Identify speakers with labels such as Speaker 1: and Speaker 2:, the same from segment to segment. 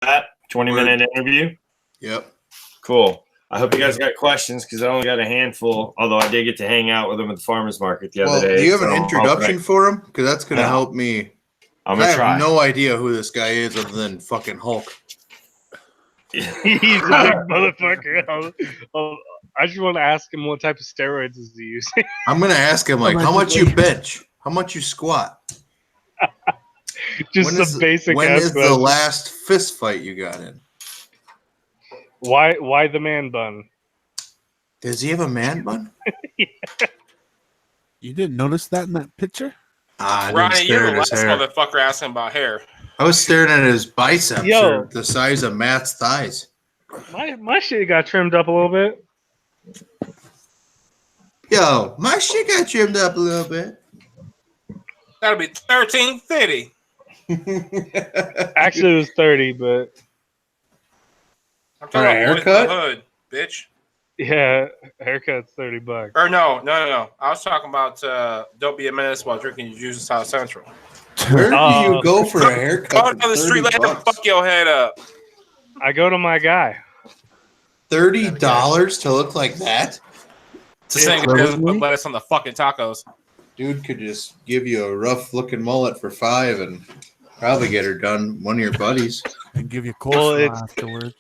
Speaker 1: that 20-minute interview?
Speaker 2: Yep.
Speaker 1: Cool. I hope you guys got questions because I only got a handful, although I did get to hang out with them at the farmer's market the other day.
Speaker 2: Do you have an introduction for him? Because that's going to help me.
Speaker 1: I'm going to try.
Speaker 2: I have no idea who this guy is other than fucking Hulk.
Speaker 3: He's a big motherfucker. I just want to ask him what type of steroids is he using.
Speaker 2: I'm going to ask him, like, how much you bench? How much you squat?
Speaker 3: Just some basic.
Speaker 2: When is the last fist fight you got in?
Speaker 3: Why the man bun?
Speaker 2: Does he have a man bun?
Speaker 4: Yeah. You didn't notice that in that picture?
Speaker 5: Ronnie, you're the last motherfucker asking about hair.
Speaker 2: I was staring at his biceps, or the size of Matt's thighs.
Speaker 3: My shit got trimmed up a little bit.
Speaker 2: Yo, my shit got trimmed up a little bit.
Speaker 5: That'll be 1350.
Speaker 3: Actually, it was 30, but
Speaker 5: I'm talking about haircut, hood, bitch.
Speaker 3: Yeah, haircut's $30.
Speaker 5: Or no. I was talking about don't be a menace while drinking your juice in South Central.
Speaker 2: Where do you go for a haircut?
Speaker 5: Go down the street, let him fuck your head up.
Speaker 3: I go to my guy.
Speaker 2: $30 to look like that?
Speaker 5: It's the same as put lettuce on the fucking tacos.
Speaker 2: Dude could just give you a rough looking mullet for $5 and probably get her done one of your buddies.
Speaker 4: And give you coleslaw afterwards.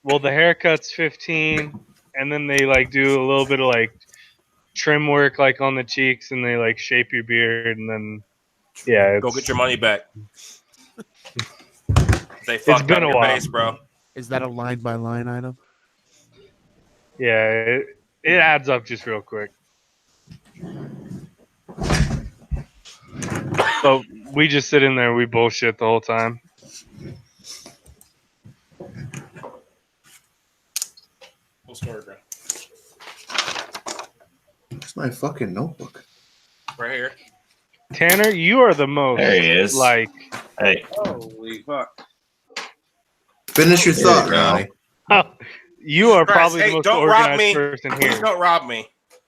Speaker 3: Well, the haircut's $15, and then they like do a little bit of like trim work like on the cheeks, and they like shape your beard, and then
Speaker 5: go get your money back. They fucked up your face, bro.
Speaker 4: Is that a line by line item?
Speaker 3: Yeah, it adds up just real quick. So we just sit in there, we bullshit the whole time.
Speaker 5: Full story, bro.
Speaker 2: Where's my fucking notebook?
Speaker 5: Right here.
Speaker 3: Tanner, you are the most.
Speaker 1: There he is.
Speaker 3: Like,
Speaker 1: hey.
Speaker 5: Holy fuck.
Speaker 2: Finish your thought, Ronnie.
Speaker 3: You are probably the most organized person here.
Speaker 5: Please don't rob me.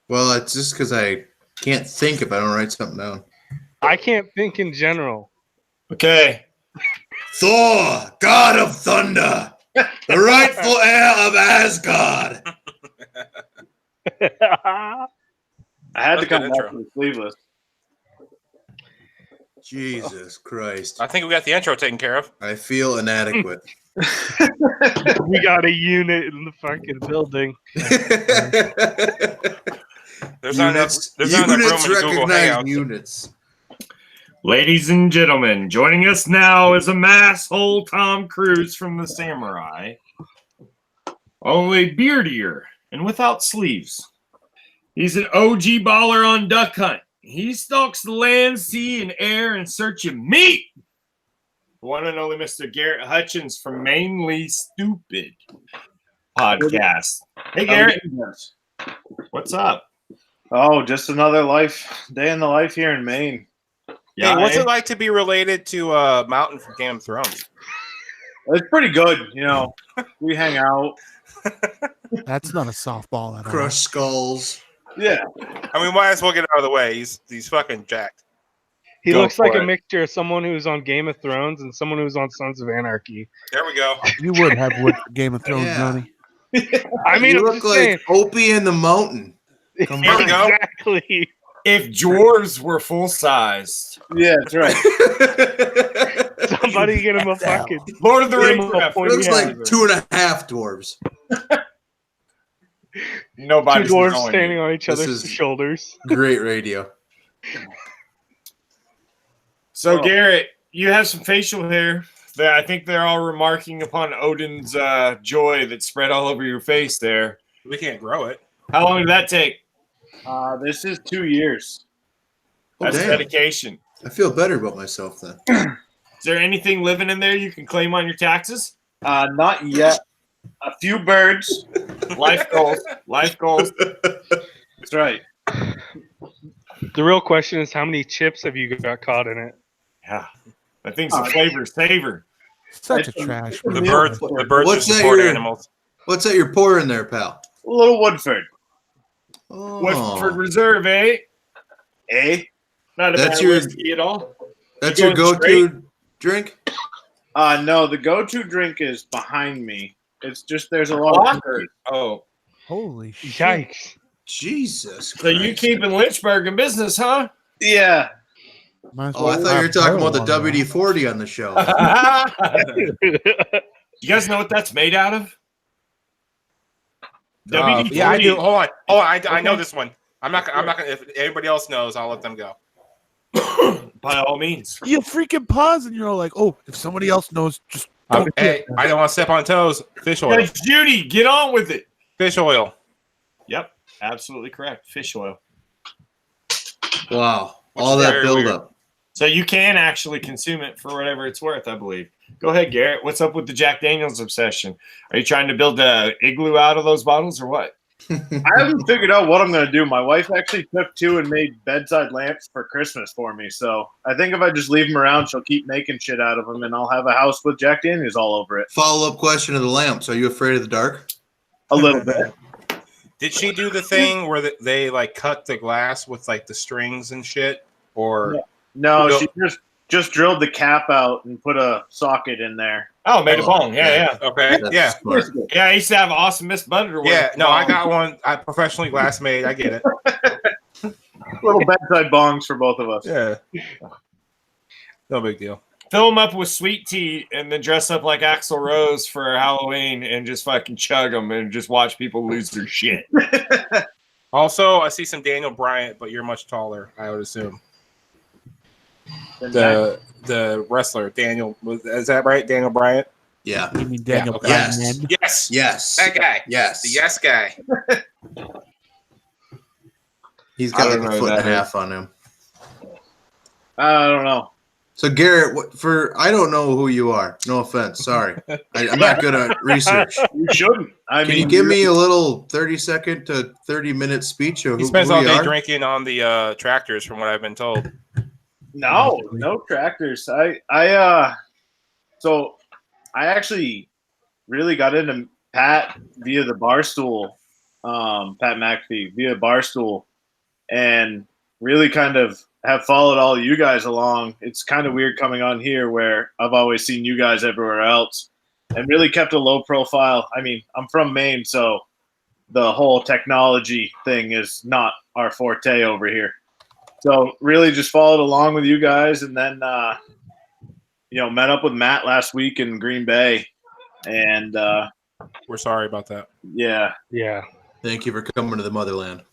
Speaker 2: Well, it's just because I can't think if I don't write something down.
Speaker 3: I can't think in general.
Speaker 1: Okay.
Speaker 2: Thor, God of Thunder, the rightful heir of Asgard.
Speaker 6: I had to come back to the sleeveless.
Speaker 2: Jesus Christ.
Speaker 5: I think we got the intro taken care of.
Speaker 2: I feel inadequate.
Speaker 3: We got a unit in the fucking building.
Speaker 5: There's not enough room in Google Hangouts.
Speaker 2: Units.
Speaker 1: Ladies and gentlemen, joining us now is a masshole Tom Cruise from The Samurai. Only beardier and without sleeves. He's an OG baller on Duck Hunt. He stalks the land, sea, and air in search of meat. The one and only Mr. Garrett Hutchins from Mainly Stupid podcast. Hey, Garrett. What's up?
Speaker 6: Oh, just another day in the life here in Maine.
Speaker 5: Yeah, hey, what's it like to be related to Mountain from Game of Thrones?
Speaker 6: It's pretty good, you know. We hang out.
Speaker 4: That's not a softball at all.
Speaker 2: Crush skulls.
Speaker 6: Yeah.
Speaker 5: I mean, might as well get it out of the way. He's fucking jacked.
Speaker 3: He looks like a mixture of someone who's on Game of Thrones and someone who's on Sons of Anarchy.
Speaker 5: There we go.
Speaker 4: You would have with Game of Thrones, Johnny.
Speaker 3: I mean,
Speaker 2: you look like Opie in the Mountain.
Speaker 5: There we go.
Speaker 3: Exactly.
Speaker 1: If dwarves were full-sized.
Speaker 6: Yeah, that's right.
Speaker 3: Somebody get him a fucking
Speaker 1: Lord of the Rings.
Speaker 2: Looks like 2.5 dwarves.
Speaker 1: Nobody's
Speaker 3: two dwarves standing on each other's shoulders.
Speaker 2: Great radio.
Speaker 1: So, Garrett, you have some facial hair that I think they're all remarking upon Odin's joy that spread all over your face there.
Speaker 5: We can't grow it.
Speaker 1: How long did that take?
Speaker 6: This is 2 years.
Speaker 1: That's dedication.
Speaker 2: I feel better about myself then.
Speaker 1: Is there anything living in there you can claim on your taxes?
Speaker 6: Not yet. A few birds.
Speaker 1: Life goals. Life goals.
Speaker 6: That's right.
Speaker 3: The real question is, how many chips have you got caught in it?
Speaker 1: Yeah. That thing's a flavor saver.
Speaker 4: Such a trash.
Speaker 5: The birds are support animals.
Speaker 2: What's that you're pouring there, pal?
Speaker 6: A little Woodford.
Speaker 2: Oh.
Speaker 1: Woodford Reserve, eh?
Speaker 6: Eh?
Speaker 1: Not a bad whiskey at all.
Speaker 2: That's your go-to drink?
Speaker 6: No, the go-to drink is behind me. It's just there's a lot of
Speaker 1: Walker. Oh,
Speaker 4: Holy shit!
Speaker 3: Yikes.
Speaker 2: Jesus
Speaker 1: so you
Speaker 2: Christ.
Speaker 1: keeping Lynchburg in business, huh?
Speaker 6: yeah.
Speaker 4: Might as
Speaker 2: Oh, I
Speaker 4: well
Speaker 2: thought you were
Speaker 4: have
Speaker 2: talking
Speaker 4: her
Speaker 2: about the
Speaker 4: along, though.
Speaker 2: WD-40 on the show.
Speaker 1: You guys know what that's made out of? WD-40.
Speaker 5: Yeah, I do. Hold on. I know
Speaker 1: Okay.
Speaker 5: this one. I'm not gonna. If everybody else knows, I'll let them go.
Speaker 1: By all means.
Speaker 4: You freaking pause and you're like, oh, if somebody else knows, just don't do
Speaker 5: Hey,
Speaker 4: it.
Speaker 5: I don't want to step on toes. Fish oil.
Speaker 1: Yeah, Judy, get on with it.
Speaker 5: Fish oil.
Speaker 1: Yep, absolutely correct. Fish oil.
Speaker 2: Wow.
Speaker 5: Which
Speaker 2: All
Speaker 5: is
Speaker 2: that
Speaker 5: very
Speaker 2: buildup.
Speaker 1: So you can actually consume it for whatever it's worth, I believe. Go ahead, Garrett. What's up with the Jack Daniels obsession? Are you trying to build a igloo out of those bottles or what?
Speaker 6: I haven't figured out what I'm going to do. My wife actually took 2 and made bedside lamps for Christmas for me. So I think if I just leave them around, she'll keep making shit out of them, and I'll have a house with Jack Daniels all over it.
Speaker 2: Follow-up question of the lamps. Are you afraid of the dark?
Speaker 6: A little bit.
Speaker 5: Did she do the thing where they like cut the glass with like the strings and shit? Or
Speaker 6: No,
Speaker 5: No.
Speaker 6: she just drilled the cap out and put a socket in there.
Speaker 1: Oh, made a bong. Yeah.
Speaker 5: okay,
Speaker 2: That's
Speaker 5: yeah,
Speaker 2: smart.
Speaker 1: Yeah, I used to have awesome Miss Butterworth.
Speaker 5: yeah. No, I got one. I professionally glass made. I get it.
Speaker 6: Little bedside bongs for both of us.
Speaker 5: Yeah. No big deal.
Speaker 1: Fill them up with sweet tea and then dress up like Axl Rose for Halloween and just fucking chug them and just watch people lose their shit.
Speaker 5: Also, I see some Daniel Bryant, but you're much taller, I would assume.
Speaker 6: And that-
Speaker 5: The wrestler Daniel, is that right? Daniel Bryant.
Speaker 2: Yeah.
Speaker 4: You mean Daniel
Speaker 5: okay.
Speaker 2: Yes.
Speaker 4: Bryan?
Speaker 5: Yes.
Speaker 2: Yes.
Speaker 5: That guy.
Speaker 2: Yes.
Speaker 5: The yes guy.
Speaker 2: He's
Speaker 1: I
Speaker 2: got
Speaker 1: don't
Speaker 2: like
Speaker 1: know
Speaker 2: a foot
Speaker 1: who
Speaker 2: and a
Speaker 1: that
Speaker 2: half on him.
Speaker 6: I don't know.
Speaker 2: So Garrett, I don't know who you are. No offense. Sorry. I'm not good at research.
Speaker 6: You shouldn't. I
Speaker 2: Can
Speaker 6: mean,
Speaker 2: you give me a little 30-second to 30-minute speech of
Speaker 5: He
Speaker 2: who,
Speaker 5: spends
Speaker 2: who
Speaker 5: all
Speaker 2: you
Speaker 5: day
Speaker 2: are?
Speaker 5: drinking on the tractors, from what I've been told.
Speaker 6: No tractors. So I actually really got into Pat via the Barstool, Pat McAfee via Barstool, and really kind of have followed all you guys along. It's kind of weird coming on here where I've always seen you guys everywhere else, and really kept a low profile. I mean, I'm from Maine, so the whole technology thing is not our forte over here. So really just followed along with you guys, and then met up with Matt last week in Green Bay, and
Speaker 5: We're sorry about that.
Speaker 6: yeah,
Speaker 3: Yeah.
Speaker 2: Thank you for coming to the motherland.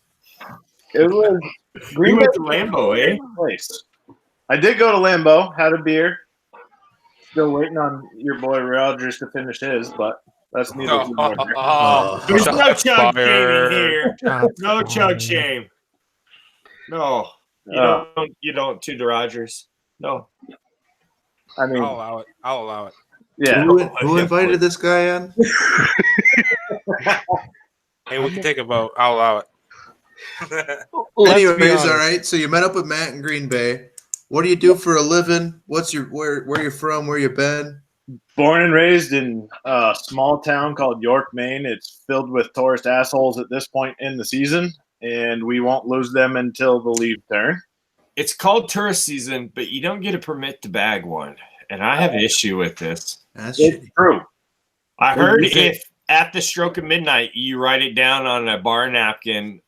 Speaker 6: it was
Speaker 1: We
Speaker 6: Green Bay
Speaker 1: went to Lambeau, eh?
Speaker 6: place. I did go to Lambeau, had a beer. Still waiting on your boy Rogers to finish his, but that's neither here nor there.
Speaker 1: There's no chug
Speaker 5: Fire.
Speaker 1: shaming here.
Speaker 4: Shots
Speaker 1: No chug
Speaker 4: fired.
Speaker 1: shame. No. You don't to the Rogers. No.
Speaker 6: I mean,
Speaker 5: I'll allow it. I'll allow it.
Speaker 6: yeah.
Speaker 2: Who invited this guy on?
Speaker 5: Hey, we can take a vote. I'll allow it.
Speaker 3: Let's be
Speaker 2: Anyways,
Speaker 3: honest.
Speaker 2: all right. So you met up with Matt in Green Bay. What do you do for a living? What's your where you're from? Where you been?
Speaker 6: Born and raised in a small town called York, Maine. It's filled with tourist assholes at this point in the season, and we won't lose them until the leaves turn.
Speaker 1: It's called tourist season, but you don't get a permit to bag one. And I have an issue with this.
Speaker 2: That's
Speaker 6: It's
Speaker 2: shitty.
Speaker 6: true.
Speaker 1: I heard
Speaker 5: Is it-
Speaker 1: if at the stroke of midnight you write it down on a bar napkin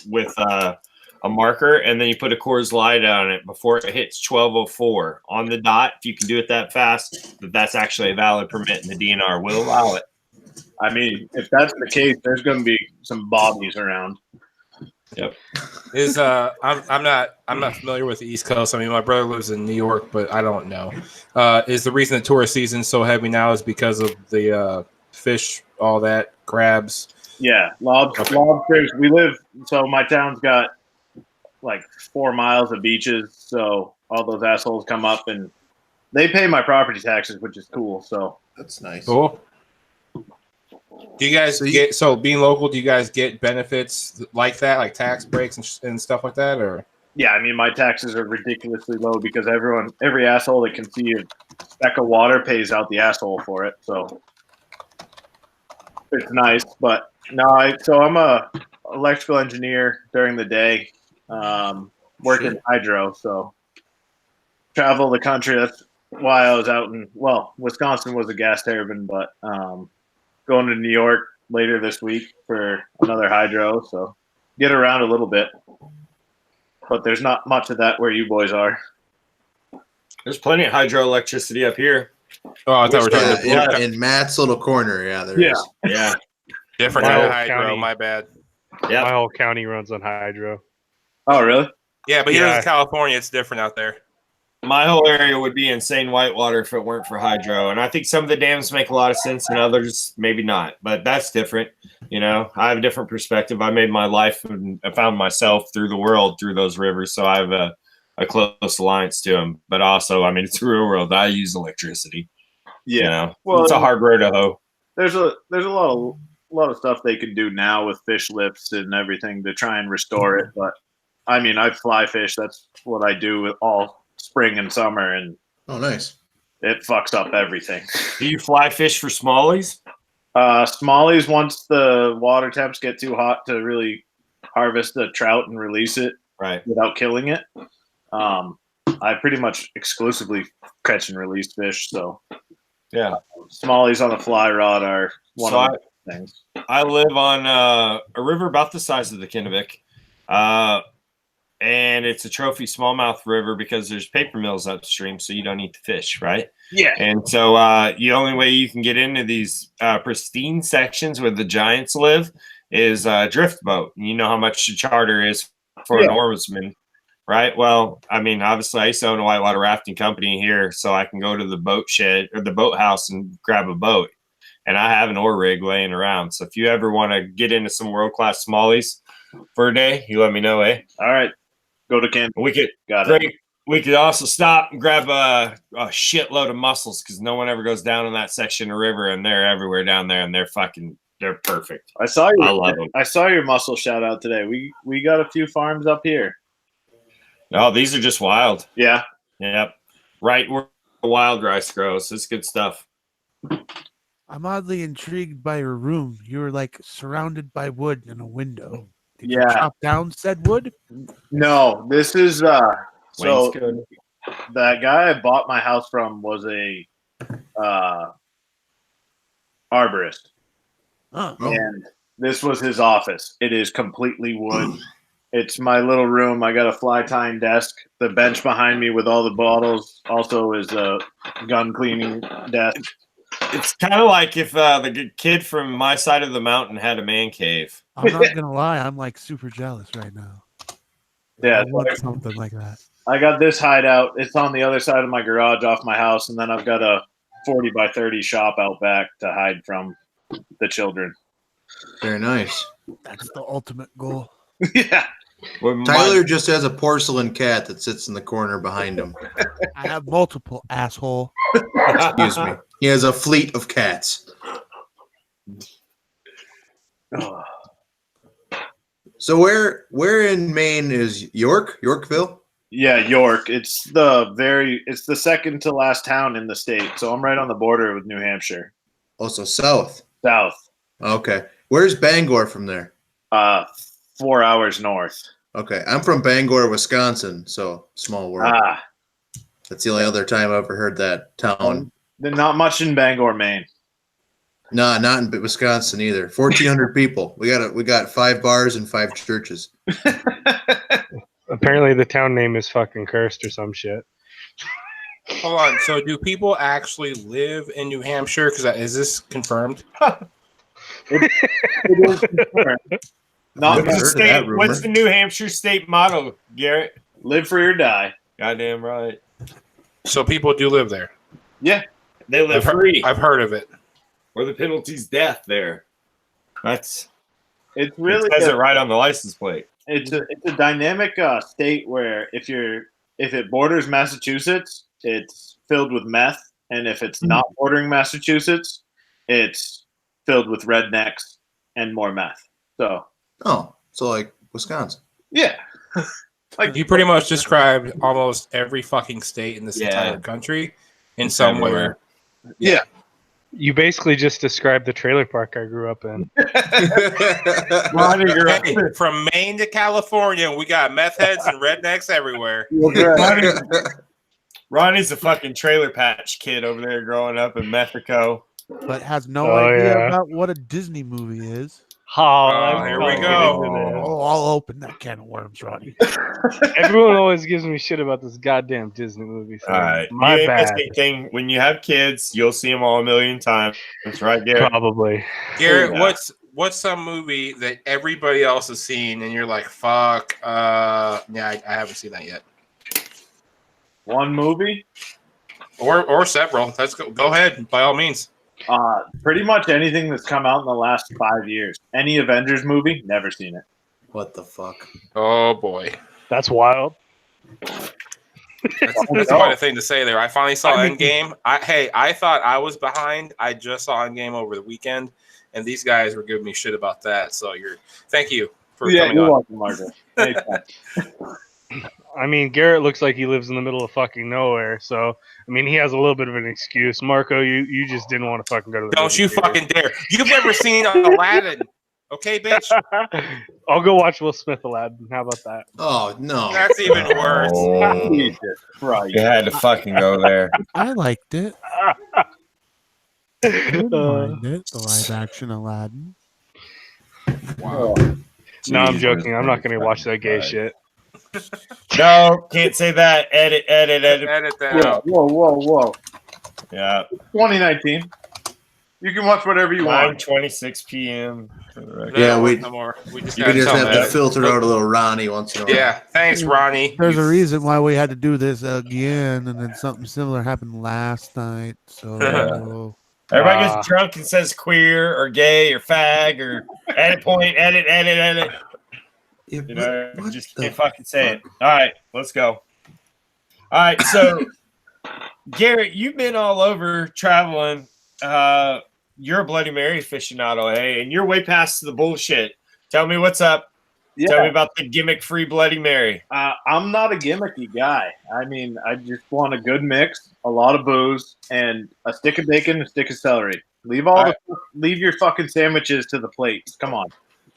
Speaker 1: with a marker, and then you put a Coors Light on it before it hits 12:04 on the dot. If you can do it that fast, that's actually a valid permit, and the DNR will allow it.
Speaker 6: I mean, if that's the case, there's going to be some bobbies around.
Speaker 5: Is I'm not familiar with the East Coast. I mean, my brother lives in New York, but I don't know. Is the reason the tourist season's so heavy now is because of the fish, all that, crabs?
Speaker 6: Yeah, lobsters. We live, so my town's got like 4 miles of beaches, so all those assholes come up and they pay my property taxes, which is cool. So
Speaker 2: That's nice.
Speaker 5: Cool. Do you guys
Speaker 2: So
Speaker 5: being local? Do you guys get benefits like that, like tax breaks and stuff like that, or?
Speaker 6: yeah, I mean, my taxes are ridiculously low because every asshole that can see a speck of water pays out the asshole for it. So it's nice, but no, so I'm a electrical engineer during the day, working hydro. So travel the country. why I was out in Wisconsin was a gas turbine, but going to New York later this week for another hydro, so get around a little bit. But there's not much of that where you boys are.
Speaker 1: There's plenty of hydroelectricity up here.
Speaker 5: Oh, I thought we were talking
Speaker 2: Yeah,
Speaker 5: about
Speaker 2: in Matt's little corner. Yeah, there is.
Speaker 1: Yeah.
Speaker 5: different
Speaker 3: My
Speaker 5: kind of
Speaker 3: whole
Speaker 5: hydro.
Speaker 3: county.
Speaker 5: My bad.
Speaker 1: Yeah.
Speaker 3: My whole county runs on hydro.
Speaker 6: Oh, really?
Speaker 5: Yeah, but here
Speaker 3: Yeah.
Speaker 5: in California, it's different out there.
Speaker 1: My whole area would be insane whitewater if it weren't for hydro. And I think some of the dams make a lot of sense and others maybe not. But that's different. You know, I have a different perspective. I made my life and I found myself through the world through those rivers. So I have a close alliance to them. But also, I mean, it's the real world. I use electricity.
Speaker 6: Yeah.
Speaker 1: You know,
Speaker 6: Well,
Speaker 1: it's a hard road to hoe.
Speaker 6: There's a lot of stuff they can do now with fish lifts and everything to try and restore it. But I mean, I fly fish. That's what I do with all spring and summer, and
Speaker 2: Oh, nice.
Speaker 6: it fucks up everything.
Speaker 1: Do you fly fish for smallies?
Speaker 6: Smallies, once the water temps get too hot to really harvest the trout and release it
Speaker 1: Right.
Speaker 6: without killing it, I pretty much exclusively catch and release fish. So
Speaker 1: Yeah.
Speaker 6: smallies on the fly rod are one
Speaker 1: So
Speaker 6: of the things.
Speaker 1: I live on a river about the size of the Kennebec. And it's a trophy smallmouth river because there's paper mills upstream, so you don't eat the fish, right?
Speaker 6: Yeah.
Speaker 1: And so the only way you can get into these pristine sections where the giants live is a drift boat. You know how much the charter is for an oarsman, right? Well, I mean, obviously I used to own a whitewater rafting company here, so I can go to the boat shed or the boathouse and grab a boat. And I have an oar rig laying around. So if you ever want to get into some world-class smallies for a day, you let me know, eh?
Speaker 6: All right. Go to Canada.
Speaker 1: We could
Speaker 6: Got it.
Speaker 1: great. We could also stop and grab a shitload of mussels because no one ever goes down in that section of river, and they're everywhere down there, and they're perfect.
Speaker 6: I saw
Speaker 1: I love them.
Speaker 6: I saw your mussel shout out today. We got a few farms up here.
Speaker 1: Oh, these are just wild.
Speaker 6: Yeah.
Speaker 1: Yep, right where the wild rice grows. It's good stuff.
Speaker 4: I'm oddly intrigued by your room. You were like surrounded by wood and a window. Did you
Speaker 6: Yeah.
Speaker 4: chop down said wood?
Speaker 6: No, this is so
Speaker 1: Wainscot.
Speaker 6: that guy I bought my house from was a arborist,
Speaker 4: Oh,
Speaker 2: Oh.
Speaker 6: and this was his office. It is completely wood. It's my little room. I got a fly tying desk. The bench behind me with all the bottles also is a gun cleaning desk.
Speaker 1: It's kind of like if the kid from my side of the mountain had a man cave.
Speaker 4: I'm not gonna lie. I'm like super jealous right now.
Speaker 6: Yeah,
Speaker 4: I want something like that.
Speaker 6: I got this hideout. It's on the other side of my garage off my house, and then I've got a 40 by 30 shop out back to hide from the children.
Speaker 2: Very nice.
Speaker 4: That's the ultimate goal.
Speaker 6: Yeah.
Speaker 1: Well, my-
Speaker 2: Tyler just has a porcelain cat that sits in the corner behind him.
Speaker 4: I have multiple, asshole.
Speaker 2: Excuse me. He has a fleet of cats. So where in Maine is Yorkville?
Speaker 6: Yeah, York. It's the second to last town in the state. So I'm right on the border with New Hampshire.
Speaker 2: Also south.
Speaker 6: South.
Speaker 2: Okay. Where's Bangor from there?
Speaker 6: 4 hours north.
Speaker 2: Okay. I'm from Bangor, Wisconsin, so small world. That's the only other time I ever heard that town.
Speaker 6: Then not much in Bangor, Maine.
Speaker 2: Nah, not in Wisconsin either. 1,400 people. We got 5 bars and 5 churches.
Speaker 3: Apparently, the town name is fucking cursed or some shit.
Speaker 5: Hold on. So, do people actually live in New Hampshire? Because is this confirmed?
Speaker 6: Not
Speaker 2: Never heard of that rumor.
Speaker 1: What's the New Hampshire state motto, Garrett?
Speaker 6: live free or die.
Speaker 1: Goddamn right.
Speaker 5: So, people do live there.
Speaker 6: Yeah.
Speaker 1: They live
Speaker 5: I've
Speaker 1: free.
Speaker 5: I've heard of it.
Speaker 1: Or the penalty's death there. It's
Speaker 6: It's really
Speaker 1: it says it right on the license plate.
Speaker 6: it's a dynamic state where if it borders Massachusetts, it's filled with meth, and if it's not bordering Massachusetts, it's filled with rednecks and more meth. So
Speaker 2: Oh, so like Wisconsin.
Speaker 6: yeah,
Speaker 5: You pretty much described almost every fucking state in this
Speaker 1: Yeah.
Speaker 5: entire country in some way.
Speaker 1: Everywhere.
Speaker 3: You basically just described the trailer park I grew up in.
Speaker 5: Hey, from Maine to California, we got meth heads and rednecks everywhere.
Speaker 6: Ronnie
Speaker 1: Ronnie's a fucking trailer patch kid over there growing up in Mexico.
Speaker 4: but has no
Speaker 3: Oh,
Speaker 4: idea
Speaker 3: yeah.
Speaker 4: about what a Disney movie is.
Speaker 3: Oh,
Speaker 5: here
Speaker 3: let's
Speaker 5: we
Speaker 3: not
Speaker 5: go.
Speaker 3: get into this.
Speaker 4: Oh, I'll open that can of worms, Ronnie.
Speaker 3: Everyone always gives me shit about this goddamn Disney movie. So
Speaker 1: All right.
Speaker 3: my
Speaker 1: you ain't
Speaker 3: bad.
Speaker 1: missing anything. When you have kids, you'll see them all a million times. That's right, Garrett.
Speaker 3: Probably.
Speaker 5: Garrett,
Speaker 1: Yeah.
Speaker 5: what's some movie that everybody else has seen and you're like, fuck? Yeah, I haven't seen that yet.
Speaker 6: One movie.
Speaker 5: Or several. Let's go. Go ahead, by all means.
Speaker 6: Pretty much anything that's come out in the last 5 years. Any Avengers movie, never seen it.
Speaker 2: What the fuck?
Speaker 5: Oh boy,
Speaker 3: That's wild.
Speaker 5: that's quite a thing to say there. I finally saw
Speaker 3: I mean-
Speaker 5: Endgame. I thought I was behind. I just saw Endgame over the weekend, and these guys were giving me shit about that. So thank you for coming
Speaker 6: you're
Speaker 5: on.
Speaker 6: welcome, Margaret. Anytime.
Speaker 3: I mean, Garrett looks like he lives in the middle of fucking nowhere. So, I mean, he has a little bit of an excuse. Marco, you just didn't want to fucking go to the
Speaker 5: Don't
Speaker 3: movie
Speaker 5: you
Speaker 3: theater.
Speaker 5: fucking dare! You've never seen Aladdin, okay, bitch?
Speaker 3: I'll go watch Will Smith Aladdin. How about that?
Speaker 2: Oh no!
Speaker 5: That's even worse.
Speaker 1: Oh,
Speaker 6: Jesus Christ.
Speaker 1: you had to fucking go there.
Speaker 4: I liked it. I didn't
Speaker 3: Uh,
Speaker 4: mind it. The live action Aladdin.
Speaker 5: Wow.
Speaker 3: no, I'm
Speaker 1: Jesus
Speaker 3: joking. I'm not going to
Speaker 1: fucking
Speaker 3: watch that gay
Speaker 1: Christ.
Speaker 3: shit.
Speaker 1: No, can't say that. Edit.
Speaker 5: Edit that
Speaker 6: Whoa,
Speaker 5: out.
Speaker 6: whoa.
Speaker 1: Yeah.
Speaker 6: 2019. You can watch whatever you want.
Speaker 1: 9:26 p.m. for the record.
Speaker 2: Yeah, we-
Speaker 5: no more. We just
Speaker 2: You
Speaker 5: gotta
Speaker 2: just
Speaker 5: tell
Speaker 2: have
Speaker 5: them
Speaker 2: to
Speaker 5: that.
Speaker 2: filter out a little Ronnie once in a while.
Speaker 5: Yeah, thanks, Ronnie.
Speaker 4: There's a
Speaker 5: You-
Speaker 4: reason why we had to do this again, and then something similar happened last night. So
Speaker 1: Everybody
Speaker 3: Ah.
Speaker 1: gets drunk and says queer or gay or fag or edit point, edit.
Speaker 2: Yeah,
Speaker 1: You know,
Speaker 2: what
Speaker 1: just
Speaker 2: the
Speaker 1: can't fucking say it. All right, let's go. All right, so Garrett, you've been all over traveling. You're a Bloody Mary aficionado, hey, and you're way past the bullshit. Tell me what's up. Tell me
Speaker 6: Yeah,
Speaker 1: about the gimmick-free Bloody Mary.
Speaker 6: I'm not a gimmicky guy. I mean, I just want a good mix, a lot of booze, and a stick of bacon, a stick of celery. Leave leave your fucking sandwiches to the plates. Come on.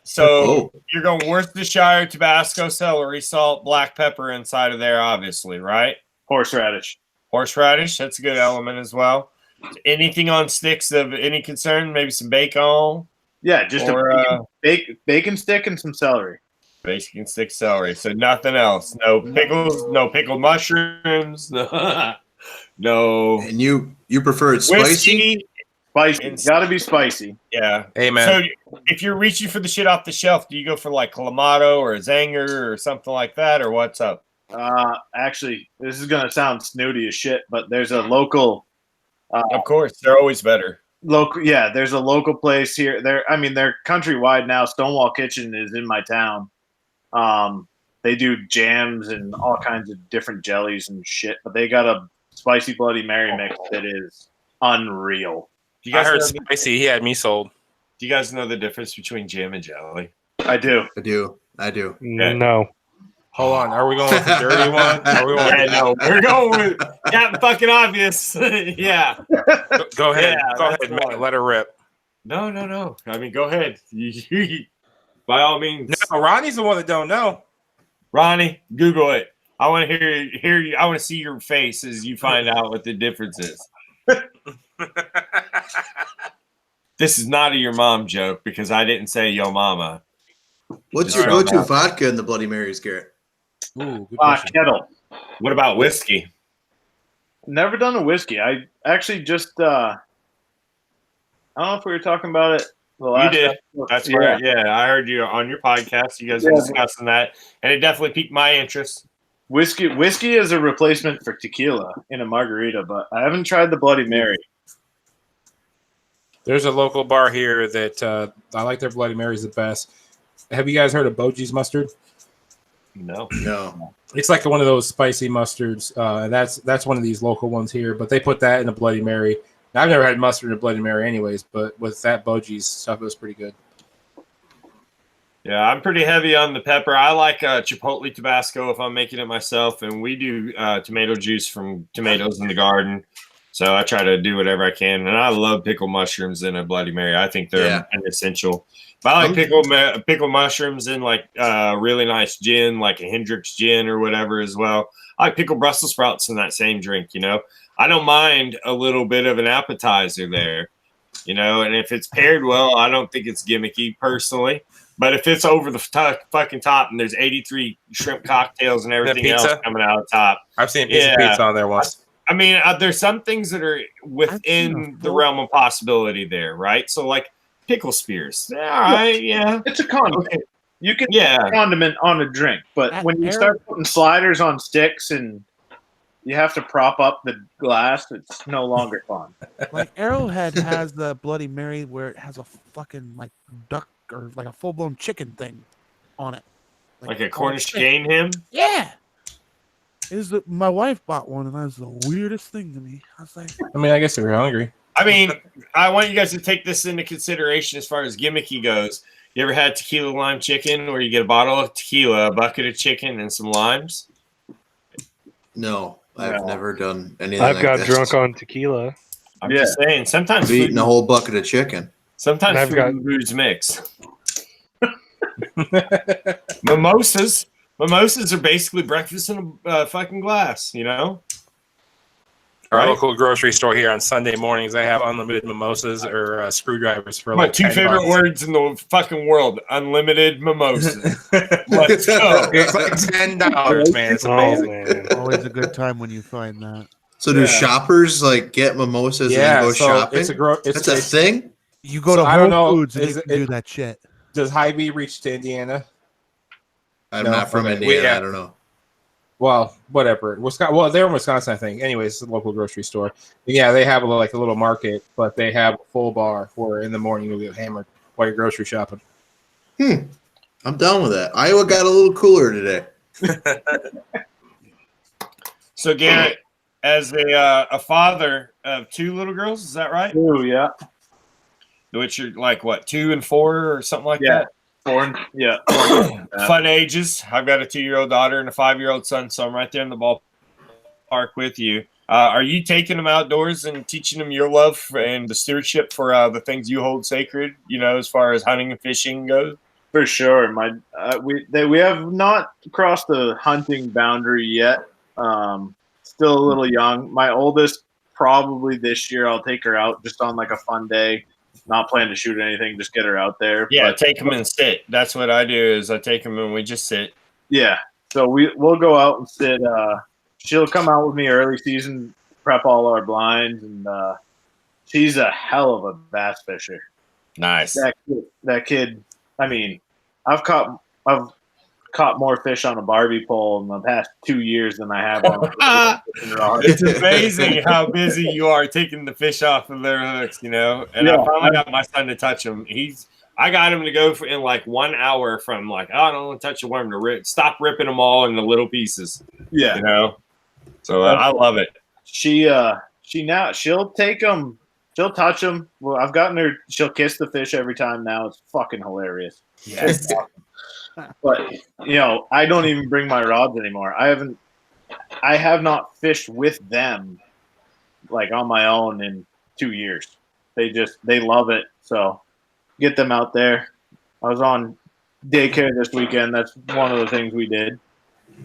Speaker 1: So
Speaker 2: Oh.
Speaker 1: you're going Worcestershire, Tabasco, celery, salt, black pepper inside of there, obviously, right?
Speaker 6: Horseradish.
Speaker 1: Horseradish, that's a good element as well. Anything on sticks of any concern? Maybe some bacon
Speaker 6: Yeah, just
Speaker 1: or
Speaker 6: a bacon stick and some celery.
Speaker 1: bacon stick celery. So nothing else. No pickles, no pickled mushrooms, no
Speaker 2: And you prefer it spicy?
Speaker 1: whiskey.
Speaker 6: Spicy.
Speaker 1: And-
Speaker 6: Got to be spicy.
Speaker 1: Yeah.
Speaker 5: Amen.
Speaker 1: So if you're reaching for the shit off the shelf, do you go for like Clamato or a Zanger or something like that, or what's up?
Speaker 6: Actually, this is gonna sound snooty as shit, but there's a local.
Speaker 1: Of course, they're always better.
Speaker 6: There's a local place here. They're countrywide now. Stonewall Kitchen is in my town. They do jams and all kinds of different jellies and shit, but they got a spicy Bloody Mary mix that is unreal.
Speaker 1: Do you
Speaker 5: I
Speaker 1: guys
Speaker 5: heard
Speaker 1: know,
Speaker 5: spicy. He had me sold.
Speaker 1: do you guys know the difference between jam and jelly?
Speaker 6: I do.
Speaker 2: I do.
Speaker 3: No.
Speaker 5: Hold on. Are we going with the dirty one? Are we going
Speaker 1: Yeah, no, we're going with Captain Fucking Obvious. Yeah.
Speaker 5: Go ahead.
Speaker 1: Yeah,
Speaker 5: Go
Speaker 1: that's
Speaker 5: ahead,
Speaker 1: the
Speaker 5: Matt.
Speaker 1: one.
Speaker 5: Let her rip.
Speaker 1: No. I mean, go ahead. By all means.
Speaker 5: No, Ronnie's the one that don't know.
Speaker 1: Ronnie, Google it. I want to hear you. I want to see your face as you find out what the difference is. This is not a your mom joke because I didn't say yo mama.
Speaker 2: What's
Speaker 1: Just
Speaker 2: your
Speaker 1: throwing
Speaker 2: go-to
Speaker 1: out.
Speaker 2: vodka in the Bloody Marys, Garrett?
Speaker 5: Ooh, good question.
Speaker 6: Kettle.
Speaker 1: What about whiskey?
Speaker 6: Never done a whiskey. I actually just. I don't know if we were talking about it. The last
Speaker 1: did.
Speaker 6: episode.
Speaker 1: That's right. Yeah, I heard you on your podcast. You guys were
Speaker 6: Yeah.
Speaker 1: discussing that, and it definitely piqued my interest.
Speaker 6: Whiskey is a replacement for tequila in a margarita, but I haven't tried the Bloody Mary.
Speaker 5: There's a local bar here that I like their Bloody Marys the best. Have you guys heard of Boji's mustard?
Speaker 1: No.
Speaker 2: No.
Speaker 5: It's like one of those spicy mustards. That's one of these local ones here, but they put that in a Bloody Mary. Now, I've never had mustard in a Bloody Mary, anyways, but with that Boji's stuff, it was pretty good.
Speaker 1: Yeah, I'm pretty heavy on the pepper. I like Chipotle Tabasco if I'm making it myself, and we do tomato juice from tomatoes in the garden. So I try to do whatever I can, and I love pickled mushrooms in a Bloody Mary. I think they're an essential. But I like pickled mushrooms in like really nice gin, like a Hendrick's gin or whatever as well. I like pickled Brussels sprouts in that same drink. I don't mind a little bit of an appetizer there. And if it's paired well, I don't think it's gimmicky personally. But if it's over the fucking top and there's 83 shrimp cocktails and everything else coming out of the top,
Speaker 5: I've seen a piece of pizza on there once.
Speaker 1: I mean, there's some things that are within the realm of possibility there, right? So, like pickle spears. All right, yeah.
Speaker 6: It's a condiment. Okay. You can
Speaker 1: put a
Speaker 6: condiment on a drink, but when you start putting sliders on sticks and you have to prop up the glass, it's no longer fun.
Speaker 4: Like Arrowhead has the Bloody Mary where it has a fucking like duck or like a full-blown chicken thing on it.
Speaker 1: Like a Cornish game him?
Speaker 4: Yeah. My wife bought one, and that was the weirdest thing to me. I was like,
Speaker 5: I mean, I guess if you're hungry.
Speaker 1: I mean, I want you guys to take this into consideration as far as gimmicky goes. You ever had tequila lime chicken where you get a bottle of tequila, a bucket of chicken, and some limes?
Speaker 2: No, I've never done anything
Speaker 3: I've
Speaker 2: like
Speaker 3: got
Speaker 2: this.
Speaker 3: drunk on tequila.
Speaker 1: I'm just saying, sometimes
Speaker 2: I've eaten a whole bucket of chicken.
Speaker 1: Sometimes food and booze mix. Mimosas are basically breakfast in a fucking glass,
Speaker 5: Our local grocery store here on Sunday mornings, they have unlimited mimosas or screwdrivers for like
Speaker 1: my two favorite
Speaker 5: $10.
Speaker 1: words in the fucking world: unlimited mimosas. Let's go.
Speaker 5: It's like $10, man. It's amazing.
Speaker 3: Man.
Speaker 4: always a good time when you find that.
Speaker 2: So do shoppers like get mimosas and then go shopping? That's a thing?
Speaker 4: You go to Whole Foods and you can do that shit.
Speaker 5: Does Hy-Vee reach to Indiana?
Speaker 2: I'm not from Indiana. I don't know.
Speaker 5: Well, whatever. Well, they're in Wisconsin, I think. Anyways, it's a local grocery store. Yeah, they have a little market, but they have a full bar where in the morning you'll get hammered while you're grocery shopping.
Speaker 2: I'm down with that. Iowa got a little cooler today.
Speaker 1: So, Garrett, as a father of two little girls, is that right?
Speaker 6: Oh, yeah.
Speaker 1: Which are like what, 2 and 4 or something like that?
Speaker 6: 4, yeah.
Speaker 1: Fun ages. I've got a 2-year-old daughter and a 5-year-old son, so I'm right there in the ballpark with you. Are you taking them outdoors and teaching them your love and the stewardship for the things you hold sacred? As far as hunting and fishing goes.
Speaker 6: For sure. We have not crossed the hunting boundary yet. Still a little young. My oldest, probably this year, I'll take her out just on like a fun day. Not plan to shoot anything, just get her out there.
Speaker 1: Yeah, take them and sit. That's what I do. Is I take them and we just sit.
Speaker 6: Yeah, so we'll go out and sit. She'll come out with me early season, prep all our blinds, and she's a hell of a bass fisher.
Speaker 1: Nice.
Speaker 6: That kid. I mean, I've caught more fish on a Barbie pole in the past 2 years than I have on.
Speaker 1: It's amazing how busy you are taking the fish off of their hooks, And I finally got my son to touch them. I got him to go in like 1 hour from like, I don't want to touch a worm to stop ripping them all into little pieces.
Speaker 6: Yeah.
Speaker 1: So I love it.
Speaker 6: She'll take them. She'll touch them. Well, I've gotten her. She'll kiss the fish every time now. It's fucking hilarious.
Speaker 1: Yes.
Speaker 6: But I don't even bring my rods anymore. I have not fished with them like on my own in 2 years. They love it. So get them out there. I was on daycare this weekend. That's one of the things we did.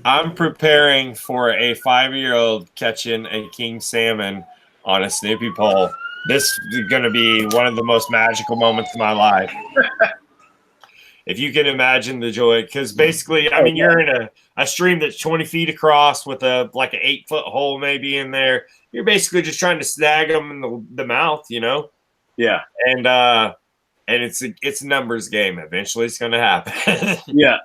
Speaker 1: I'm preparing for a 5-year-old catching a king salmon on a Snoopy pole. This is going to be one of the most magical moments of my life. If you can imagine the joy, because basically, I mean, you're in a stream that's 20 feet across with an 8-foot hole maybe in there. You're basically just trying to snag them in the mouth,
Speaker 6: Yeah.
Speaker 1: And it's a numbers game. Eventually, it's going to happen.
Speaker 6: Yeah.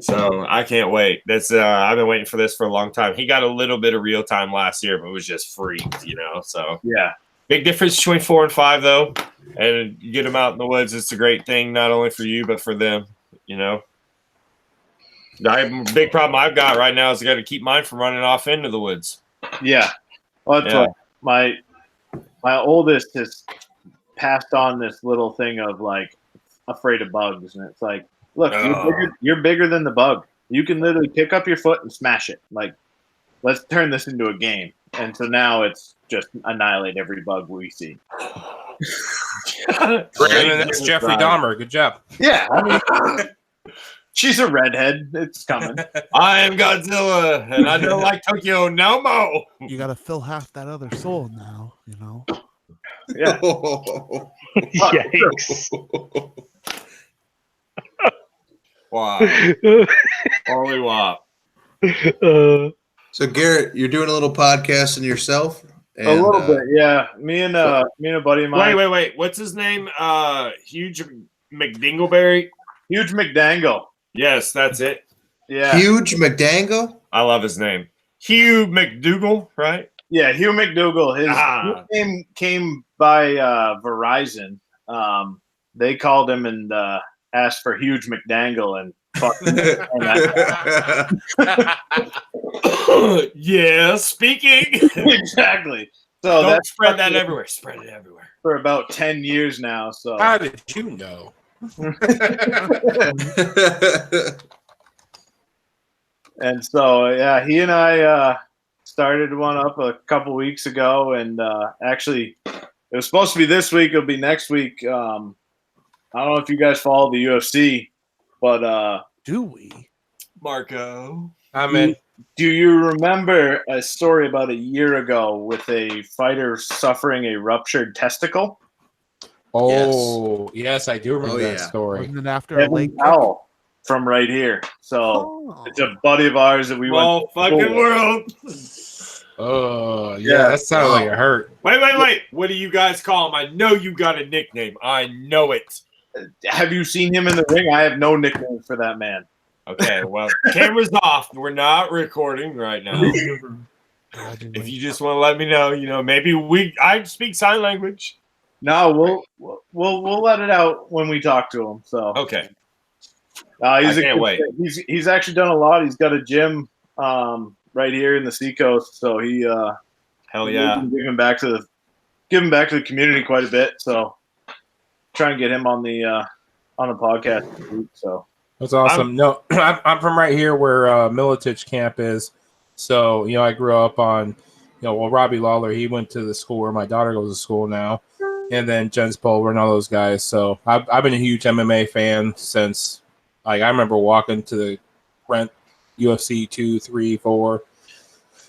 Speaker 1: So I can't wait. That's I've been waiting for this for a long time. He got a little bit of real time last year, but it was just freaked, So
Speaker 6: yeah. Big
Speaker 1: difference between 4 and 5, though. And you get them out in the woods. It's a great thing, not only for you, but for them, Big problem I've got right now is I got to keep mine from running off into the woods.
Speaker 6: Yeah. Well, that's what my oldest has passed on this little thing of afraid of bugs. And it's like, look, you're bigger than the bug. You can literally pick up your foot and smash it. let's turn this into a game. And so now it's just annihilate every bug we see.
Speaker 5: And then that's Jeffrey Dahmer. Good job.
Speaker 6: Yeah, I mean, she's a redhead. It's coming.
Speaker 1: I am Godzilla, and I don't like Tokyo no more.
Speaker 4: You got to fill half that other soul now, you know.
Speaker 6: Yeah.
Speaker 3: Yikes.
Speaker 1: Wow. Holy wop.
Speaker 2: So Garrett, you're doing a little podcasting yourself? And,
Speaker 6: A little bit, yeah. Me and a buddy of mine.
Speaker 1: Wait. What's his name? Huge McDingleberry?
Speaker 6: Huge McDangle.
Speaker 1: Yes, that's it.
Speaker 6: Yeah.
Speaker 2: Huge McDangle?
Speaker 1: I love his name. Hugh McDougal, right?
Speaker 6: Yeah, Hugh McDougal. His name came by Verizon. They called him and asked for Huge McDangle and fucked him.
Speaker 1: Yeah, speaking.
Speaker 6: Exactly. So
Speaker 1: Don't
Speaker 6: that's
Speaker 1: spread that everywhere. Spread it everywhere.
Speaker 6: for about 10 years now. So
Speaker 5: How did you know?
Speaker 6: and so yeah, he and I started one up a couple weeks ago, and actually it was supposed to be this week. It'll be next week. I don't know if you guys follow the UFC, but
Speaker 4: Do we?
Speaker 1: Marco.
Speaker 5: I'm in.
Speaker 6: do you remember a story about a year ago with a fighter suffering a ruptured testicle?
Speaker 5: Oh, yes, I do remember
Speaker 2: Oh,
Speaker 5: that
Speaker 2: yeah.
Speaker 5: story.
Speaker 4: Wasn't it after a
Speaker 6: Evan
Speaker 4: late
Speaker 6: Powell from right here. So
Speaker 4: Oh.
Speaker 6: it's a buddy of ours that we went.
Speaker 1: Well, fucking world.
Speaker 5: Oh, yeah,
Speaker 6: Yeah.
Speaker 5: that sounded like it hurt.
Speaker 1: Wait. What do you guys call him? I know you got a nickname. I know it.
Speaker 6: Have you seen him in the ring? I have no nickname for that man.
Speaker 1: Okay, well, camera's off. We're not recording right now.
Speaker 4: Imagine,
Speaker 1: If
Speaker 4: like,
Speaker 1: you just want to let me know, maybe I speak sign language.
Speaker 6: No, we'll let it out when we talk to him. So
Speaker 1: Okay.
Speaker 6: he's
Speaker 1: I can't wait.
Speaker 6: He's actually done a lot. He's got a gym right here in the Seacoast, so he
Speaker 1: Hell yeah.
Speaker 6: we've been giving back to the community quite a bit. So try and get him on the podcast this week. So
Speaker 5: That's awesome. No, I'm from right here where Militich camp is. So, I grew up on, Robbie Lawler, he went to the school where my daughter goes to school now. And then Jens Pulver and all those guys. So I've been a huge MMA fan since, I remember walking to the rent UFC 2, 3, 4.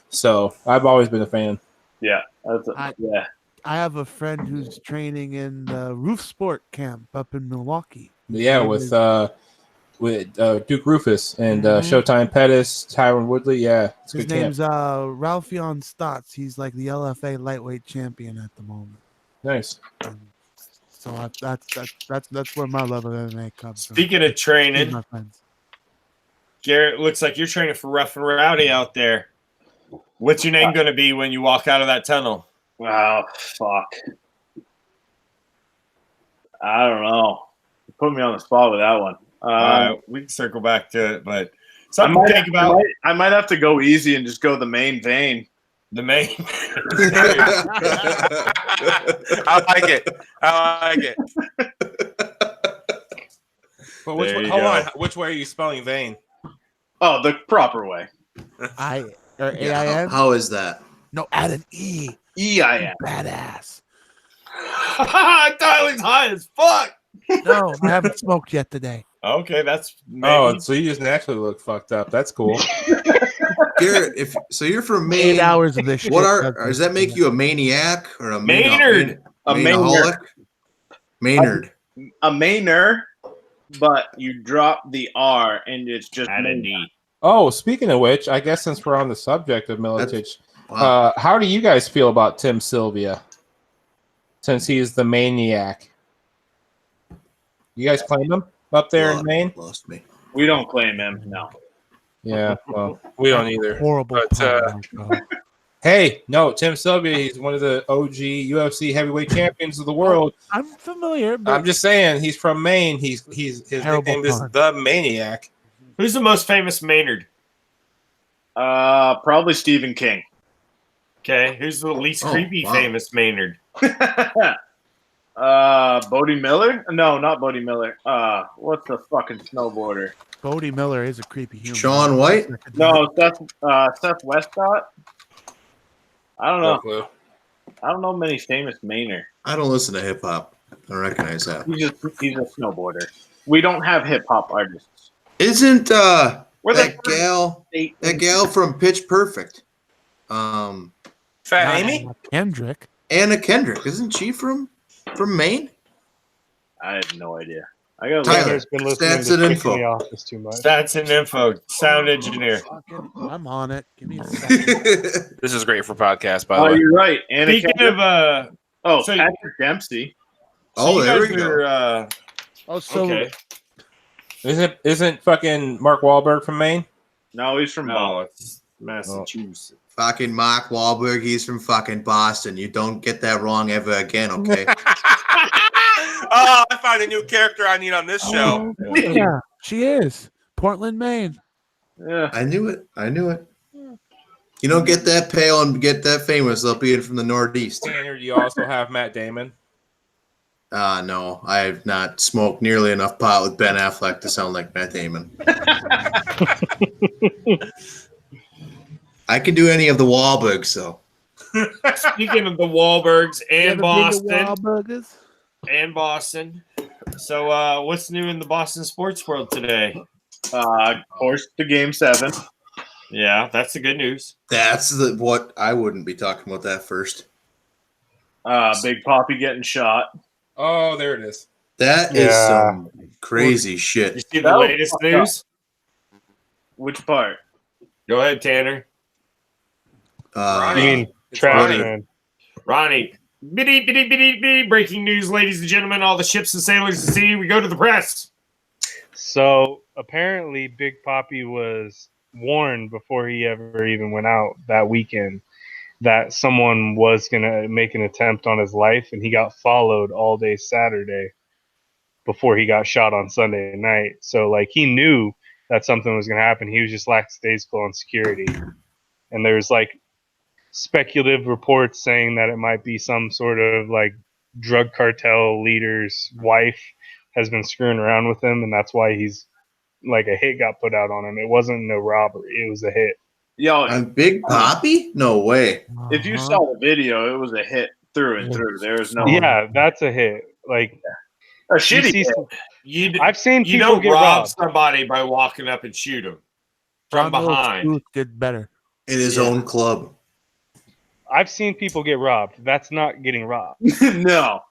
Speaker 5: So I've always been a fan.
Speaker 6: yeah,
Speaker 4: I have a friend who's training in the Roof Sport camp up in Milwaukee.
Speaker 5: Yeah, with Duke Rufus and Showtime Pettis, Tyron Woodley. Yeah, it's a
Speaker 4: His
Speaker 5: good camp.
Speaker 4: name's Ralphion Stotts. He's like the LFA lightweight champion at the moment.
Speaker 5: Nice.
Speaker 4: So that's where my love of MMA comes from.
Speaker 1: Speaking of
Speaker 4: He's
Speaker 1: training,
Speaker 4: my friends.
Speaker 1: Garrett, looks like you're training for Rough and Rowdy out there. What's your name going to be when you walk out of that tunnel?
Speaker 6: wow, fuck. I don't know. You put me on the spot with that one.
Speaker 1: We can circle back to it, but something to think about.
Speaker 6: I might have to go easy and just go the main vein.
Speaker 1: The main.
Speaker 5: I like it. But
Speaker 1: There you
Speaker 5: hold
Speaker 1: go.
Speaker 5: on. Which way are you spelling vein?
Speaker 6: Oh, the proper way.
Speaker 4: AIN?
Speaker 2: How is that?
Speaker 4: No, add an E.
Speaker 6: EIN.
Speaker 4: Badass.
Speaker 1: Tyler's high as fuck.
Speaker 4: No, I haven't smoked yet today.
Speaker 1: Okay, that's
Speaker 5: Oh,
Speaker 1: maybe.
Speaker 5: so you just naturally look fucked up. That's cool.
Speaker 2: Garrett, so you're from Maine.
Speaker 4: 8 hours of this shit.
Speaker 2: Does that make you a maniac or a
Speaker 1: Maynard.
Speaker 6: A
Speaker 2: Mainaholic? Maynard.
Speaker 6: A Mainer, but you drop the R and it's just
Speaker 1: Add a
Speaker 6: Maynard.
Speaker 1: D.
Speaker 5: Oh, speaking of which, I guess since we're on the subject of Militich,
Speaker 2: Wow.
Speaker 5: how do you guys feel about Tim Sylvia? Since he is the maniac. You guys claim him up there in Maine?
Speaker 2: Lost me.
Speaker 6: We don't claim him. No.
Speaker 5: Yeah, well, we don't either.
Speaker 4: Horrible.
Speaker 5: But,
Speaker 4: pun,
Speaker 5: Hey, no, Tim Sylvia, he's one of the OG UFC heavyweight champions of the world.
Speaker 4: I'm familiar, but
Speaker 5: I'm just saying, he's from Maine. His
Speaker 4: Terrible
Speaker 5: nickname is
Speaker 4: pun.
Speaker 5: the Maniac.
Speaker 1: Who's the most famous Maynard?
Speaker 6: Probably Stephen King.
Speaker 1: Okay, who's the least
Speaker 2: Oh,
Speaker 1: creepy
Speaker 2: wow.
Speaker 1: famous Maynard?
Speaker 6: Bodie Miller? No, not Bodie Miller. What's the fucking snowboarder?
Speaker 4: Bodie Miller is a creepy human.
Speaker 2: Sean White?
Speaker 6: No, Seth Westcott. I don't
Speaker 5: No
Speaker 6: know.
Speaker 5: clue.
Speaker 6: I don't know many famous Mainer.
Speaker 2: I don't listen to hip hop. I don't recognize that.
Speaker 6: He's a snowboarder. We don't have hip hop artists.
Speaker 2: Isn't
Speaker 6: We're
Speaker 2: that
Speaker 6: the
Speaker 2: gal
Speaker 6: state.
Speaker 2: that gal from Pitch Perfect?
Speaker 5: Fat Amy?
Speaker 4: Kendrick.
Speaker 2: Anna Kendrick. Isn't she from Maine?
Speaker 6: I have no idea. I got
Speaker 2: Tyler,
Speaker 3: Tyler's been listening
Speaker 2: stats
Speaker 3: to
Speaker 2: and
Speaker 3: Kick
Speaker 2: info.
Speaker 3: in the Office too much.
Speaker 1: Stats and info. Sound engineer.
Speaker 4: Fucking, I'm on it. Give me a second.
Speaker 5: This is great for podcast, by the
Speaker 6: Oh,
Speaker 5: way.
Speaker 6: you're right. Anna
Speaker 1: Speaking
Speaker 6: Kendrick.
Speaker 1: of, so-
Speaker 6: Patrick Dempsey.
Speaker 2: Oh,
Speaker 1: you
Speaker 2: there
Speaker 1: guys
Speaker 2: we go.
Speaker 1: are,
Speaker 4: Oh, so
Speaker 1: okay.
Speaker 5: Isn't fucking Mark Wahlberg from Maine?
Speaker 6: No, he's from
Speaker 1: No, it's Massachusetts.
Speaker 2: Fucking Mark Wahlberg. He's from fucking Boston. You don't get that wrong ever again, okay?
Speaker 5: Oh, I found a new character I need on this show.
Speaker 4: Oh, yeah, she is Portland, Maine.
Speaker 6: Yeah.
Speaker 2: I knew it. You don't get that pale and get that famous without being from the Northeast.
Speaker 5: Tanner, do you also have Matt Damon?
Speaker 2: No, I have not smoked nearly enough pot with Ben Affleck to sound like Matt Damon. I can do any of the Wahlbergs, though.
Speaker 1: Speaking of the Wahlbergs and Boston.
Speaker 4: Wahlburgers.
Speaker 1: And Boston. So, what's new in the Boston sports world today?
Speaker 6: Horse to game 7.
Speaker 1: Yeah, that's the good news.
Speaker 2: That's what I wouldn't be talking about that first.
Speaker 6: Big Poppy getting shot.
Speaker 5: Oh, there it is.
Speaker 2: That is
Speaker 3: Yeah.
Speaker 2: some crazy
Speaker 1: You
Speaker 2: shit.
Speaker 1: see
Speaker 6: That
Speaker 1: the
Speaker 6: was
Speaker 1: latest
Speaker 6: fucked up.
Speaker 1: news?
Speaker 6: Which part?
Speaker 1: Go ahead, Tanner.
Speaker 3: I mean,
Speaker 5: It's
Speaker 3: trash,
Speaker 2: Ronnie.
Speaker 3: man.
Speaker 1: Ronnie. Biddy, biddy, biddy, biddy. Breaking news, ladies and gentlemen. All the ships and sailors at sea. We go to the press.
Speaker 3: So apparently, Big Poppy was warned before he ever even went out that weekend that someone was going to make an attempt on his life, and he got followed all day Saturday before he got shot on Sunday night. So, like, he knew that something was going to happen. He was just lackadaisical on security. And there's, like, speculative reports saying that it might be some sort of, like, drug cartel leader's wife has been screwing around with him, and that's why he's, like, a hit got put out on him. It wasn't no robbery. It was a hit.
Speaker 6: Yo,
Speaker 2: On Big Poppy? No way.
Speaker 6: if you
Speaker 4: Uh-huh.
Speaker 6: saw the video, it was a hit through and through. There was no
Speaker 3: Yeah, that's a hit. Like,
Speaker 6: a
Speaker 3: you
Speaker 6: shitty
Speaker 3: see
Speaker 6: hit.
Speaker 3: some- I've seen
Speaker 1: You
Speaker 3: people
Speaker 1: don't
Speaker 3: get
Speaker 1: rob
Speaker 3: robbed.
Speaker 1: somebody by walking up and shoot him from
Speaker 4: John Wilkes
Speaker 1: behind.
Speaker 4: Booth did better.
Speaker 2: In his
Speaker 1: Yeah.
Speaker 2: own club.
Speaker 3: I've seen people get robbed. That's not getting robbed.
Speaker 6: no.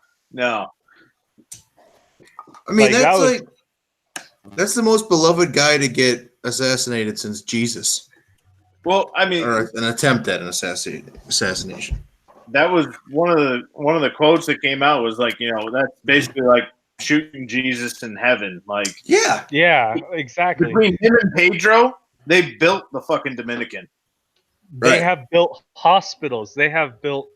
Speaker 2: I mean,
Speaker 3: Like, that
Speaker 2: that's
Speaker 3: was-
Speaker 2: like that's the most beloved guy to get assassinated since Jesus,
Speaker 6: Well, I mean,
Speaker 2: or an attempt at an assassination.
Speaker 6: that was one of the quotes that came out was like, you know, that's basically like shooting Jesus in heaven. Like
Speaker 2: Yeah,
Speaker 3: Yeah, exactly.
Speaker 6: between him and Pedro, they built the fucking Dominican.
Speaker 3: They
Speaker 2: Right.
Speaker 3: have built hospitals. They have built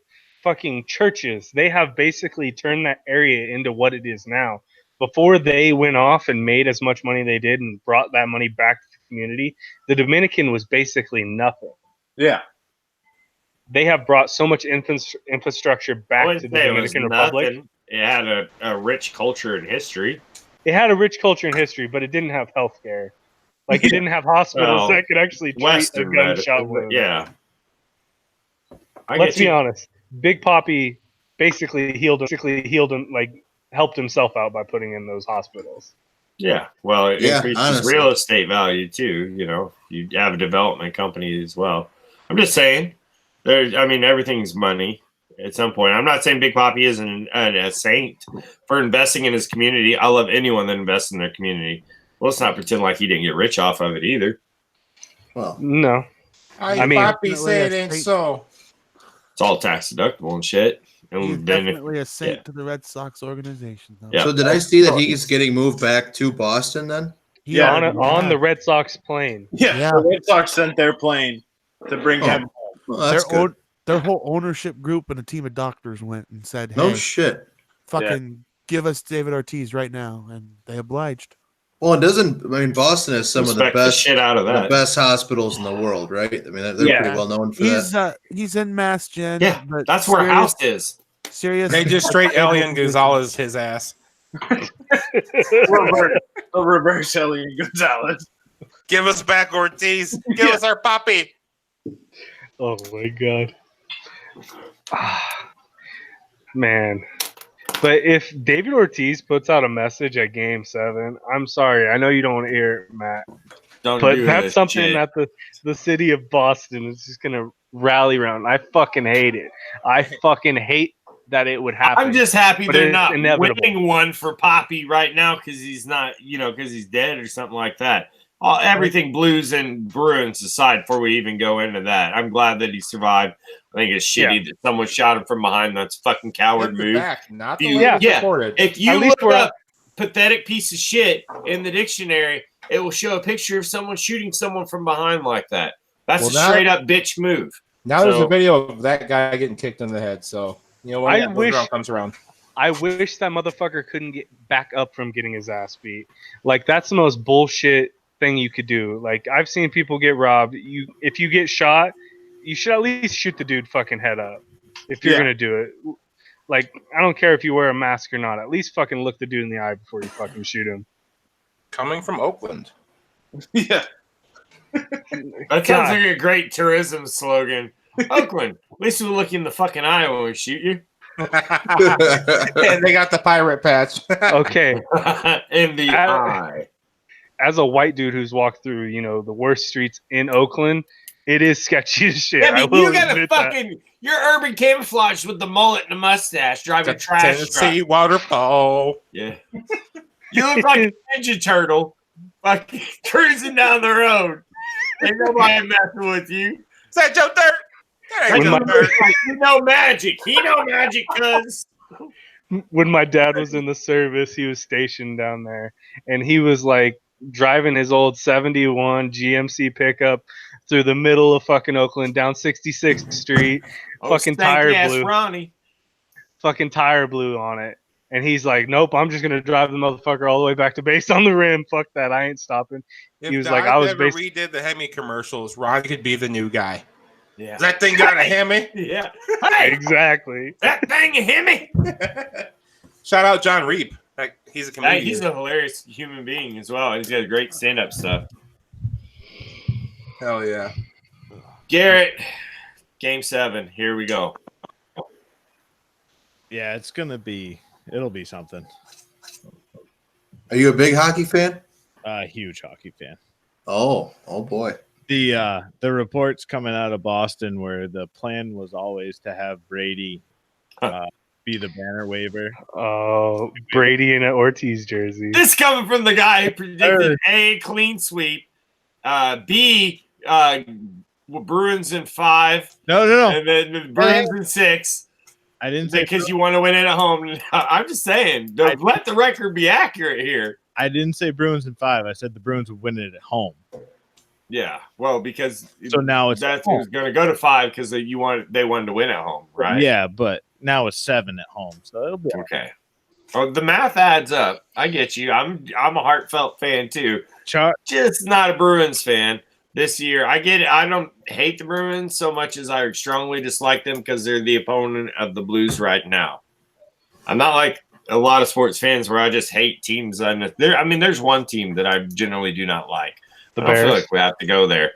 Speaker 3: fucking churches. They have basically turned that area into what it is now. Before they went off and made as much money they did and brought that money back to the community, the Dominican was basically nothing.
Speaker 6: Yeah.
Speaker 3: They have brought so much infrastructure
Speaker 1: I
Speaker 3: back
Speaker 1: wouldn't
Speaker 3: to the
Speaker 1: say it was
Speaker 3: Dominican Republic.
Speaker 1: nothing. It had a rich culture and history.
Speaker 3: It had a rich culture and history, but it didn't have health care. Like, it didn't have hospitals
Speaker 1: No.
Speaker 3: that could actually treat
Speaker 1: Western
Speaker 3: a gunshot
Speaker 1: medicine,
Speaker 3: wound.
Speaker 1: yeah.
Speaker 3: Let's be honest. Big Poppy basically healed him, like, helped himself out by putting in those hospitals.
Speaker 1: Yeah, well, it
Speaker 2: Yeah,
Speaker 1: increases
Speaker 2: honestly.
Speaker 1: real estate value too. You know, you have a development company as well. I'm just saying, everything's money at some point. I'm not saying Big Poppy isn't a saint for investing in his community. I love anyone that invests in their community. Well, let's not pretend like he didn't get rich off of it either.
Speaker 2: well,
Speaker 3: No. I mean-
Speaker 5: Poppy say it ain't so.
Speaker 1: It's all tax deductible and shit.
Speaker 4: He's
Speaker 1: And then,
Speaker 4: definitely a saint
Speaker 1: yeah.
Speaker 4: to the Red Sox organization. Though.
Speaker 1: Yeah.
Speaker 2: so did I see that he's getting moved back to Boston then?
Speaker 6: Yeah,
Speaker 3: on the Red Sox plane.
Speaker 6: Yeah.
Speaker 4: Yeah.
Speaker 6: The Red Sox sent their plane to bring him home.
Speaker 2: Well, that's good.
Speaker 4: Their whole ownership group and a team of doctors went and said,
Speaker 2: No
Speaker 4: "Hey,
Speaker 2: shit.
Speaker 4: fucking give us David Ortiz right now," and they obliged.
Speaker 2: Well, it doesn't. I mean, Boston has some of the
Speaker 1: respect
Speaker 2: best,
Speaker 1: shit out of
Speaker 2: the
Speaker 1: that.
Speaker 2: best hospitals in the world, right? I mean, they're
Speaker 6: Yeah.
Speaker 2: pretty well known for that.
Speaker 4: He's in Mass Gen.
Speaker 1: Yeah,
Speaker 4: but
Speaker 1: that's where
Speaker 4: serious-
Speaker 1: House is.
Speaker 4: Serious.
Speaker 5: They just straight Elian Gonzalez his ass.
Speaker 6: reverse Elian Gonzalez.
Speaker 5: Give us back Ortiz. Give us our puppy.
Speaker 3: Oh my god. Man. But if David Ortiz puts out a message at Game 7, I'm sorry. I know you don't want to hear it, Matt.
Speaker 1: Don't
Speaker 3: But
Speaker 1: do
Speaker 3: that's
Speaker 1: this
Speaker 3: something
Speaker 1: shit.
Speaker 3: that the city of Boston is just going to rally around. I fucking hate it. I fucking hate that it would happen.
Speaker 1: I'm just happy
Speaker 3: But
Speaker 1: they're
Speaker 3: it's
Speaker 1: not
Speaker 3: inevitable.
Speaker 1: winning one for Poppy right now because he's not, because he's dead or something like that. Everything Blues and Bruins aside, before we even go into that, I'm glad that he survived. I think it's shitty that someone shot him from behind. That's a fucking coward
Speaker 5: Hit the
Speaker 1: move.
Speaker 5: back, not the
Speaker 1: You-
Speaker 5: way it was
Speaker 1: yeah.
Speaker 5: reported.
Speaker 1: If you
Speaker 3: At least
Speaker 1: look
Speaker 3: we're-
Speaker 1: up pathetic piece of shit in the dictionary, it will show a picture of someone shooting someone from behind like that. That's
Speaker 5: Well,
Speaker 1: a
Speaker 5: now-
Speaker 1: straight up bitch move.
Speaker 5: Now there's
Speaker 1: So-
Speaker 5: a video of that guy getting kicked in the head. So you know when
Speaker 3: I
Speaker 5: that
Speaker 3: wish-
Speaker 5: round comes around.
Speaker 3: I wish that motherfucker couldn't get back up from getting his ass beat. Like, that's the most bullshit thing you could do. Like, I've seen people get robbed. If you get shot, you should at least shoot the dude fucking head up. If you're
Speaker 1: Yeah.
Speaker 3: gonna do it. Like, I don't care if you wear a mask or not. At least fucking look the dude in the eye before you fucking shoot him.
Speaker 5: Coming from Oakland.
Speaker 6: Yeah.
Speaker 1: That sounds
Speaker 3: God.
Speaker 1: like a great tourism slogan. Oakland, at least we'll look you in the fucking eye when we shoot you.
Speaker 5: And they got the pirate patch.
Speaker 3: Okay.
Speaker 1: In the eye.
Speaker 3: As a white dude who's walked through, the worst streets in Oakland, it is sketchy as shit.
Speaker 1: Yeah,
Speaker 3: I
Speaker 1: I mean,
Speaker 3: will
Speaker 1: you got a
Speaker 3: admit that.
Speaker 1: fucking, you're urban camouflage with the mullet and the mustache driving
Speaker 5: Got
Speaker 1: trash
Speaker 5: Tennessee
Speaker 1: truck.
Speaker 5: waterfall.
Speaker 1: Yeah. You look like a Ninja Turtle fucking cruising down the road. Ain't nobody messing with you.
Speaker 5: Is that Joe Dirt? That ain't
Speaker 3: When
Speaker 5: Joe
Speaker 3: my-
Speaker 5: Dirt.
Speaker 1: You know magic. He know magic, cuz.
Speaker 3: When my dad was in the service, he was stationed down there, and he was like driving his old 71 GMC pickup through the middle of fucking Oakland down 66th Street, fucking tire
Speaker 1: stank-ass
Speaker 3: blew.
Speaker 1: Ronnie.
Speaker 3: fucking tire blew on it. And he's like, nope, I'm just going to drive the motherfucker all the way back to base on the rim. Fuck that. I ain't stopping.
Speaker 5: If
Speaker 3: He was
Speaker 5: Dodge
Speaker 3: like, I was
Speaker 5: ever
Speaker 3: basi-
Speaker 5: redid the Hemi commercials, Ron could be the new guy.
Speaker 1: Yeah.
Speaker 5: Is that thing got a Hemi?
Speaker 1: Yeah. Hey,
Speaker 3: Exactly.
Speaker 1: that thing you hit me.
Speaker 5: Shout out John Reap. Like, he's a
Speaker 1: Hey,
Speaker 5: comedian.
Speaker 1: he's a hilarious human being as well. He's got great stand-up stuff.
Speaker 5: Hell yeah.
Speaker 1: Garrett, Game 7. Here we go.
Speaker 7: Yeah, it'll be something.
Speaker 2: Are you a big hockey fan?
Speaker 7: Huge hockey fan.
Speaker 2: Oh boy.
Speaker 7: The reports coming out of Boston where the plan was always to have Brady be the banner waver.
Speaker 3: Oh, Brady in an Ortiz jersey.
Speaker 1: This coming from the guy who predicted A, clean sweep, B, Bruins in 5,
Speaker 7: No.
Speaker 1: and then the Bruins in 6.
Speaker 7: I didn't say
Speaker 1: Because you want to win it at home. I'm just saying, don't let the record be accurate here.
Speaker 7: I didn't say Bruins in 5. I said the Bruins would win it at home.
Speaker 1: Yeah, well, because
Speaker 7: So now it's
Speaker 1: that's
Speaker 7: at home.
Speaker 1: who's going to go to 5 because they wanted to win at home, right?
Speaker 7: Yeah, but now it's 7 at home, so it'll be
Speaker 1: Okay. Well, the math adds up. I get you. I'm a heartfelt fan too. Just not a Bruins fan this year. I get it. I don't hate the Bruins so much as I strongly dislike them because they're the opponent of the Blues right now. I'm not like a lot of sports fans where I just hate teams. There's one team that I generally do not like.
Speaker 3: The
Speaker 1: I don't feel
Speaker 3: Bears.
Speaker 1: like we have to go there.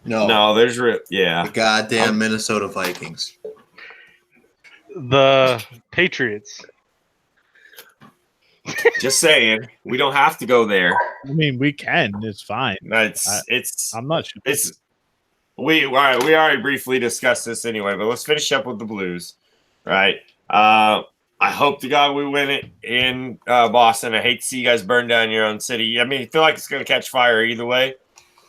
Speaker 2: No.
Speaker 1: No, there's yeah.
Speaker 2: The goddamn Minnesota Vikings.
Speaker 3: The Patriots.
Speaker 1: Just saying, we don't have to go there.
Speaker 7: I mean, we can. It's fine. I'm not sure.
Speaker 1: We already briefly discussed this anyway, but let's finish up with the Blues, right? I hope to God we win it in Boston. I hate to see you guys burn down your own city. I mean, I feel like it's going to catch fire either way,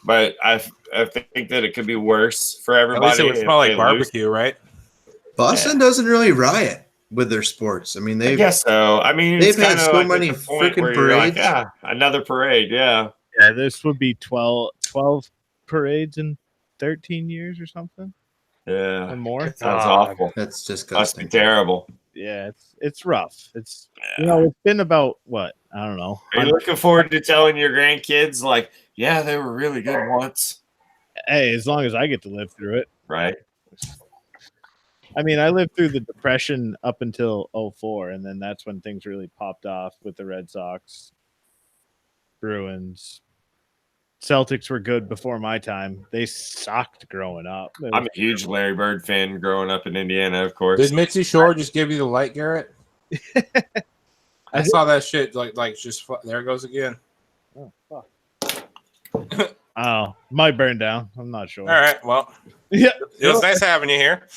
Speaker 1: but I think that it could be worse for everybody.
Speaker 5: At least it would
Speaker 1: if
Speaker 5: smell like
Speaker 1: they lose.
Speaker 5: barbecue, right?
Speaker 2: Boston doesn't really riot with their sports. I mean,
Speaker 1: I guess so. I mean,
Speaker 2: they've
Speaker 1: it's
Speaker 2: had
Speaker 1: kinda
Speaker 2: so
Speaker 1: like
Speaker 2: many
Speaker 1: at the point
Speaker 2: freaking
Speaker 1: where you're like,
Speaker 2: parades.
Speaker 1: yeah, another parade. Yeah.
Speaker 7: Yeah, this would be 12 parades in 13 years or something
Speaker 1: Yeah.
Speaker 7: or more.
Speaker 1: Sounds
Speaker 3: God.
Speaker 1: awful.
Speaker 2: That's
Speaker 1: Must be
Speaker 2: disgusting.
Speaker 1: terrible.
Speaker 7: Yeah, it's rough. It's it's been about what? I don't know.
Speaker 1: Are you looking forward to telling your grandkids, like, yeah, they were really good once?
Speaker 7: Hey, as long as I get to live through it.
Speaker 1: Right.
Speaker 7: I mean, I lived through the Depression up until 04, and then that's when things really popped off with the Red Sox, Bruins. Celtics were good before my time. They sucked growing up. It
Speaker 1: I'm
Speaker 7: was
Speaker 1: a huge Larry Bird fan growing up in Indiana, of course.
Speaker 5: Did Mitzi Shore just give you the light, Garrett? I saw that shit like just there it goes again.
Speaker 7: Oh, fuck. Oh, might burn down. I'm not sure.
Speaker 5: All right, well,
Speaker 7: Yeah.
Speaker 5: it was nice having you here.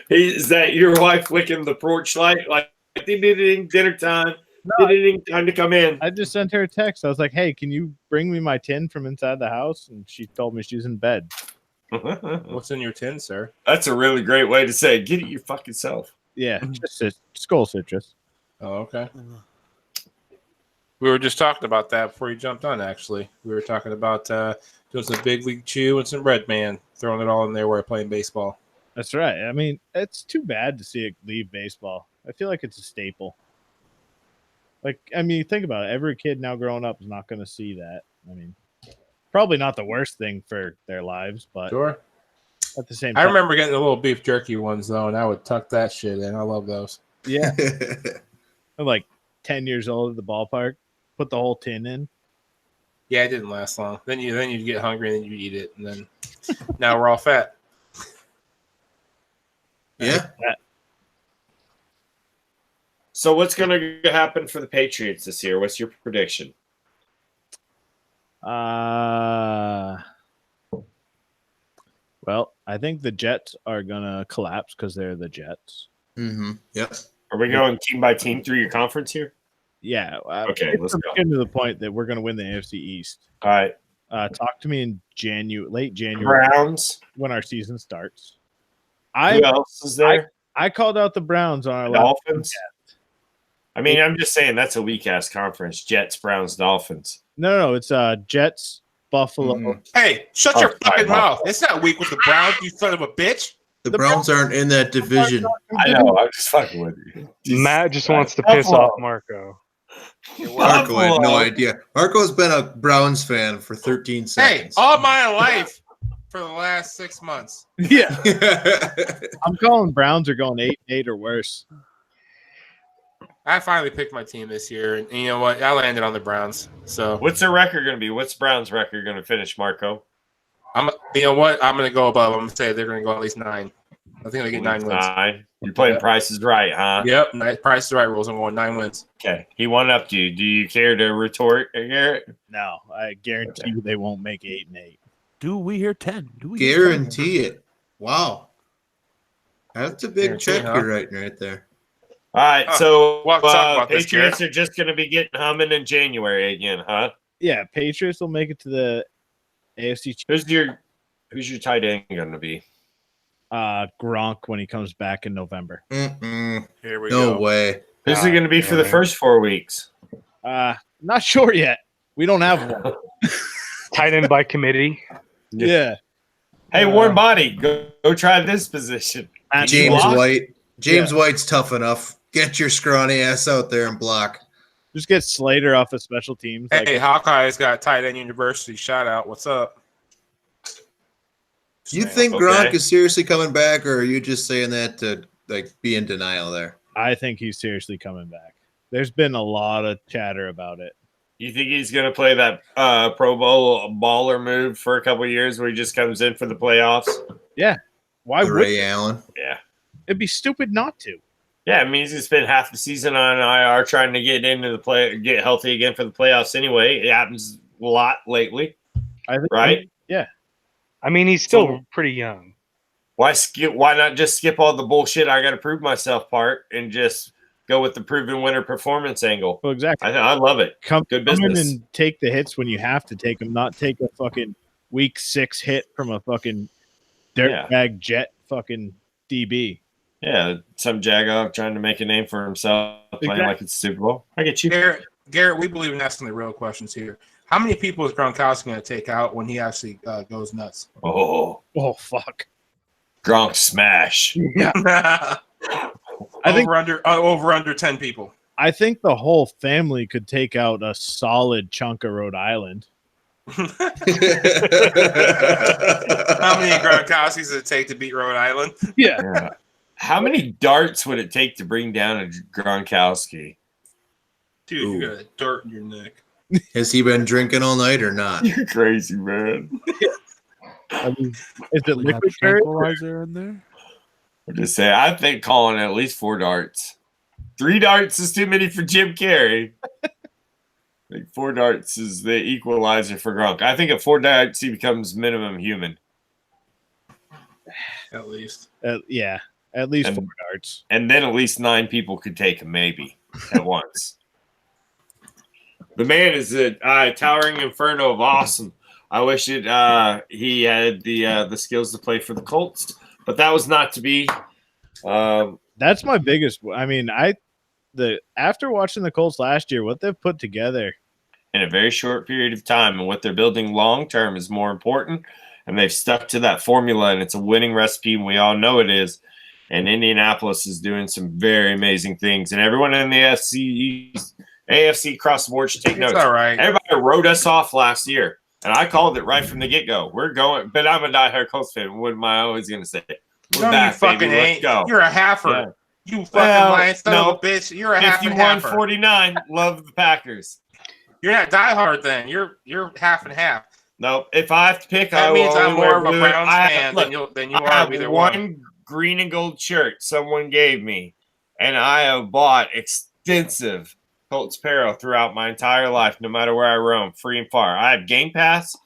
Speaker 1: Is that your wife flicking the porch light? Like, ding, ding, ding, dinner time. Ding, ding, ding, time to come in.
Speaker 7: I just sent her a text. I was like, hey, can you bring me my tin from inside the house? And she told me she's in bed.
Speaker 5: What's in your tin, sir?
Speaker 1: That's a really great way to say it. Get it your fucking self.
Speaker 7: Yeah, just skull citrus.
Speaker 5: Oh, okay. We were just talking about that before you jumped on, actually. We were talking about doing some Big League Chew and some Red Man, throwing it all in there while playing baseball.
Speaker 7: That's right. I mean, it's too bad to see it leave baseball. I feel like it's a staple. Like, I mean, think about it. Every kid now growing up is not going to see that. I mean, probably not the worst thing for their lives, but
Speaker 5: Sure.
Speaker 7: at the same
Speaker 5: I
Speaker 7: time.
Speaker 5: remember getting the little beef jerky ones, though, and I would tuck that shit in. I love those.
Speaker 7: Yeah. I'm like 10 years old at the ballpark, put the whole tin in.
Speaker 5: Yeah, it didn't last long. Then you'd get hungry and then you eat it, and then now we're all fat.
Speaker 2: Yeah.
Speaker 1: So what's going to happen for the Patriots this year? What's your prediction?
Speaker 7: Well, I think the Jets are going to collapse because they're the Jets.
Speaker 2: Mm-hmm. Yep.
Speaker 1: Are we going team by team through your conference here?
Speaker 7: Yeah.
Speaker 1: Okay, let's go.
Speaker 7: Getting to the point that we're going to win the AFC East.
Speaker 1: All right.
Speaker 7: Talk to me in late January
Speaker 1: Browns.
Speaker 7: when our season starts.
Speaker 1: Who else is there?
Speaker 7: I called out the Browns on our last
Speaker 1: Dolphins. I mean, I'm just saying that's a weak ass conference. Jets, Browns, Dolphins.
Speaker 7: No, it's Jets, Buffalo.
Speaker 2: Mhm.
Speaker 5: Hey, shut
Speaker 1: Oh,
Speaker 5: your fucking
Speaker 1: sorry,
Speaker 5: mouth. It's not weak with the Browns, you son of a bitch.
Speaker 2: The Browns aren't in that division.
Speaker 1: I know. I'm just fucking with you.
Speaker 3: Matt just wants to piss
Speaker 1: Buffalo.
Speaker 3: off Marco.
Speaker 2: Marco had no
Speaker 1: Buffalo.
Speaker 2: idea. Marco's been a Browns fan for 13
Speaker 5: Hey,
Speaker 2: seconds.
Speaker 5: all my life for the last 6 months.
Speaker 7: Yeah, I'm calling Browns are going 8-8 or worse.
Speaker 5: I finally picked my team this year, and you know what? I landed on the Browns. So
Speaker 1: What's their record going to be? What's Browns' record going to finish, Marco?
Speaker 5: you know what? I'm going to go above. I'm going to say they're going to go at least 9. I think they get 9 wins.
Speaker 1: 9. You're playing
Speaker 5: Yeah.
Speaker 1: Price is Right, huh?
Speaker 5: Yep, Price is Right rules. I'm going 9 wins.
Speaker 1: Okay. He won up to you. Do you care to retort, Garrett?
Speaker 7: No, I guarantee you they won't make 8-8.
Speaker 4: Do we hear 10? Do we hear 10?
Speaker 2: Guarantee it. Wow. That's a big
Speaker 5: Guarantee,
Speaker 2: check
Speaker 5: huh?
Speaker 2: you're writing right there.
Speaker 1: All right. So
Speaker 5: We'll have to talk about this,
Speaker 1: Patriots are just going to be getting humming in January again, huh?
Speaker 7: Yeah, Patriots will make it to the AFC.
Speaker 1: Who's your tight end going to be?
Speaker 7: Gronk when he comes back in November.
Speaker 2: Mm-mm.
Speaker 5: Here we
Speaker 2: No
Speaker 5: go.
Speaker 2: way.
Speaker 1: Who's it going to be for the first 4 weeks?
Speaker 7: Not sure yet. We don't have one.
Speaker 3: Tight end by committee.
Speaker 7: Yeah.
Speaker 1: Hey, Warren Body, go try this position.
Speaker 7: Matt
Speaker 2: James
Speaker 1: block?
Speaker 2: White. James White's tough enough. Get your scrawny ass out there and block.
Speaker 7: Just get Slater off of special teams. Like,
Speaker 5: Hey, Hawkeye's got tight end university. Shout out. What's up?
Speaker 2: Do you
Speaker 5: Saying.
Speaker 2: think
Speaker 1: Okay.
Speaker 2: Gronk is seriously coming back, or are you just saying that to like be in denial there?
Speaker 7: I think he's seriously coming back. There's been a lot of chatter about it.
Speaker 1: You think he's going to play that Pro Bowl baller move for a couple of years where he just comes in for the playoffs?
Speaker 7: Why
Speaker 2: The
Speaker 7: would
Speaker 2: Ray Allen.
Speaker 1: Yeah.
Speaker 7: it'd be stupid not to?
Speaker 1: Yeah, I mean, he's going to spend half the season on IR trying to get into the play, get healthy again for the playoffs anyway. It happens a lot lately,
Speaker 7: I think
Speaker 1: right?
Speaker 3: I mean, he's still pretty young.
Speaker 1: Why skip? Why not just skip all the bullshit I got to prove myself part and just go with the proven winner performance angle?
Speaker 7: Well, exactly.
Speaker 1: I love it.
Speaker 7: Come
Speaker 1: Good
Speaker 7: in
Speaker 1: business.
Speaker 7: and take the hits when you have to take them, not take a fucking week 6 hit from a fucking dirtbag Jet fucking DB.
Speaker 1: Yeah, some Jagoff trying to make a name for himself, playing
Speaker 7: Exactly.
Speaker 1: like it's Super Bowl. I get you.
Speaker 5: Garrett, we believe in asking the real questions here. How many people is Gronkowski going to take out when he actually goes nuts?
Speaker 1: Oh,
Speaker 7: Oh fuck.
Speaker 1: Gronk smash.
Speaker 7: Yeah. I think
Speaker 5: over under 10 people.
Speaker 7: I think the whole family could take out a solid chunk of Rhode Island.
Speaker 5: How many Gronkowskis does it take to beat Rhode Island?
Speaker 7: Yeah.
Speaker 1: Yeah. How many darts would it take to bring down a Gronkowski?
Speaker 5: Dude,
Speaker 2: Ooh.
Speaker 5: you got a dart in your neck.
Speaker 2: Has he been drinking all night or not?
Speaker 1: You're crazy, man.
Speaker 7: I mean, is it
Speaker 4: We have
Speaker 7: liquid courage?
Speaker 4: tranquilizer in there.
Speaker 1: I'm just saying, I think calling at least 4 darts. 3 darts is too many for Jim Carrey. I think 4 darts is the equalizer for Gronk. I think at 4 darts he becomes minimum human.
Speaker 5: At least.
Speaker 7: Yeah, at least
Speaker 1: And-
Speaker 7: 4 darts.
Speaker 1: And then at least 9 people could take him, maybe, at once. The man is a towering inferno of awesome. I wish he had the skills to play for the Colts, but that was not to be.
Speaker 7: That's my biggest. I mean, after watching the Colts last year, what they've put together.
Speaker 1: In a very short period of time, and what they're building long term is more important. And they've stuck to that formula, and it's a winning recipe, and we all know it is. And Indianapolis is doing some very amazing things, and everyone in the AFC across the board should take
Speaker 5: It's
Speaker 1: notes.
Speaker 5: all right.
Speaker 1: Everybody wrote us off last year, and I called it right from the get go. We're going, but I'm a diehard Colts fan. What am I always going to say? We're
Speaker 5: No,
Speaker 1: back,
Speaker 5: you fucking
Speaker 1: baby. Let's
Speaker 5: ain't.
Speaker 1: go.
Speaker 5: You're a halfer.
Speaker 1: Yeah.
Speaker 5: You fucking
Speaker 1: Well,
Speaker 5: lying son
Speaker 1: no.
Speaker 5: of a bitch. You're a half and
Speaker 1: 51
Speaker 5: halfer.
Speaker 1: 49. Love the Packers.
Speaker 5: You're not diehard then. You're half and half.
Speaker 1: No, if I have to pick, I
Speaker 5: That
Speaker 1: will
Speaker 5: means I'm
Speaker 1: only
Speaker 5: more
Speaker 1: wear
Speaker 5: of a
Speaker 1: blue.
Speaker 5: Browns
Speaker 1: I
Speaker 5: fan
Speaker 1: look,
Speaker 5: than you
Speaker 1: I
Speaker 5: are
Speaker 1: have
Speaker 5: of either
Speaker 1: one
Speaker 5: one.
Speaker 1: green and gold shirt someone gave me, and I have bought extensive Colts apparel throughout my entire life, no matter where I roam, free and far. I have Game Pass,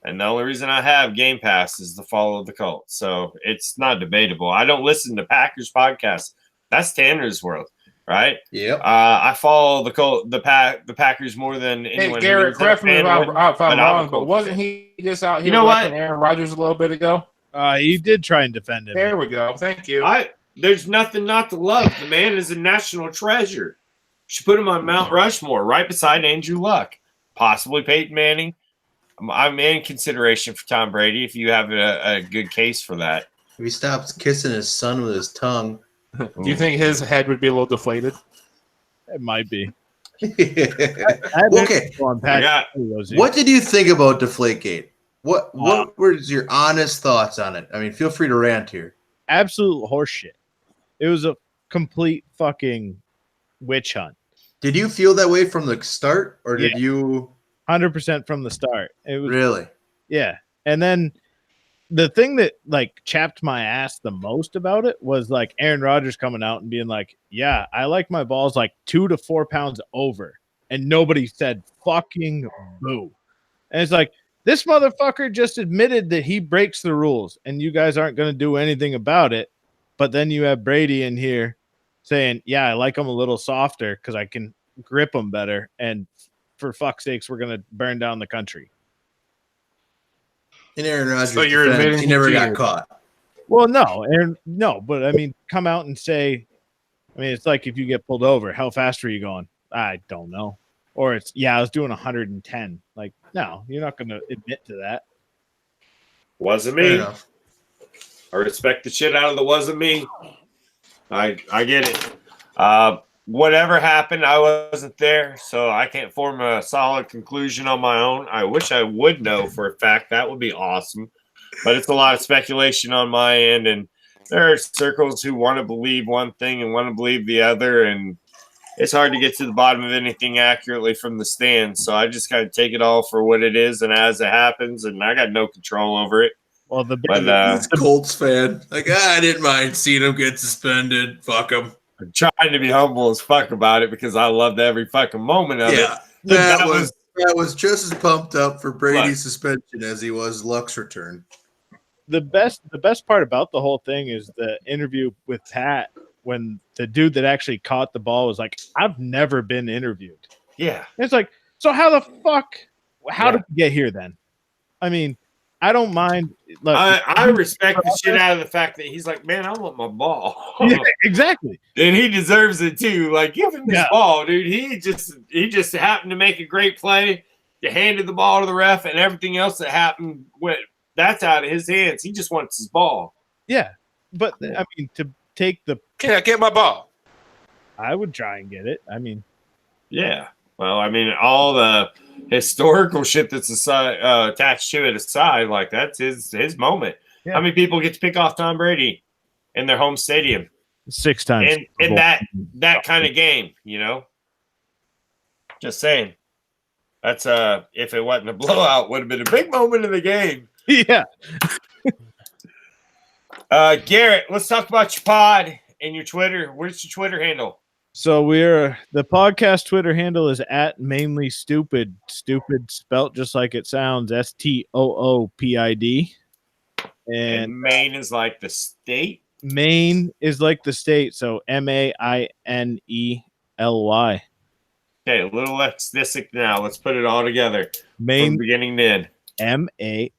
Speaker 1: and the only reason I have Game Pass is to follow the Colts. So it's not debatable. I don't listen to Packers podcasts. That's Tanner's world, right?
Speaker 2: Yep.
Speaker 1: I follow the Packers more than
Speaker 5: Hey,
Speaker 1: anyone.
Speaker 5: Garrett, correct me if I'm
Speaker 1: but I'm
Speaker 5: wrong,
Speaker 1: a
Speaker 5: but
Speaker 1: Colts
Speaker 5: wasn't
Speaker 1: fan.
Speaker 5: he just out here
Speaker 1: You know what?
Speaker 5: repping Aaron Rodgers a little bit ago?
Speaker 7: He did try and defend him.
Speaker 5: There we go. Thank you.
Speaker 1: There's nothing not to love. The man is a national treasure. Should put him on Mount Rushmore, right beside Andrew Luck, possibly Peyton Manning. I'm in consideration for Tom Brady if you have a good case for that.
Speaker 2: If he stops kissing his son with his tongue.
Speaker 5: Do you think his head would be a little deflated?
Speaker 7: It might be.
Speaker 2: Okay. What did you think about Deflategate? What was your honest thoughts on it? I mean, feel free to rant here.
Speaker 7: Absolute horseshit. It was a complete fucking witch hunt.
Speaker 2: Did you feel that way from the start, or did you
Speaker 7: 100% from the start? It was
Speaker 2: really?
Speaker 7: Yeah. And then the thing that like chapped my ass the most about it was like Aaron Rodgers coming out and being like, yeah, I like my balls like 2 to 4 pounds over. And nobody said fucking boo. And it's like, this motherfucker just admitted that he breaks the rules and you guys aren't going to do anything about it. But then you have Brady in here saying, yeah, I like him a little softer because I can grip him better. And for fuck's sakes, we're going to burn down the country.
Speaker 2: In Aaron Rodgers'
Speaker 5: So you're
Speaker 2: defense,
Speaker 5: admitting
Speaker 2: he never
Speaker 5: he
Speaker 2: got
Speaker 5: cheated.
Speaker 2: caught.
Speaker 7: Well, no, but I mean, come out and say, I mean, it's like if you get pulled over, how fast were you going? I don't know. Or it's, yeah, I was doing 110. Like, no, you're not going to admit to that.
Speaker 1: Wasn't
Speaker 2: Fair
Speaker 1: me.
Speaker 2: enough.
Speaker 1: I respect the shit out of the wasn't me. I get it. Whatever happened, I wasn't there, so I can't form a solid conclusion on my own. I wish I would know for a fact. That would be awesome. But it's a lot of speculation on my end, and there are circles who want to believe one thing and want to believe the other, and it's hard to get to the bottom of anything accurately from the stands. So I just kind of take it all for what it is and as it happens, and I got no control over it.
Speaker 7: Well,
Speaker 1: But
Speaker 2: He's a Colts fan. Like, I didn't mind seeing him get suspended. Fuck him.
Speaker 1: I'm trying to be humble as fuck about it because I loved every fucking moment of
Speaker 2: Yeah,
Speaker 1: it.
Speaker 2: that was just as pumped up for Brady's
Speaker 1: Look.
Speaker 2: suspension as he was Luck's return.
Speaker 7: the best part about the whole thing is the interview with Pat when the dude that actually caught the ball was like, I've never been interviewed.
Speaker 1: Yeah.
Speaker 7: And it's like, so how the fuck, how
Speaker 1: Yeah.
Speaker 7: did we get here then? I mean, I don't mind. Look,
Speaker 1: I respect the shit out of the fact that he's like, man, I want my ball.
Speaker 7: yeah, exactly.
Speaker 1: And he deserves it too. Like, give him this
Speaker 7: Yeah.
Speaker 1: ball, dude. He just happened to make a great play. He handed the ball to the ref, and everything else that happened that's out of his hands. He just wants his ball.
Speaker 7: Yeah. But I mean, to take
Speaker 5: Can I get my ball?
Speaker 7: I would try and get it. I mean,
Speaker 1: Yeah. Well, I mean, all the historical shit that's attached to it aside, like that's his moment.
Speaker 7: Yeah.
Speaker 1: How many people get to pick off Tom Brady in their home stadium
Speaker 7: 6 times.
Speaker 1: in that kind of game? You know, just saying. That's if it wasn't a blowout, would have been a big moment in the game.
Speaker 7: Yeah.
Speaker 1: Garrett, let's talk about your pod and your Twitter. Where's your Twitter handle?
Speaker 7: So the podcast Twitter handle is at mainly stupid. Stupid spelt just like it sounds. STOOPID.
Speaker 1: And Maine is like the state.
Speaker 7: Maine is like the state, so MAINELY.
Speaker 1: Okay, a little less dyslexic now. Let's put it all together from
Speaker 7: Maine
Speaker 1: beginning to end.
Speaker 7: MAINELY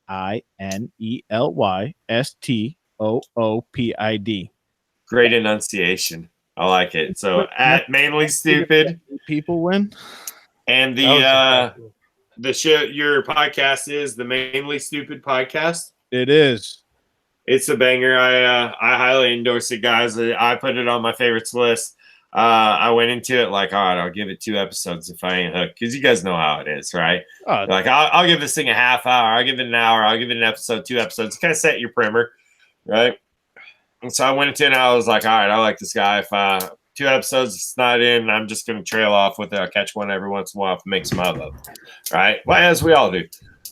Speaker 1: Great enunciation. I like it. So at mainly stupid,
Speaker 7: people win.
Speaker 1: and the show, your podcast is the Mainly Stupid podcast.
Speaker 7: It is.
Speaker 1: It's a banger. I highly endorse it, guys. I put it on my favorites list. I went into it like, all right, I'll give it 2 episodes if I ain't hooked, because you guys know how it is, right? Like I'll give this thing a half hour, I'll give it an hour, I'll give it an episode, 2 episodes. Kind of set your primer, right? And so I went into it and I was like, all right, I like this guy. If 2 episodes it's not in, I'm just going to trail off with it. I'll catch one every once in a while to make some out of it, right? Well, as we all do.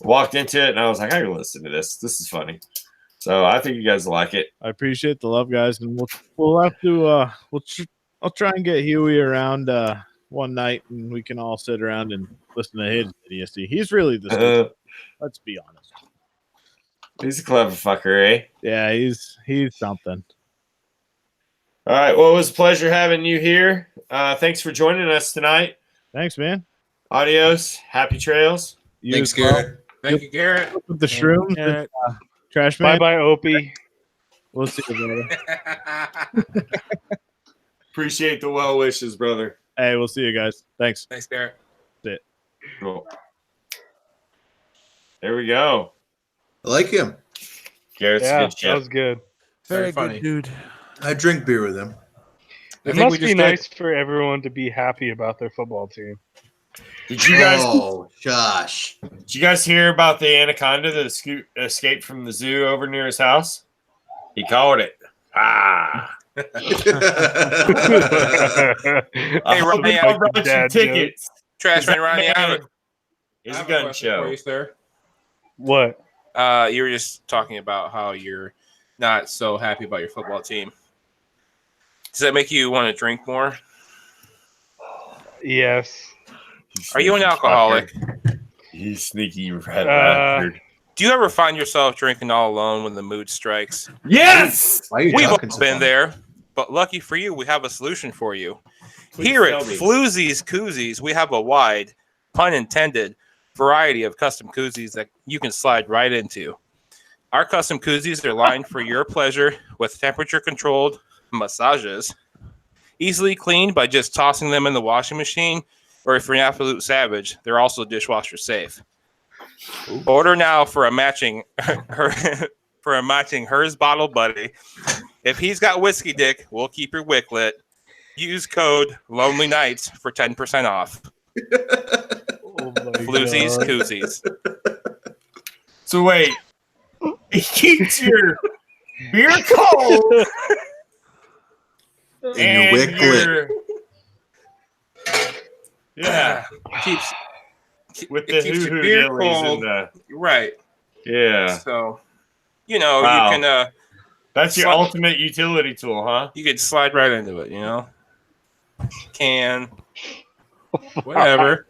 Speaker 1: Walked into it and I was like, I can listen to this. This is funny. So I think you guys will like it.
Speaker 7: I appreciate the love, guys, and we'll have to I'll try and get Huey around one night, and we can all sit around and listen to his idiocy. He's really the stupid. Let's be honest.
Speaker 1: He's a clever fucker, eh?
Speaker 7: Yeah, he's something.
Speaker 1: All right. Well, it was a pleasure having you here. Thanks for joining us tonight.
Speaker 7: Thanks, man.
Speaker 1: Adios. Happy trails.
Speaker 7: You
Speaker 2: Thanks,
Speaker 7: as well.
Speaker 2: Garrett.
Speaker 5: Thank you, Garrett.
Speaker 7: With the shrooms, and, trash
Speaker 3: Bye
Speaker 7: man.
Speaker 3: bye, Opie.
Speaker 7: We'll see you, brother.
Speaker 1: Appreciate the well wishes, brother.
Speaker 7: Hey, we'll see you guys. Thanks.
Speaker 5: Thanks, Garrett.
Speaker 1: Cool. There we go.
Speaker 2: I like him.
Speaker 1: Garrett's
Speaker 3: Yeah,
Speaker 1: good
Speaker 3: that
Speaker 1: shit.
Speaker 3: was good.
Speaker 5: Very
Speaker 4: Very
Speaker 5: funny.
Speaker 4: good, dude.
Speaker 2: I drink beer with him.
Speaker 5: I
Speaker 3: It
Speaker 5: think we
Speaker 3: must be
Speaker 5: just
Speaker 3: nice for everyone to be happy about their football team.
Speaker 1: Did you guys
Speaker 2: Josh.
Speaker 1: Did you guys hear about the anaconda that escaped from the zoo over near his house? He called it.
Speaker 5: Hey,
Speaker 1: I
Speaker 5: Ronnie,
Speaker 1: brought
Speaker 3: I
Speaker 1: you
Speaker 3: like the dad
Speaker 1: tickets.
Speaker 5: Trash man Ronnie out.
Speaker 1: It's a gun show.
Speaker 5: Sir.
Speaker 3: What?
Speaker 5: You were just talking about how you're not so happy about your football team. Does that make you want to drink more?
Speaker 3: Yes.
Speaker 5: Are you an alcoholic?
Speaker 1: You sneaky rat
Speaker 3: Uh,
Speaker 1: bastard.
Speaker 5: Do you ever find yourself drinking all alone when the mood strikes?
Speaker 1: Yes!
Speaker 2: Why are you
Speaker 5: We've all
Speaker 2: talking so
Speaker 5: been
Speaker 2: funny?
Speaker 5: there, but lucky for you, we have a solution for you.
Speaker 1: Please
Speaker 5: Here at
Speaker 1: tell me.
Speaker 5: Floozies Koozies, we have a wide, pun intended, variety of custom koozies that you can slide right into. Our custom koozies are lined for your pleasure with temperature-controlled massages, easily cleaned by just tossing them in the washing machine, or if you're an absolute savage, they're also dishwasher safe. Order now for a matching hers bottle buddy. If he's got whiskey dick, we'll keep your wick lit. Use code Lonely Nights for 10% off.
Speaker 3: Oh my
Speaker 5: Floozies,
Speaker 3: God.
Speaker 5: koozies.
Speaker 1: So wait. It keeps your beer cold
Speaker 2: And your wick lit.
Speaker 1: Yeah.
Speaker 5: Keeps
Speaker 1: With
Speaker 5: it
Speaker 1: the
Speaker 5: keeps your
Speaker 1: hoo-hoo
Speaker 5: beer
Speaker 1: dillies
Speaker 5: cold.
Speaker 1: and
Speaker 5: Right.
Speaker 1: yeah.
Speaker 5: So,
Speaker 1: Wow.
Speaker 5: you can
Speaker 1: That's your
Speaker 5: Slide-
Speaker 1: ultimate utility tool, huh?
Speaker 5: you could slide right into it, Can whatever.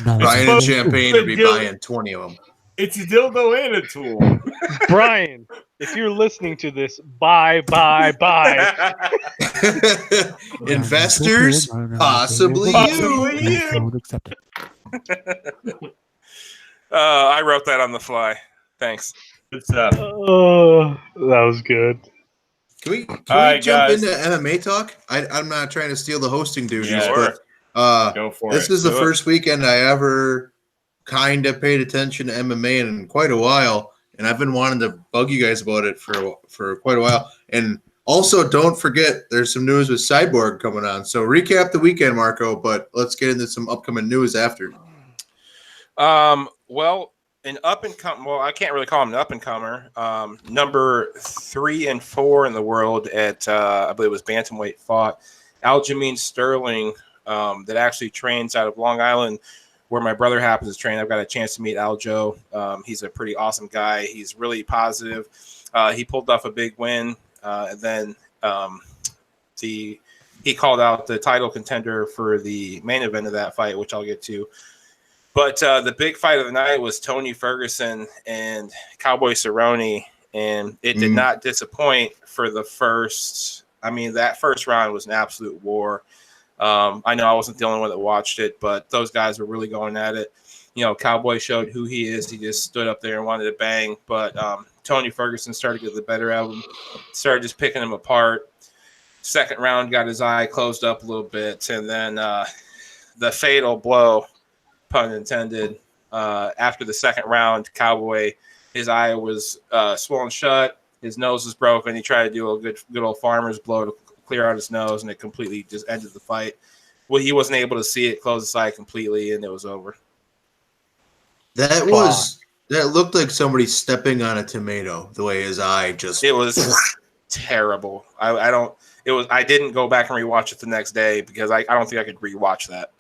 Speaker 2: Buying a champagne or be
Speaker 1: Good deal.
Speaker 2: buying 20 of them.
Speaker 1: It's a dildo and a tool.
Speaker 3: Brian, if you're listening to this, bye.
Speaker 2: Investors, possibly
Speaker 1: Possibly
Speaker 2: you.
Speaker 1: you.
Speaker 4: Don't accept it.
Speaker 5: I wrote that on the fly. Thanks.
Speaker 1: Good stuff.
Speaker 3: Oh, that was good.
Speaker 2: Can we
Speaker 1: All right,
Speaker 2: jump
Speaker 1: guys.
Speaker 2: into MMA talk? I'm not trying to steal the hosting duties,
Speaker 1: Sure.
Speaker 2: but
Speaker 1: Go for
Speaker 2: this
Speaker 1: it.
Speaker 2: is the
Speaker 1: Do it.
Speaker 2: first weekend I ever kind of paid attention to MMA in quite a while, and I've been wanting to bug you guys about it for quite a while. And Also, don't forget there's some news with Cyborg coming on. So recap the weekend, Marco, but let's get into some upcoming news after.
Speaker 5: Well, an up and come. Well, I can't really call him an up and comer. Number 3 and 4 in the world at I believe it was bantamweight fought Aljamain Sterling. That actually trains out of Long Island, where my brother happens to train. I've got a chance to meet Aljo. He's a pretty awesome guy. He's really positive. He pulled off a big win, and then he called out the title contender for the main event of that fight, which I'll get to. But the big fight of the night was Tony Ferguson and Cowboy Cerrone, and it did not disappoint for the first. I mean, that first round was an absolute war. I know I wasn't the only one that watched it, but those guys were really going at it. You know, Cowboy showed who he is. He just stood up there and wanted to bang. But Tony Ferguson started to get the better of him, started just picking him apart. Second round, got his eye closed up a little bit. And then the fatal blow, pun intended, after the second round, Cowboy, his eye was swollen shut. His nose was broken. He tried to do a good old farmer's blow to clear out his nose, and it completely just ended the fight. Well, he wasn't able to see it, close his eye completely, and it was over.
Speaker 2: That looked like somebody stepping on a tomato. The way his eye just.
Speaker 5: It was terrible. I didn't go back and rewatch it the next day because I don't think I could rewatch that.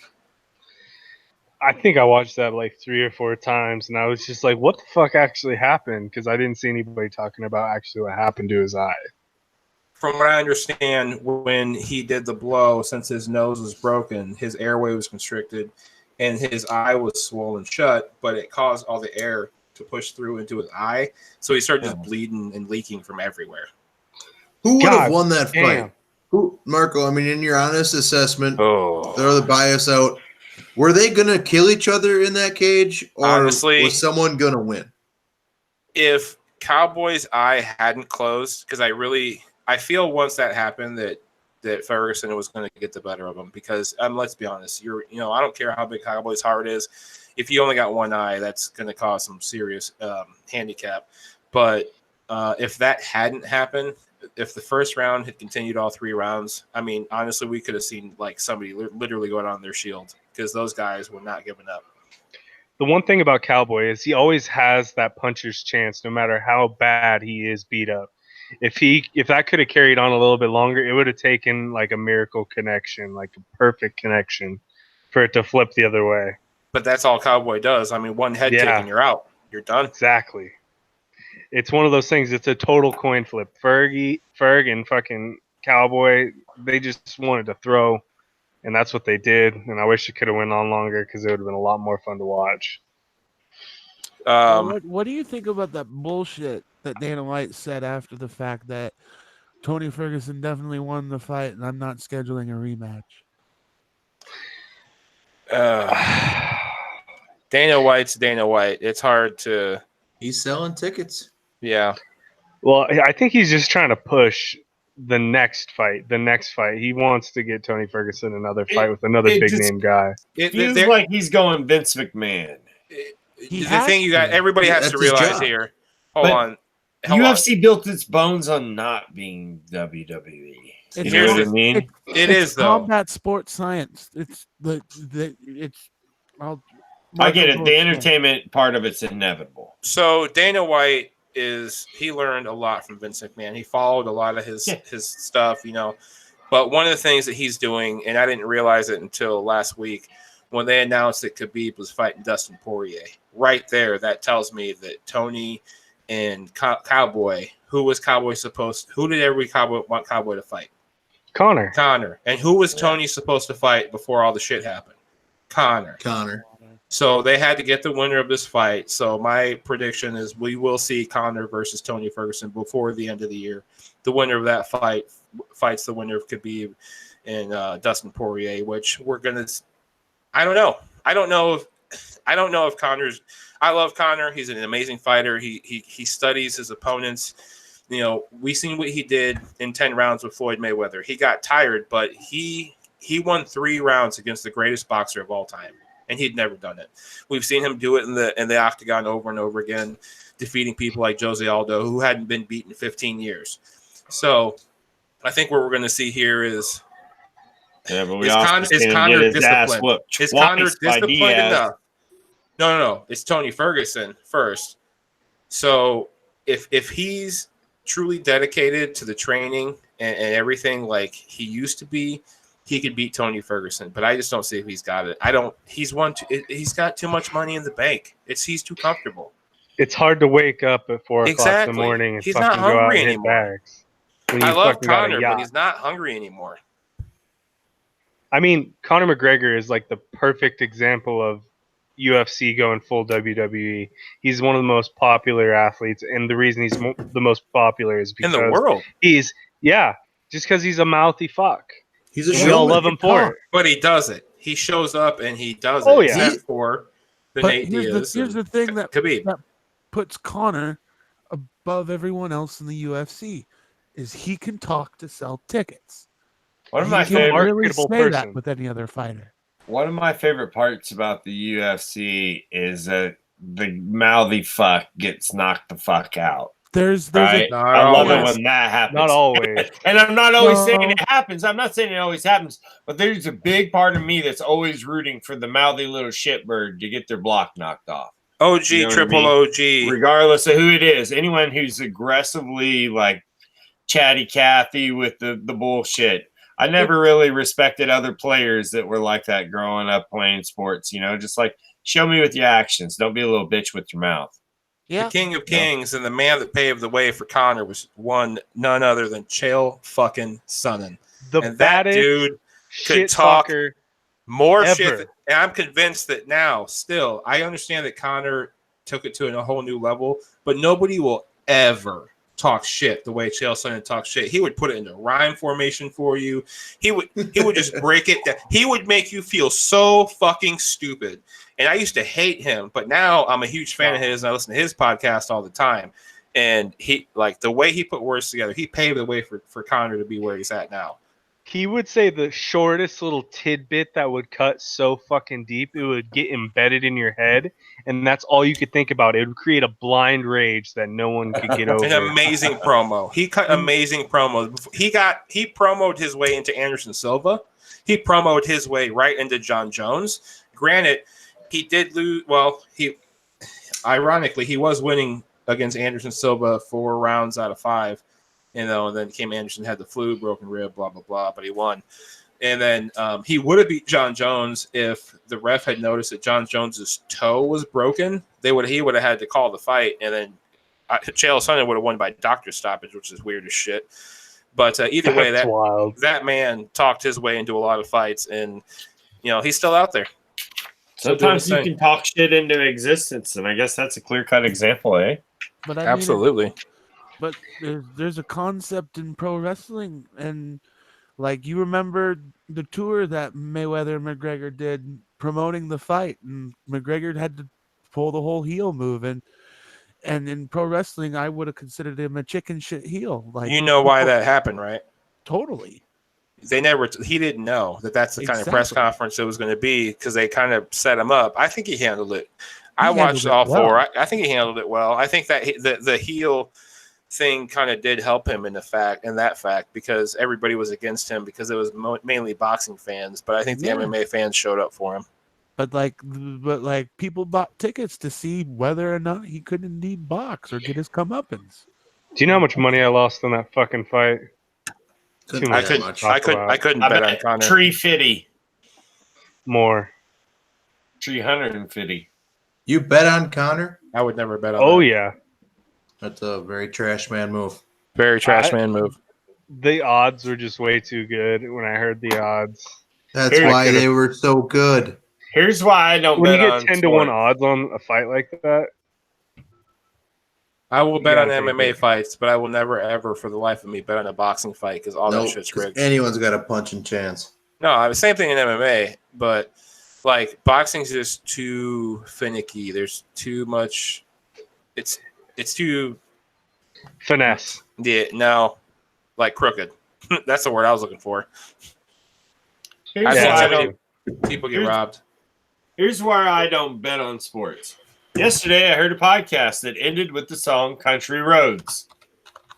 Speaker 3: I think I watched that like 3 or 4 times, and I was just like, what the fuck actually happened? Because I didn't see anybody talking about actually what happened to his eye.
Speaker 5: From what I understand, when he did the blow, since his nose was broken, his airway was constricted, and his eye was swollen shut, but it caused all the air to push through into his eye, so he started just bleeding and leaking from everywhere.
Speaker 2: Who would have won that
Speaker 3: damn.
Speaker 2: fight? Who, Marco, I mean, in your honest assessment,
Speaker 5: Oh.
Speaker 2: throw the bias out. Were they going to kill each other in that cage, or
Speaker 5: Honestly,
Speaker 2: was someone going to win?
Speaker 5: If Cowboy's eye hadn't closed, because I feel once that happened that Ferguson was going to get the better of him, because let's be honest, I don't care how big Cowboy's heart is. If you only got one eye, that's going to cause some serious handicap. But if that hadn't happened, if the first round had continued all 3 rounds, I mean, honestly, we could have seen like somebody literally going on their shield, because those guys were not giving up.
Speaker 3: The one thing about Cowboy is he always has that puncher's chance, no matter how bad he is beat up. If that could have carried on a little bit longer, it would have taken like a miracle connection, like a perfect connection, for it to flip the other way.
Speaker 5: But that's all Cowboy does. I mean, one head kick and you're out. You're done.
Speaker 3: Exactly. It's one of those things. It's a total coin flip. Ferg and fucking Cowboy, they just wanted to throw, and that's what they did. And I wish it could have went on longer because it would have been a lot more fun to watch.
Speaker 4: What do you think about that bullshit that Dana White said after the fact that Tony Ferguson definitely won the fight and I'm not scheduling a rematch?
Speaker 5: Dana White's Dana White. It's hard to.
Speaker 2: He's selling tickets.
Speaker 5: Yeah.
Speaker 3: Well, I think he's just trying to push the next fight. He wants to get Tony Ferguson another fight with another big name guy.
Speaker 1: It feels like he's going Vince McMahon.
Speaker 5: The thing you got, everybody has to realize here. Hold on.
Speaker 1: UFC built its bones on not being WWE. You know what I mean?
Speaker 5: It's
Speaker 4: combat sports science. It's
Speaker 1: I get it. The entertainment part of it's inevitable.
Speaker 5: So Dana White he learned a lot from Vince McMahon. He followed a lot of his stuff, But one of the things that he's doing, and I didn't realize it until last week, when they announced that Khabib was fighting Dustin Poirier, right there, that tells me that Tony and Cowboy, who did every Cowboy want Cowboy to fight? Conor. And who was Tony supposed to fight before all the shit happened? Conor. So they had to get the winner of this fight. So my prediction is we will see Conor versus Tony Ferguson before the end of the year. The winner of that fight fights the winner of Khabib and Dustin Poirier, which we're gonna. I don't know. I don't know if Conor's. I love Conor. He's an amazing fighter. He studies his opponents. We seen what he did in 10 rounds with Floyd Mayweather. He got tired, but he won 3 rounds against the greatest boxer of all time, and he'd never done it. We've seen him do it in the octagon over and over again, defeating people like Jose Aldo, who hadn't been beaten in 15 years. So I think what we're going to see here is
Speaker 1: but we
Speaker 5: is
Speaker 1: also
Speaker 5: Conor
Speaker 1: seen him get his ass
Speaker 5: disciplined?
Speaker 1: whooped
Speaker 5: Is
Speaker 1: twice
Speaker 5: Conor
Speaker 1: by
Speaker 5: disciplined
Speaker 1: Diaz.
Speaker 5: enough? No. It's Tony Ferguson first. So if he's truly dedicated to the training and everything like he used to be, he could beat Tony Ferguson. But I just don't see if he's got it. He's got too much money in the bank. He's too comfortable.
Speaker 3: It's hard to wake up at 4 o'clock in
Speaker 5: Exactly.
Speaker 3: the morning and
Speaker 5: He's
Speaker 3: fucking
Speaker 5: not
Speaker 3: go out
Speaker 5: hungry
Speaker 3: and hit
Speaker 5: anymore.
Speaker 3: bags. When
Speaker 5: I
Speaker 3: you
Speaker 5: love
Speaker 3: fucking got a
Speaker 5: Conor, but
Speaker 3: yacht.
Speaker 5: he's not hungry anymore.
Speaker 3: I mean, Conor McGregor is like the perfect example of UFC going full WWE. He's one of the most popular athletes, and the reason he's the most popular is
Speaker 5: In
Speaker 3: because
Speaker 5: the world.
Speaker 3: just because he's a mouthy fuck.
Speaker 2: He's a
Speaker 3: And we all
Speaker 2: showman.
Speaker 3: love him for it.
Speaker 5: But he does it. He shows up and he does it.
Speaker 3: Oh, yeah.
Speaker 5: Except for the
Speaker 4: But
Speaker 5: Nate Diaz.
Speaker 4: here's the thing that
Speaker 5: Khabib.
Speaker 4: puts Conor above everyone else in the UFC is he can talk to sell tickets.
Speaker 1: One of
Speaker 4: You
Speaker 1: my
Speaker 4: can't
Speaker 1: favorite
Speaker 4: really say
Speaker 3: marketable
Speaker 4: that
Speaker 3: person.
Speaker 4: with any other fighter.
Speaker 1: One of my favorite parts about the UFC is that the mouthy fuck gets knocked the fuck out.
Speaker 4: There's
Speaker 1: Right?
Speaker 5: Not
Speaker 1: I love it
Speaker 5: always.
Speaker 1: when that happens.
Speaker 3: Not always.
Speaker 1: And I'm not always
Speaker 4: No.
Speaker 1: saying it happens. I'm not saying it always happens, but there's a big part of me that's always rooting for the mouthy little shitbird to get their block knocked off.
Speaker 5: OG,
Speaker 1: You know what I
Speaker 5: triple
Speaker 1: mean?
Speaker 5: OG.
Speaker 1: Regardless of who it is, anyone who's aggressively like chatty Cathy with the bullshit. I never really respected other players that were like that growing up playing sports, just like show me with your actions. Don't be a little bitch with your mouth.
Speaker 4: Yeah.
Speaker 5: The King of Kings and the man that paved the way for Conor was none other than Chael fucking Sonnen.
Speaker 3: The
Speaker 5: And that
Speaker 3: baddest
Speaker 5: dude
Speaker 3: shit
Speaker 5: talk
Speaker 3: talker
Speaker 5: more
Speaker 3: ever.
Speaker 5: shit. And I'm convinced that now, still, I understand that Conor took it to a whole new level, but nobody will ever talk shit the way Chael Sonnen talks shit. He would put it into rhyme formation for you. He would just break it down. He would make you feel so fucking stupid. And I used to hate him, but now I'm a huge fan of his, and I listen to his podcast all the time. And he, like, the way he put words together, he paved the way for Conor to be where he's at now.
Speaker 3: He would say the shortest little tidbit that would cut so fucking deep, it would get embedded in your head, and that's all you could think about. It would create a blind rage that no one could get over.
Speaker 5: An amazing promo. He cut amazing promos. He promoted his way into Anderson Silva. He promoted his way right into John Jones. Granted, he did lose. Well, ironically, he was winning against Anderson Silva 4 rounds out of 5. And then Kim Anderson had the flu, broken rib, blah, blah, blah, but he won. And then he would have beat John Jones if the ref had noticed that John Jones's toe was broken. He would have had to call the fight, and then Chael Sonnen would have won by doctor stoppage, which is weird as shit. But either way,
Speaker 3: That's wild.
Speaker 5: that man talked his way into a lot of fights, and he's still out there.
Speaker 1: Sometimes you can talk shit into existence, and I guess that's a clear-cut example, eh?
Speaker 4: But I mean,
Speaker 5: Absolutely.
Speaker 4: but there's a concept in pro wrestling, and like you remember the tour that Mayweather and McGregor did promoting the fight, and McGregor had to pull the whole heel move, and in pro wrestling I would have considered him a chicken shit heel. Like,
Speaker 5: You know why that happened, right?
Speaker 4: totally.
Speaker 5: He didn't know that that's the kind of press
Speaker 4: Exactly.
Speaker 5: conference it was going to be, because they kind of set him up. I think he handled it. I
Speaker 4: handled
Speaker 5: watched
Speaker 4: it
Speaker 5: all
Speaker 4: well.
Speaker 5: 4. I think he handled it well. I think that the heel thing kind of did help him in that fact, because everybody was against him because it was mainly boxing fans. But I think the
Speaker 4: Yeah.
Speaker 5: MMA fans showed up for him.
Speaker 4: But people bought tickets to see whether or not he could indeed box or get his comeuppance.
Speaker 3: Do you know how much money I lost on that fucking fight?
Speaker 2: Couldn't
Speaker 3: I
Speaker 2: be that
Speaker 3: couldn't-
Speaker 2: much.
Speaker 5: I couldn't bet on Conor.
Speaker 1: 350,
Speaker 3: More.
Speaker 1: 350.
Speaker 2: You bet on Conor?
Speaker 5: I would never bet on
Speaker 3: Oh,
Speaker 5: that.
Speaker 3: yeah.
Speaker 2: That's a very trash man move.
Speaker 5: Very trash man move.
Speaker 3: The odds were just way too good when I heard the odds.
Speaker 2: That's
Speaker 1: Here,
Speaker 2: why
Speaker 3: could've-
Speaker 2: they were so good.
Speaker 1: Here's why I don't
Speaker 3: When you
Speaker 1: bet
Speaker 3: get
Speaker 1: on
Speaker 3: 10 to 1
Speaker 1: sports.
Speaker 3: odds on a fight like that,
Speaker 5: I will bet on
Speaker 3: gotta take
Speaker 5: MMA
Speaker 3: it.
Speaker 5: fights, but I will never, ever, for the life of me, bet on a boxing fight, because all that
Speaker 2: Nope,
Speaker 5: shit's
Speaker 2: 'cause
Speaker 5: rigged.
Speaker 2: anyone's got a punching chance.
Speaker 5: No, the same thing in MMA, but like boxing's just too finicky. There's too much. It's too
Speaker 3: finesse.
Speaker 5: like crooked. That's the word I was looking for.
Speaker 1: Here's
Speaker 5: I
Speaker 1: why
Speaker 5: think
Speaker 1: I
Speaker 5: so many
Speaker 1: don't
Speaker 5: people get
Speaker 1: Here's-
Speaker 5: robbed.
Speaker 1: Here's why I don't bet on sports. Yesterday, I heard a podcast that ended with the song Country Roads.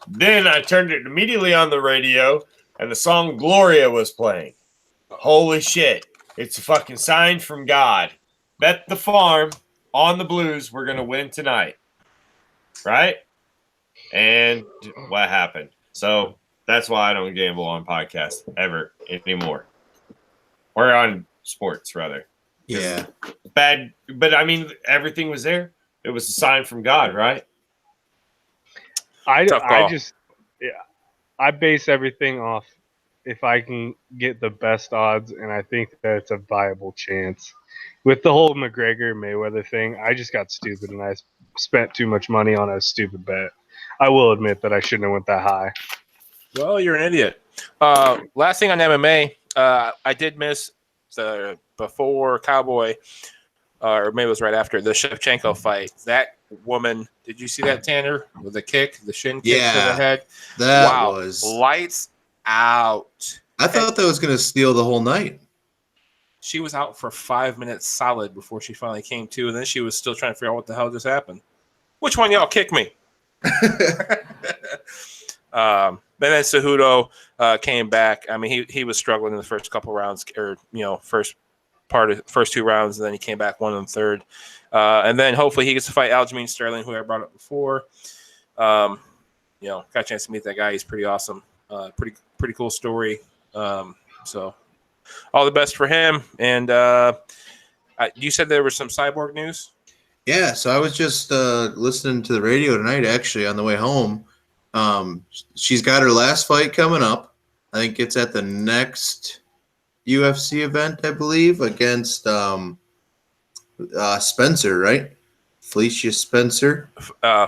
Speaker 1: Then I turned it immediately on the radio and the song Gloria was playing. Holy shit. It's a fucking sign from God. Bet the farm on the Blues we're going to win tonight. Right? And what happened? So that's why I don't gamble on podcasts ever anymore. Or on sports, rather.
Speaker 2: Yeah.
Speaker 1: Bad, but I mean, everything was there. It was a sign from God, right?
Speaker 3: I
Speaker 5: call.
Speaker 3: I base everything off if I can get the best odds, and I think that it's a viable chance. With the whole McGregor Mayweather thing, I just got stupid and I spent too much money on a stupid bet. I will admit that I shouldn't have went that high.
Speaker 5: Well, you're an idiot. Last thing on MMA, I did miss the before Cowboy, or maybe it was right after the Shevchenko fight. That woman, did you see that, Tanner? With the kick, the shin kick to the head?
Speaker 2: That was
Speaker 5: lights out.
Speaker 2: I thought that was going to steal the whole night.
Speaker 5: She was out for 5 minutes solid before she finally came to, and then she was still trying to figure out what the hell just happened. Which one y'all kicked me? Then Cejudo came back. I mean, he was struggling in the first couple rounds, or first two rounds, and then he came back, won in the third. And then hopefully he gets to fight Aljamain Sterling, who I brought up before. Got a chance to meet that guy. He's pretty awesome. Pretty cool story. So all the best for him. And you said there was some Cyborg news?
Speaker 2: Yeah, so I was just listening to the radio tonight, actually, on the way home. She's got her last fight coming up. I think it's at the next UFC event, I believe, against Spencer, right? Felicia Spencer.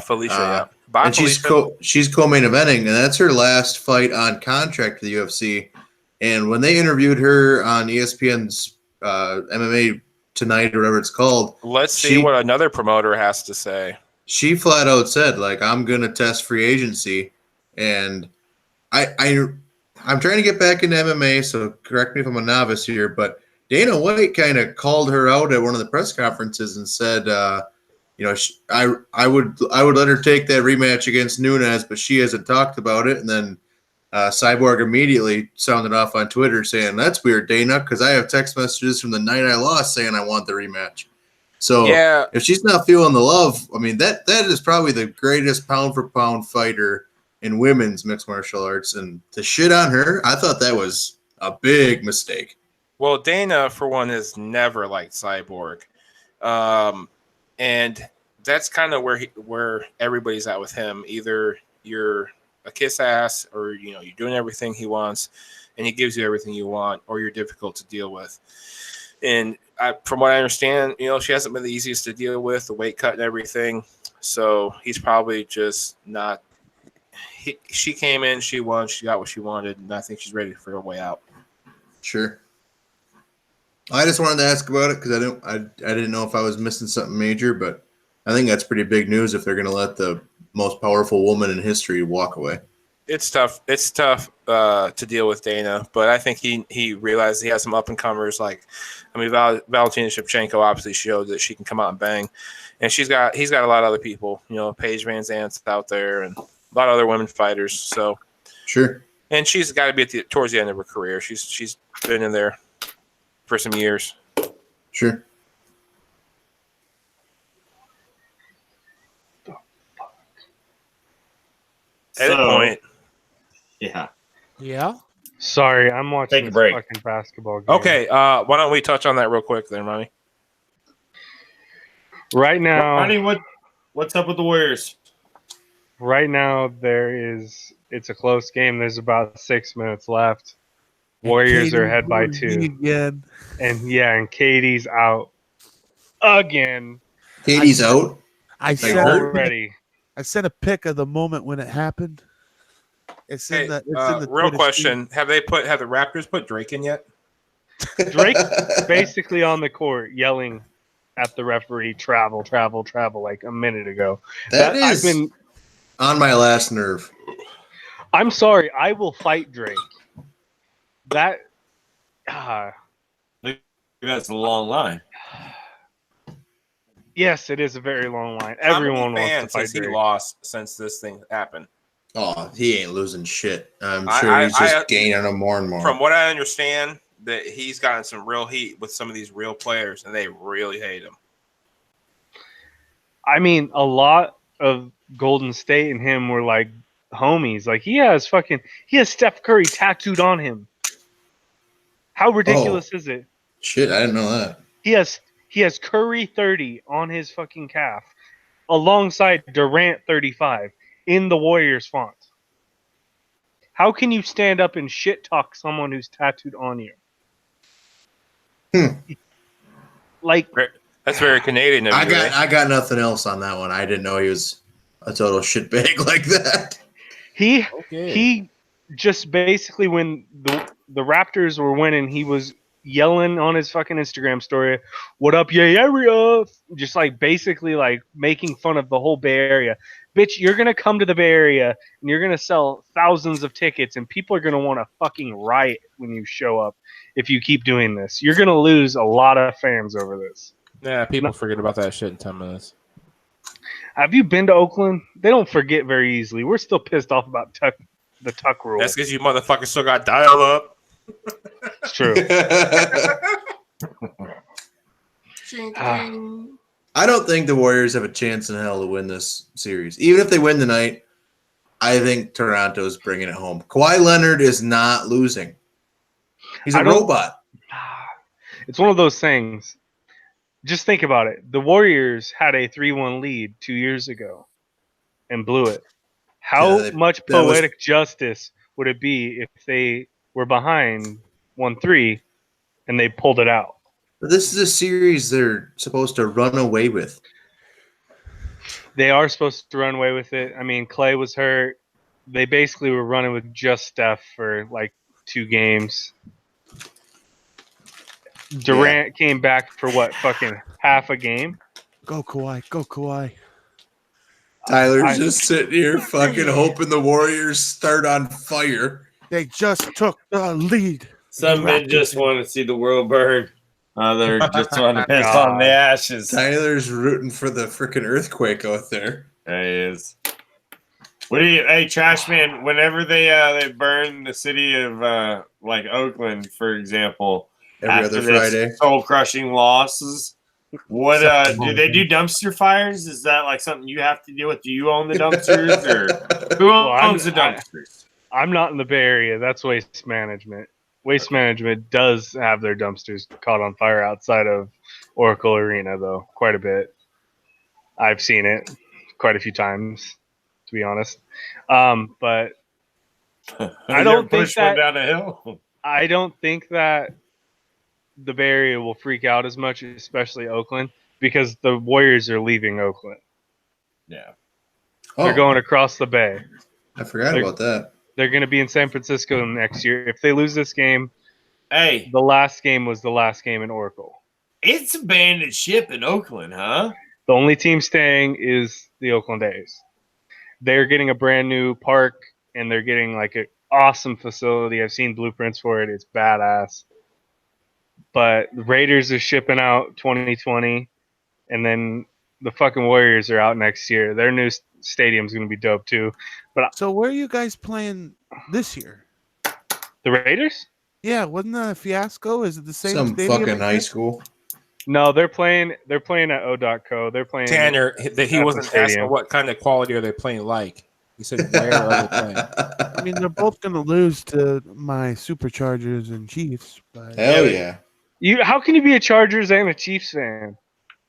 Speaker 5: Felicia, yeah.
Speaker 2: And she's co-main eventing, and that's her last fight on contract for the UFC. And when they interviewed her on ESPN's MMA Tonight, or whatever it's called,
Speaker 5: let's see what another promoter has to say.
Speaker 2: She flat out said, like, I'm gonna test free agency, and I'm trying to get back into MMA, so correct me if I'm a novice here, but Dana White kind of called her out at one of the press conferences and said, I would let her take that rematch against Nunes, but she hasn't talked about it. And then Cyborg immediately sounded off on Twitter saying, "That's weird, Dana, because I have text messages from the night I lost saying I want the rematch." So if she's not feeling the love, I mean, that is probably the greatest pound for pound fighter in women's mixed martial arts, and to shit on her, I thought that was a big mistake.
Speaker 5: Well, Dana, for one, has never liked Cyborg, and that's kind of where everybody's at with him. Either you're a kiss ass, or you're doing everything he wants, and he gives you everything you want, or you're difficult to deal with. And from what I understand, she hasn't been the easiest to deal with, the weight cut and everything. So he's probably just not. She came in, she won, she got what she wanted, and I think she's ready for her way out.
Speaker 2: Sure. I just wanted to ask about it because I didn't know if I was missing something major, but I think that's pretty big news if they're going to let the most powerful woman in history walk away.
Speaker 5: It's tough. It's tough to deal with Dana, but I think he realized he has some up and comers. Valentina Shevchenko obviously showed that she can come out and bang, and he's got a lot of other people. Paige Van Zandt's out there, and a lot of other women fighters. So
Speaker 2: sure.
Speaker 5: And she's got to be towards the end of her career. She's been in there for some years.
Speaker 2: Sure.
Speaker 5: Edit point.
Speaker 1: Yeah.
Speaker 4: Yeah.
Speaker 3: Sorry, I'm watching
Speaker 1: Take a break.
Speaker 3: fucking basketball game.
Speaker 5: Okay, why don't we touch on that real quick there, Money?
Speaker 3: Right now,
Speaker 1: Ronnie, what's up with the Warriors?
Speaker 3: Right now, it's a close game. There's about 6 minutes left. Warriors are ahead by 2.
Speaker 4: Again.
Speaker 3: And Katie's out again.
Speaker 2: Katie's out?
Speaker 4: I
Speaker 2: Like
Speaker 4: sent
Speaker 3: already.
Speaker 4: I sent a pic of the moment when it happened. It's in the
Speaker 5: real
Speaker 4: Twitter
Speaker 5: question: have the Raptors put Drake in yet?
Speaker 3: Drake basically on the court yelling at the referee, travel, like a minute ago.
Speaker 2: That is on my last nerve.
Speaker 3: I'm sorry. I will fight Drake. That's a
Speaker 1: long line.
Speaker 3: Yes, it is a very long line.
Speaker 5: How
Speaker 3: Everyone
Speaker 5: many
Speaker 3: wants to
Speaker 5: fans
Speaker 3: fight
Speaker 5: has he
Speaker 3: Drake.
Speaker 5: lost since this thing happened?
Speaker 2: Oh, he ain't losing shit. I'm
Speaker 5: I-
Speaker 2: sure
Speaker 5: I-
Speaker 2: he's just
Speaker 5: I-
Speaker 2: gaining them more and more.
Speaker 5: From what I understand, that he's gotten some real heat with some of these real players, and they really hate him.
Speaker 3: I mean, a lot of Golden State and him were like homies. Like he has Steph Curry tattooed on him. How ridiculous is it?
Speaker 2: Shit, I didn't know that.
Speaker 3: He has Curry 30 on his fucking calf, alongside Durant 35 in the Warriors font. How can you stand up and shit talk someone who's tattooed on you? Like,
Speaker 5: That's very Canadian of you, right?
Speaker 2: I got nothing else on that one. I didn't know he was a total shitbag like that.
Speaker 3: he just basically, when the Raptors were winning, he was yelling on his fucking Instagram story, "What up, yeah, area?" Just like basically like making fun of the whole Bay Area. Bitch, you're gonna come to the Bay Area and you're gonna sell thousands of tickets, and people are gonna want to fucking riot when you show up. If you keep doing this, you're gonna lose a lot of fans over this.
Speaker 5: Yeah, people forget about that shit in 10 minutes.
Speaker 3: Have you been to Oakland? They don't forget very easily. We're still pissed off about the tuck rule.
Speaker 5: That's because you motherfuckers still got dial up.
Speaker 3: It's true.
Speaker 2: I don't think the Warriors have a chance in hell to win this series. Even if they win tonight, I think Toronto's bringing it home. Kawhi Leonard is not losing. He's a robot.
Speaker 3: It's one of those things. Just think about it. The Warriors had a 3-1 lead 2 years ago and blew it. How much poetic justice would it be if they were behind 1-3 and they pulled it out?
Speaker 2: This is a series they're supposed to run away with.
Speaker 3: They are supposed to run away with it. I mean, Clay was hurt. They basically were running with just Steph for like 2 games. Durant came back for what, fucking half a game?
Speaker 4: Go Kawhi, go Kawhi.
Speaker 2: Tyler's just sitting here fucking hoping the Warriors start on fire.
Speaker 4: They just took the lead.
Speaker 1: Some men just want to see the world burn. Others just want to piss on the ashes.
Speaker 2: Tyler's rooting for the freaking earthquake out there.
Speaker 1: There he is. What do you, hey, Trash Man? Whenever they burn the city of like Oakland, for example,
Speaker 2: Every other Friday,
Speaker 1: soul crushing losses. What do they do? Dumpster fires? Is that like something you have to deal with? Do you own the dumpsters, or who owns the dumpsters?
Speaker 3: I'm not in the Bay Area. That's Waste Management. Waste Management does have their dumpsters caught on fire outside of Oracle Arena, though, quite a bit. I've seen it quite a few times, to be honest. But I don't think that
Speaker 1: down a hill.
Speaker 3: I don't think that the Bay Area will freak out as much, especially Oakland, because the Warriors are leaving Oakland.
Speaker 1: Yeah,
Speaker 3: they're going across the Bay.
Speaker 2: I forgot about that.
Speaker 3: They're going to be in San Francisco next year. If they lose this game,
Speaker 1: hey,
Speaker 3: the last game was the last game in Oracle.
Speaker 1: It's abandoned ship in Oakland, huh?
Speaker 3: The only team staying is the Oakland A's. They're getting a brand new park, and they're getting like an awesome facility. I've seen blueprints for it. It's badass. But the Raiders are shipping out 2020, and then the fucking Warriors are out next year. Their new stadium's going to be dope too. But
Speaker 4: so where are you guys playing this year?
Speaker 3: The Raiders?
Speaker 4: Yeah, wasn't that a fiasco? Is it the same?
Speaker 2: Some
Speaker 4: stadium
Speaker 2: fucking
Speaker 4: again?
Speaker 2: high school.
Speaker 3: No, they're playing at O.co. They're playing
Speaker 5: Tanner, he wasn't asking what kind of quality are they playing like. He said, where are they playing?
Speaker 4: I mean, they're both going to lose to my Superchargers and Chiefs. But
Speaker 2: Hell yeah.
Speaker 3: How can you be a Chargers and a Chiefs fan?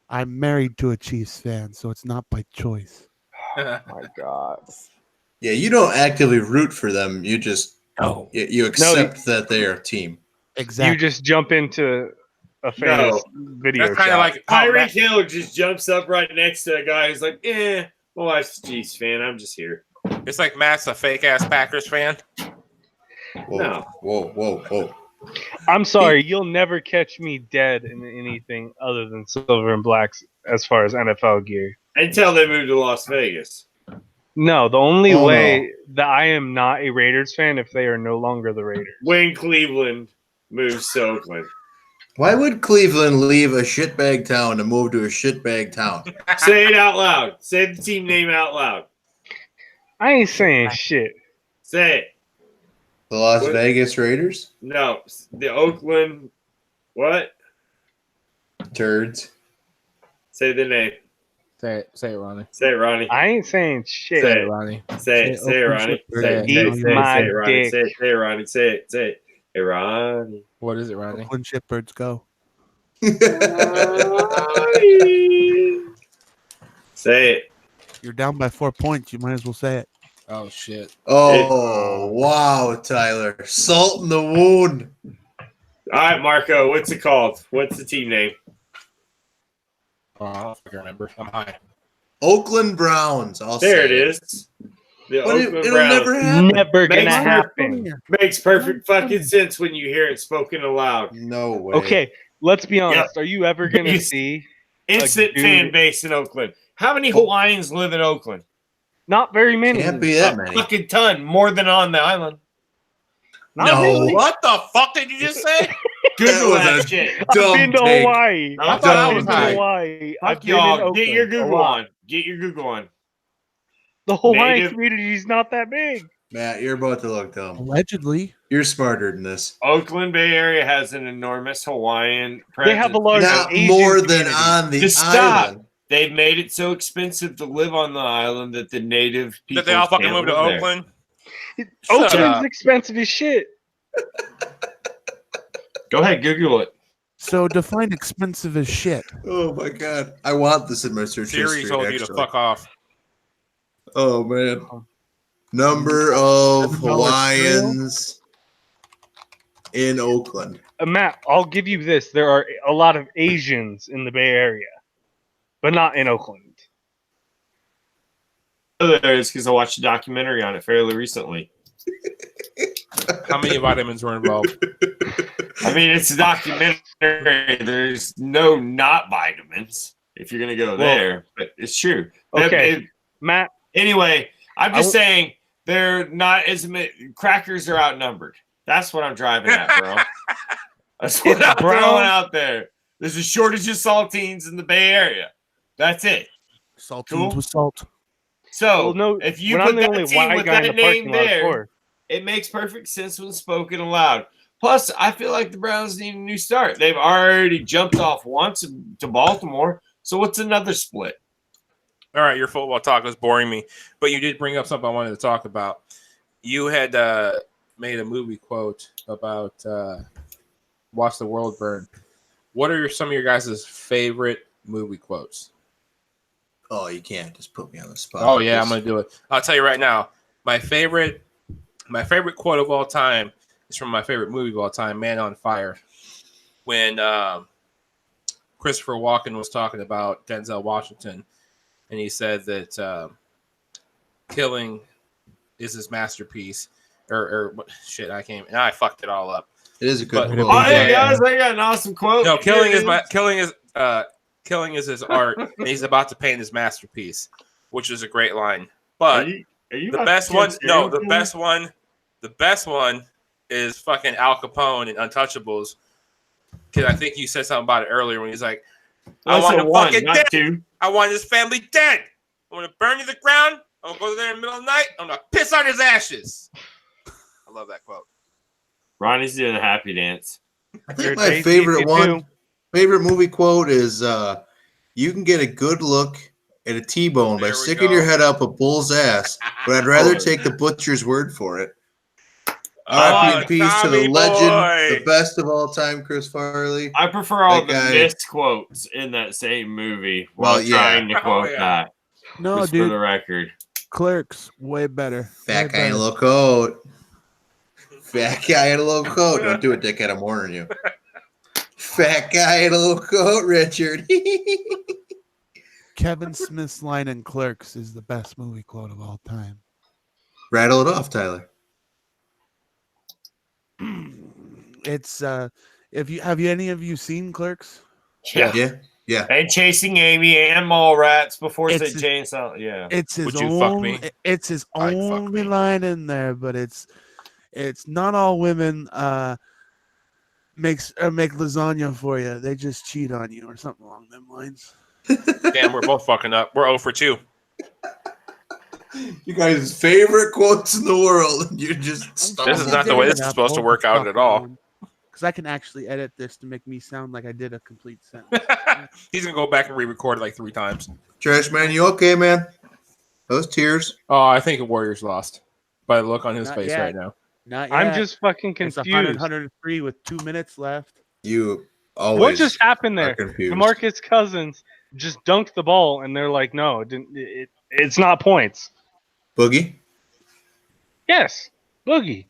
Speaker 4: I'm married to a Chiefs fan, so it's not by choice.
Speaker 3: Oh my God.
Speaker 2: Yeah, you don't actively root for them. You just you accept that they are a team.
Speaker 4: Exactly.
Speaker 3: You just jump into a famous video.
Speaker 5: That's kind of like
Speaker 1: Tyreek Hill just jumps up right next to a guy who's like, my wife's a Chiefs fan. I'm just here.
Speaker 5: It's like Matt's a fake ass Packers fan.
Speaker 2: Whoa,
Speaker 1: No.
Speaker 2: whoa.
Speaker 3: I'm sorry, you'll never catch me dead in anything other than silver and blacks as far as NFL gear.
Speaker 1: Until they move to Las Vegas.
Speaker 3: No, the only way that I am not a Raiders fan if they are no longer the Raiders.
Speaker 1: When Cleveland moves to Oakland.
Speaker 2: Why would Cleveland leave a shitbag town to move to a shitbag town?
Speaker 1: Say it out loud. Say the team name out loud.
Speaker 3: I ain't saying shit.
Speaker 1: Say it.
Speaker 2: The Las
Speaker 1: What?
Speaker 2: Vegas Raiders?
Speaker 1: No, the Oakland. What?
Speaker 2: Turds.
Speaker 1: Say the name.
Speaker 5: Say it, Ronnie.
Speaker 1: Say it, Ronnie.
Speaker 3: I ain't saying shit.
Speaker 1: Say
Speaker 5: Say
Speaker 1: it.
Speaker 5: it, Ronnie.
Speaker 1: Say it. Say it,
Speaker 4: Oakland
Speaker 1: Ronnie.
Speaker 4: Shipbird.
Speaker 1: Say it.
Speaker 3: Eat
Speaker 1: Say it.
Speaker 3: my
Speaker 1: Say it, Ronnie.
Speaker 3: dick.
Speaker 1: Say it. Say it, Ronnie. Say it. Say it. Hey, Ronnie.
Speaker 5: What is it, Ronnie?
Speaker 4: When shipbirds go.
Speaker 1: Say it.
Speaker 4: You're down by 4 points. You might as well say it.
Speaker 5: Oh shit.
Speaker 2: Oh, wow, Tyler. Salt in the wound.
Speaker 1: All right, Marco. What's it called? What's the team name?
Speaker 5: Oh, I don't fucking remember. I'm high.
Speaker 2: Oakland Browns. I'll
Speaker 1: There
Speaker 2: say
Speaker 1: it is. The
Speaker 2: But
Speaker 1: Oakland
Speaker 2: it'll
Speaker 1: Browns.
Speaker 2: never happen.
Speaker 3: Never gonna
Speaker 1: Makes
Speaker 3: happen.
Speaker 1: Makes perfect fucking sense when you hear it spoken aloud.
Speaker 2: No way.
Speaker 3: Okay, let's be honest. Are you ever gonna
Speaker 1: Biggest-
Speaker 3: see?
Speaker 1: Instant
Speaker 3: dude-
Speaker 1: fan base in Oakland. How many Hawaiians live in Oakland?
Speaker 3: Not very many.
Speaker 2: Can't be that
Speaker 1: A
Speaker 2: many.
Speaker 1: fucking ton. More than on the island.
Speaker 3: Not
Speaker 2: No.
Speaker 3: really.
Speaker 5: What the fuck did you just say?
Speaker 1: Google
Speaker 2: was
Speaker 1: that
Speaker 2: a
Speaker 1: shit.
Speaker 3: I've
Speaker 2: Dumb
Speaker 3: been to
Speaker 2: take.
Speaker 3: Hawaii.
Speaker 1: I
Speaker 3: I've
Speaker 1: thought I
Speaker 3: been
Speaker 1: was
Speaker 3: to
Speaker 1: high.
Speaker 3: Hawaii. I've
Speaker 1: Fuck
Speaker 3: been in
Speaker 1: y'all.
Speaker 3: Oakland
Speaker 1: Get your
Speaker 3: a
Speaker 1: Google
Speaker 3: lot.
Speaker 1: on. Get your Google on.
Speaker 3: The Hawaiian
Speaker 1: Native-
Speaker 3: community is not that big.
Speaker 2: Matt, you're about to look dumb.
Speaker 4: Allegedly.
Speaker 2: You're smarter than this.
Speaker 1: Oakland Bay Area has an enormous Hawaiian
Speaker 3: They
Speaker 1: presence.
Speaker 3: have a large
Speaker 2: Not
Speaker 3: Asian
Speaker 2: more than
Speaker 3: community.
Speaker 2: on the
Speaker 1: Just stop.
Speaker 2: island.
Speaker 1: They've made it so expensive to live on the island that the native people
Speaker 5: Did they all fucking
Speaker 1: can't
Speaker 5: move to
Speaker 1: live there.
Speaker 5: Oakland?
Speaker 3: Oakland's
Speaker 5: up.
Speaker 3: expensive as shit.
Speaker 1: Go ahead, Google it.
Speaker 4: So define expensive as shit.
Speaker 2: Oh my god. I want this in my search
Speaker 5: Siri
Speaker 2: history.
Speaker 5: told you to
Speaker 2: actually.
Speaker 5: fuck off.
Speaker 2: Oh man. Number of
Speaker 4: $7
Speaker 2: Hawaiians in Oakland.
Speaker 3: Matt, I'll give you this. There are a lot of Asians in the Bay Area, but not in Oakland.
Speaker 1: There is because I watched a documentary on it fairly recently.
Speaker 5: How many vitamins were involved?
Speaker 1: I mean, it's a documentary. There's no not vitamins if you're gonna go there, but it's true.
Speaker 3: Okay. Matt,
Speaker 1: Anyway, I'm just
Speaker 3: I w-
Speaker 1: saying they're not as many. Crackers are outnumbered. That's what I'm driving at, bro. That's what I'm
Speaker 3: Bro.
Speaker 1: throwing out there. There's a shortage of saltines in the Bay Area. That's it.
Speaker 4: Saltines
Speaker 1: Cool.
Speaker 4: with salt.
Speaker 1: So
Speaker 3: well, no,
Speaker 1: if you
Speaker 3: when
Speaker 1: put
Speaker 3: I'm the
Speaker 1: that
Speaker 3: only
Speaker 1: team
Speaker 3: white
Speaker 1: with
Speaker 3: guy in
Speaker 1: that
Speaker 3: the parking
Speaker 1: name
Speaker 3: lot, of
Speaker 1: there,
Speaker 3: course.
Speaker 1: it makes perfect sense when spoken aloud. Plus, I feel like the Browns need a new start. They've already jumped off once to Baltimore. So what's another split?
Speaker 5: All right, your football talk was boring me, but you did bring up something I wanted to talk about. You had made a movie quote about Watch the World Burn. What are some of your guys' favorite movie quotes?
Speaker 2: Oh, you can't just put me on the spot.
Speaker 5: Oh yeah, I'm gonna do it. I'll tell you right now. My favorite quote of all time is from my favorite movie of all time, Man on Fire. When Christopher Walken was talking about Denzel Washington, and he said that killing is his masterpiece. Or shit, I fucked it all up.
Speaker 2: It is a good
Speaker 5: But-
Speaker 2: quote.
Speaker 1: Oh, hey
Speaker 5: Yeah.
Speaker 1: guys, I got an awesome quote.
Speaker 5: No,
Speaker 1: Here it
Speaker 5: killing is his art, and he's about to paint his masterpiece, which is a great line.
Speaker 1: Are
Speaker 5: But
Speaker 1: you
Speaker 5: the
Speaker 1: about
Speaker 5: best
Speaker 1: to kill
Speaker 5: one, no, the
Speaker 1: serial
Speaker 5: best one is fucking Al Capone in Untouchables. Because I think you said something about it earlier when he's like, I
Speaker 1: That's
Speaker 5: want
Speaker 1: a
Speaker 5: him
Speaker 1: one,
Speaker 5: fucking
Speaker 1: not
Speaker 5: dead.
Speaker 1: two.
Speaker 5: I want his family dead. I'm gonna burn you to the ground. I'm gonna go there in the middle of the night. I'm gonna piss on his ashes. I love that quote.
Speaker 1: Ronnie's doing a happy dance.
Speaker 2: I
Speaker 3: You're
Speaker 2: think my
Speaker 3: tasty
Speaker 2: favorite
Speaker 3: if you
Speaker 2: one,
Speaker 3: do.
Speaker 2: favorite movie quote is you can get a good look at a T-bone by
Speaker 5: There we
Speaker 2: sticking
Speaker 5: go.
Speaker 2: your head up a bull's ass, but I'd rather
Speaker 1: Oh.
Speaker 2: take the butcher's word for it.
Speaker 5: Oh,
Speaker 2: R.I.P. and peace to the
Speaker 5: Tommy
Speaker 2: legend,
Speaker 5: boy.
Speaker 2: the best of all time, Chris Farley.
Speaker 1: I prefer all
Speaker 2: That
Speaker 1: the
Speaker 2: guy-
Speaker 1: misquotes in that same movie while
Speaker 2: Well, yeah.
Speaker 1: trying to
Speaker 5: Oh,
Speaker 1: quote
Speaker 5: yeah.
Speaker 1: that.
Speaker 4: No,
Speaker 1: Just for
Speaker 4: dude.
Speaker 1: the record.
Speaker 4: Clerks, way better.
Speaker 2: Fat
Speaker 4: Way
Speaker 2: guy in a
Speaker 4: better.
Speaker 2: little coat. Fat guy in a little coat. Don't do it, dickhead. I'm warning you. Fat guy in a little coat, Richard.
Speaker 4: Kevin Smith's line in Clerks is the best movie quote of all time.
Speaker 2: Rattle it off, Tyler.
Speaker 4: It's if you have any of you seen Clerks?
Speaker 1: Yeah.
Speaker 2: Yeah.
Speaker 1: And Chasing Amy and Mallrats before
Speaker 4: It's
Speaker 1: St. Chainsaw. Yeah.
Speaker 4: It's his
Speaker 5: Would you fuck
Speaker 4: only
Speaker 5: me?
Speaker 4: it's his
Speaker 5: I'd fuck
Speaker 4: only
Speaker 5: me.
Speaker 4: line in there, but it's not all women make lasagna for you. They just cheat on you or something along them lines.
Speaker 5: Damn, we're both fucking up. We're 0 for 2.
Speaker 2: You guys' favorite quotes in the world. You're just
Speaker 5: This is not the way this is supposed to work out at all.
Speaker 4: Because I can actually edit this to make me sound like I did a complete sentence.
Speaker 5: He's gonna go back and re-record it like 3 times.
Speaker 2: Trash man, you okay, man? Those tears.
Speaker 5: Oh, I think the Warriors lost by the look on his
Speaker 4: Not
Speaker 5: face
Speaker 4: yet.
Speaker 5: right now.
Speaker 4: Not yet.
Speaker 3: I'm just fucking
Speaker 4: It's
Speaker 3: confused.
Speaker 4: 100, 103 with 2 minutes left.
Speaker 2: You always
Speaker 3: What just happened
Speaker 2: are
Speaker 3: there?
Speaker 2: confused.
Speaker 3: DeMarcus Cousins just dunked the ball, and they're like, "No, it's not points."
Speaker 2: Boogie.
Speaker 3: Yes, Boogie.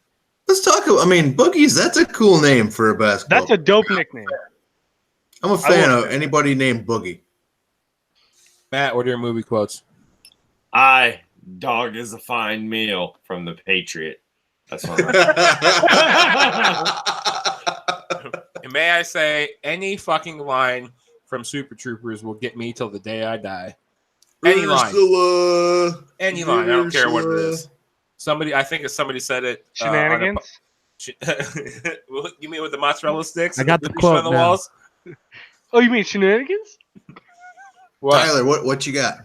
Speaker 2: Let's talk about. I mean, Boogie's. That's a cool name for a basketball.
Speaker 3: That's a dope nickname.
Speaker 2: I'm a fan
Speaker 3: will-
Speaker 2: of anybody named Boogie.
Speaker 5: Matt, what are your movie quotes?
Speaker 1: Dog is a fine meal from the Patriot. That's what
Speaker 5: And may I say, any fucking line from Super Troopers will get me till the day I die. Any line.
Speaker 2: Ursula.
Speaker 5: Any line. I don't care what it
Speaker 2: Ursula.
Speaker 5: is. Somebody, I think somebody said it.
Speaker 3: Shenanigans.
Speaker 5: You mean with the mozzarella sticks?
Speaker 4: I got
Speaker 5: and
Speaker 4: the
Speaker 5: fish on
Speaker 4: quote
Speaker 5: the
Speaker 4: now.
Speaker 5: walls?
Speaker 3: Oh, you mean shenanigans?
Speaker 5: What?
Speaker 2: Tyler, what you got?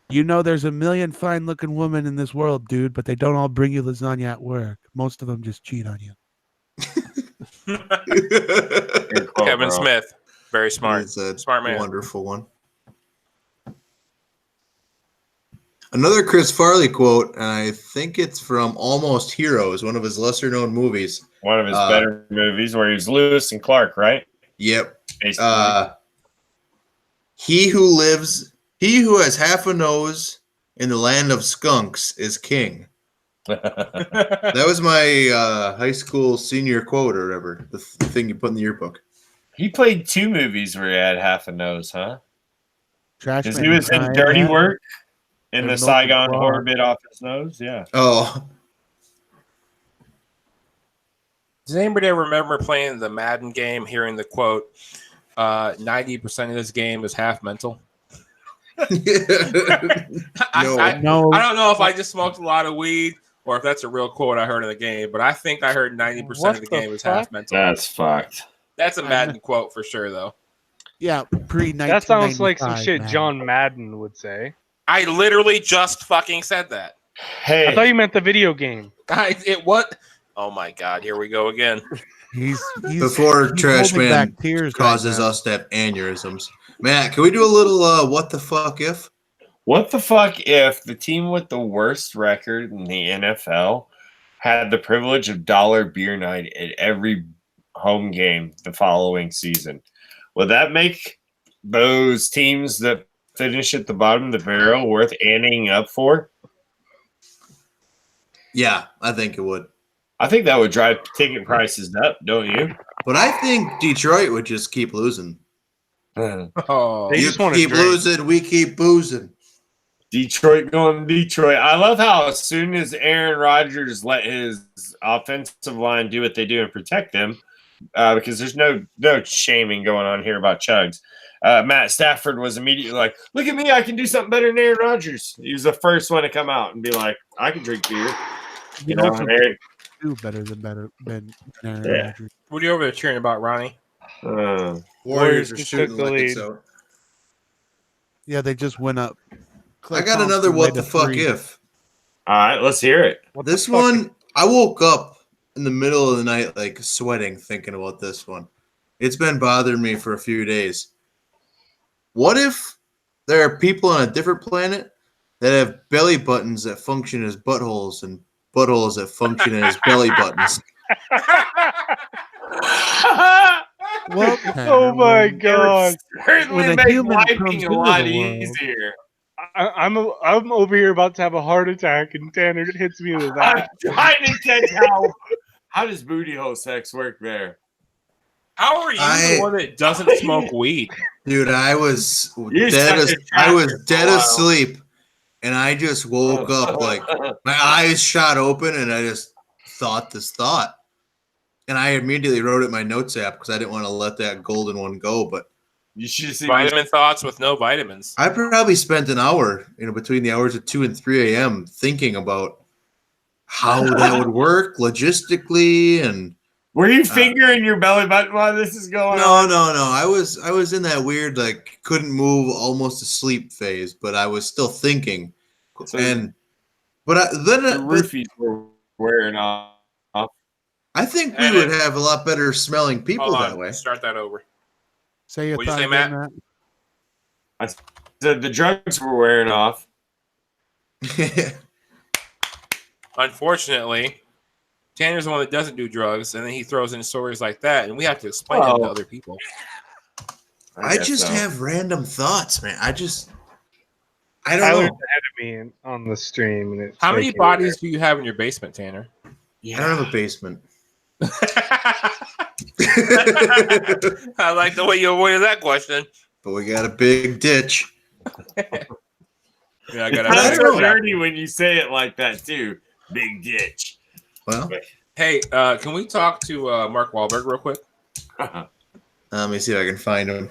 Speaker 4: You know, there's a million fine-looking women in this world, dude, but they don't all bring you lasagna at work. Most of them just cheat on you.
Speaker 1: Good quote,
Speaker 5: Kevin
Speaker 1: bro.
Speaker 5: Smith. Very smart.
Speaker 2: It's a
Speaker 5: Smart man.
Speaker 2: wonderful one. Another Chris Farley quote, and I think it's from Almost Heroes, one of his lesser-known movies.
Speaker 1: One of his better movies where he was Lewis and Clark, right?
Speaker 2: Yep.
Speaker 1: Basically.
Speaker 2: He who has half a nose in the land of skunks is king. That was my high school senior quote or whatever, the thing you put in the yearbook.
Speaker 1: He played 2 movies where he had half a nose, huh?
Speaker 4: Trash
Speaker 1: Because
Speaker 4: man,
Speaker 1: he was in
Speaker 4: I
Speaker 1: Dirty
Speaker 4: had-
Speaker 1: Work in the
Speaker 4: There's no
Speaker 1: Saigon
Speaker 4: wrong.
Speaker 1: horror bit off his nose. Yeah.
Speaker 2: Oh,
Speaker 5: Does anybody ever remember playing the Madden game, hearing the quote, 90% of this game is half mental?
Speaker 2: No.
Speaker 5: I
Speaker 4: No,
Speaker 5: don't know if I just smoked a lot of weed or if that's a real quote I heard in the game, but I think I heard 90%
Speaker 3: What
Speaker 5: of the
Speaker 3: the
Speaker 5: game is
Speaker 3: fuck?
Speaker 5: half mental.
Speaker 1: That's fucked.
Speaker 5: That's a Madden quote for sure, though.
Speaker 4: yeah, pre-1995.
Speaker 3: That sounds like some shit
Speaker 4: man.
Speaker 3: John Madden would say.
Speaker 5: I literally just fucking said that.
Speaker 1: Hey,
Speaker 3: I thought you meant the video game.
Speaker 5: What? Oh my God, here we go again.
Speaker 4: He's
Speaker 2: Before
Speaker 4: he's
Speaker 2: Trash
Speaker 4: holding
Speaker 2: Man
Speaker 4: back tears
Speaker 2: causes
Speaker 4: right now.
Speaker 2: us to have aneurysms. Matt, can we do a little what the fuck if?
Speaker 1: what the fuck if the team with the worst record in the NFL had the privilege of dollar beer night at every home game the following season? Would that make those teams that finish at the bottom of the barrel worth anteing up for?
Speaker 2: Yeah, I think it would.
Speaker 1: I think that would drive ticket prices up, don't you?
Speaker 2: But I think Detroit would just keep losing.
Speaker 5: Oh,
Speaker 3: They
Speaker 2: You
Speaker 3: just wanna
Speaker 2: keep
Speaker 3: drink.
Speaker 2: losing, we keep boozing.
Speaker 1: Detroit going to Detroit. I love how as soon as Aaron Rodgers let his offensive line do what they do and protect them, because there's no shaming going on here about Chugs. Matt Stafford was immediately like, "Look at me, I can do something better than Aaron Rodgers." He was the first one to come out and be like, "I can drink beer."
Speaker 4: You know,
Speaker 1: and Aaron-
Speaker 4: do better than Aaron
Speaker 1: Yeah.
Speaker 4: Rodgers.
Speaker 5: what are you over there cheering about, Ronnie?
Speaker 2: Warriors
Speaker 3: Warriors
Speaker 2: are
Speaker 3: just
Speaker 2: shooting
Speaker 3: took the
Speaker 2: like it's
Speaker 3: lead.
Speaker 2: out.
Speaker 4: Yeah, they just went up.
Speaker 2: I got another what the fuck if.
Speaker 1: All right, let's hear it.
Speaker 3: What the
Speaker 2: This
Speaker 3: fuck?
Speaker 2: one, I woke up in the middle of the night like sweating thinking about this one. It's been bothering me for a few days. What if there are people on a different planet that have belly buttons that function as buttholes and buttholes that function as belly buttons?
Speaker 4: Well,
Speaker 3: Oh my god!
Speaker 1: Certainly
Speaker 4: When a
Speaker 1: make
Speaker 4: human comes
Speaker 1: wiping a
Speaker 4: into
Speaker 1: lot
Speaker 4: the world.
Speaker 1: easier.
Speaker 3: I'm over here about to have a heart attack, and Tanner hits me with
Speaker 1: I'm
Speaker 3: that.
Speaker 1: trying to catch how does booty hole sex work there?
Speaker 5: How are you the one that doesn't smoke weed?
Speaker 2: Dude, I was
Speaker 1: You
Speaker 2: dead.
Speaker 1: such a
Speaker 2: I was
Speaker 1: tractor
Speaker 2: dead
Speaker 1: for a while.
Speaker 2: asleep, and I just woke up like my eyes shot open, and I just thought this thought, and I immediately wrote it in my notes app because I didn't want to let that golden one go. But
Speaker 1: You should see.
Speaker 5: Vitamin thoughts with no vitamins.
Speaker 2: I probably spent an hour, between the hours of 2 and 3 a.m. thinking about how that would work logistically, and
Speaker 1: Were you fingering your belly button while this is going on?
Speaker 2: no. I was in that weird like couldn't move, almost asleep phase, but I was still thinking.
Speaker 1: So-
Speaker 2: And But
Speaker 1: The
Speaker 2: then
Speaker 1: roofies were wearing off.
Speaker 2: I think we
Speaker 5: And
Speaker 2: would
Speaker 5: then-
Speaker 2: have a lot better smelling people
Speaker 5: Hold
Speaker 2: that
Speaker 5: on,
Speaker 2: way.
Speaker 5: start that over.
Speaker 4: Say your
Speaker 5: What'd you
Speaker 4: thought
Speaker 5: say,
Speaker 4: again,
Speaker 5: Matt?
Speaker 4: Matt.
Speaker 1: Said the drugs were wearing off.
Speaker 5: Unfortunately, Tanner's the one that doesn't do drugs, and then he throws in stories like that, and we have to explain it to
Speaker 1: Well,
Speaker 5: other people.
Speaker 2: I
Speaker 1: guess
Speaker 2: just
Speaker 1: so.
Speaker 2: have random thoughts, man. I don't
Speaker 3: Tyler's
Speaker 2: know.
Speaker 3: ahead of me on the stream, and it's
Speaker 5: How many
Speaker 3: making
Speaker 5: bodies do you have in your basement, Tanner?
Speaker 2: I don't have a basement.
Speaker 5: I like the way you avoided that question.
Speaker 2: But we got a big ditch.
Speaker 5: Yeah, I
Speaker 1: It's
Speaker 5: got
Speaker 2: I
Speaker 1: kind
Speaker 2: don't
Speaker 1: of
Speaker 2: know.
Speaker 1: nerdy when you say it like that too. Big ditch.
Speaker 2: Well,
Speaker 5: Hey, can we talk to Mark Wahlberg real quick?
Speaker 2: let me see if I can find him.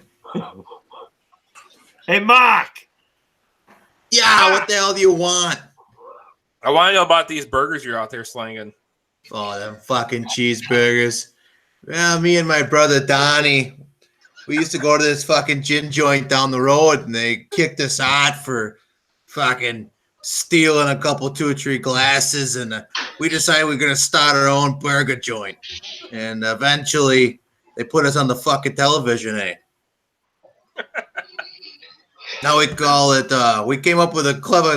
Speaker 1: Hey, Mark.
Speaker 2: Yeah, what the hell do you want?
Speaker 5: I want to know about these burgers you're out there slinging.
Speaker 2: Oh, them fucking cheeseburgers. Well, me and my brother Donnie, we used to go to this fucking gin joint down the road, and they kicked us out for fucking stealing a couple, 2 or 3 glasses, and we decided we were gonna start our own burger joint. And eventually, they put us on the fucking television, eh? Now we call it. We came up with a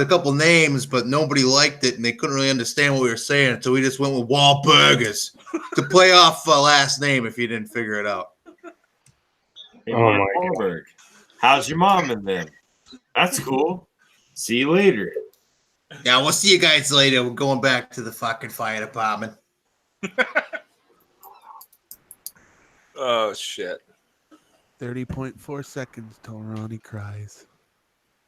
Speaker 2: couple names, but nobody liked it, and they couldn't really understand what we were saying. So we just went with Wahlburgers to play off last name. If you didn't figure it out,
Speaker 1: Hey,
Speaker 3: Oh
Speaker 1: Mark
Speaker 3: my God.
Speaker 1: Wahlberg. How's your mom and them? That's cool. See you later.
Speaker 2: yeah, we'll see you guys later. We're going back to the fucking fire department.
Speaker 5: Oh shit!
Speaker 4: 30.4 seconds till Ronnie cries.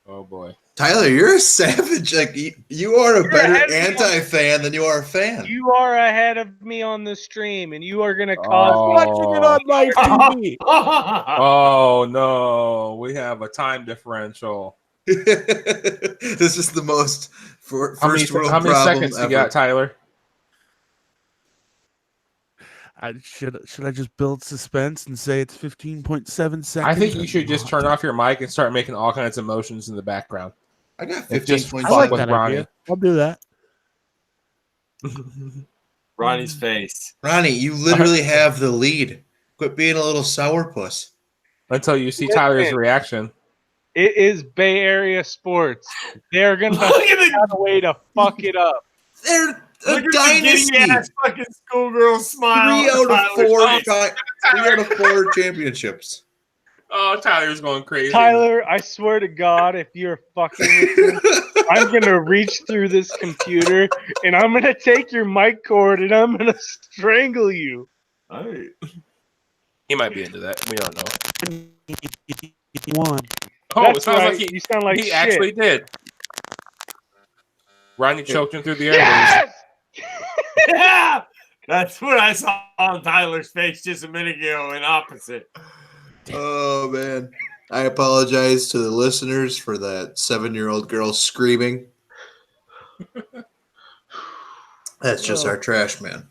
Speaker 5: Oh boy.
Speaker 2: Tyler, you're a savage. Like you are a
Speaker 3: You're ahead
Speaker 2: better
Speaker 3: of me.
Speaker 2: anti-fan than you are a fan.
Speaker 3: You are ahead of me on the stream, and you are going to cause.
Speaker 4: Watching it on live TV.
Speaker 5: Oh no, we have a time differential.
Speaker 2: This is the most
Speaker 5: How many,
Speaker 2: first world
Speaker 5: how many
Speaker 2: problem
Speaker 5: seconds
Speaker 2: ever.
Speaker 5: you got, Tyler?
Speaker 4: Should I just build suspense and say it's 15.7 seconds?
Speaker 5: I think you should just turn off your mic and start making all kinds of motions in the background.
Speaker 2: I got
Speaker 5: It just
Speaker 2: 15.7.
Speaker 4: I like
Speaker 5: with
Speaker 4: that
Speaker 5: Ronnie.
Speaker 4: idea. I'll do that.
Speaker 1: Ronnie's face.
Speaker 2: Ronnie, you literally have the lead. Quit being a little sourpuss.
Speaker 5: Until you see Tyler's reaction.
Speaker 3: It is Bay Area sports. They're going to
Speaker 1: Look at the
Speaker 3: find a way to fuck it up.
Speaker 2: They're a
Speaker 1: look at
Speaker 2: dynasty.
Speaker 1: the giddy-ass fucking schoolgirl smile.
Speaker 2: 3 out of
Speaker 1: Tyler's
Speaker 2: 4.
Speaker 1: face.
Speaker 2: 3 out of 4 championships.
Speaker 5: Oh, Tyler's going crazy.
Speaker 3: Tyler, I swear to God, if you're fucking with me, I'm going to reach through this computer and I'm going to take your mic cord and I'm going to strangle you.
Speaker 1: Alright.
Speaker 5: He might be into that. We don't know.
Speaker 4: One.
Speaker 5: Oh,
Speaker 3: That's
Speaker 5: it sounds
Speaker 3: right.
Speaker 5: like
Speaker 3: You sound like
Speaker 5: he
Speaker 3: shit.
Speaker 5: actually did. Ronnie choked him through the airways.
Speaker 3: Yes!
Speaker 1: Yeah! That's what I saw on Tyler's face just a minute ago and opposite.
Speaker 2: Oh, man. I apologize to the listeners for that 7-year-old girl screaming. That's just our trash man.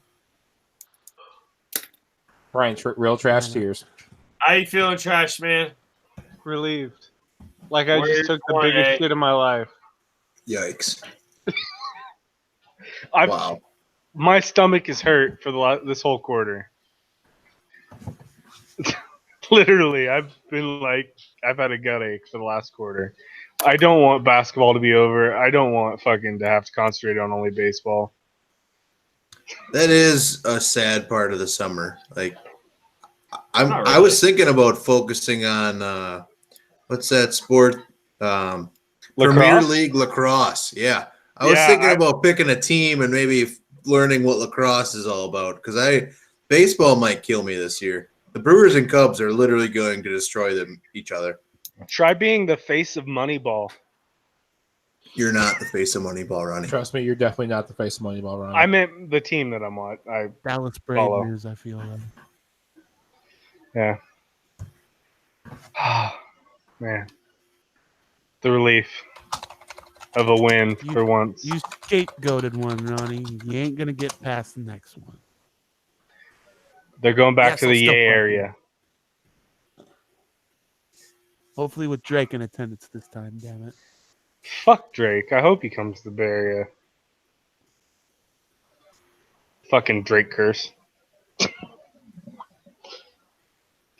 Speaker 5: Ryan, real trash tears.
Speaker 1: How you feeling, trash man?
Speaker 3: Relieved. Like I
Speaker 1: Where's
Speaker 3: just took the
Speaker 1: one,
Speaker 3: biggest
Speaker 1: eh?
Speaker 3: shit of my life.
Speaker 2: Yikes.
Speaker 3: I
Speaker 2: Wow.
Speaker 3: My stomach is hurt for this whole quarter. Literally, I've had a gut ache for the last quarter. I don't want basketball to be over. I don't want fucking to have to concentrate on only baseball.
Speaker 2: That is a sad part of the summer. Like,
Speaker 1: Not
Speaker 2: I
Speaker 1: really.
Speaker 2: was thinking about focusing on what's that sport? Premier
Speaker 3: Lacrosse?
Speaker 2: League lacrosse. Yeah, I was
Speaker 3: Yeah,
Speaker 2: thinking about picking a team and maybe learning what lacrosse is all about because baseball might kill me this year. The Brewers and Cubs are literally going to destroy each other.
Speaker 3: Try being the face of Moneyball.
Speaker 2: You're not the face of Moneyball, Ronnie.
Speaker 5: Trust me, you're definitely not the face of Moneyball, Ronnie.
Speaker 3: I meant the team that I'm on.
Speaker 4: Dallas
Speaker 3: Follow.
Speaker 4: Braves, I feel like.
Speaker 3: Yeah. Man. The relief of a win for once.
Speaker 4: You scapegoated one, Ronnie. You ain't gonna get past the next one.
Speaker 3: They're going back
Speaker 4: Yes,
Speaker 3: to
Speaker 4: I'll
Speaker 3: the
Speaker 4: still
Speaker 3: Yay
Speaker 4: fuck
Speaker 3: area.
Speaker 4: Hopefully with Drake in attendance this time, damn it.
Speaker 3: Fuck Drake. I hope he comes to the Bay Area. Fucking Drake curse.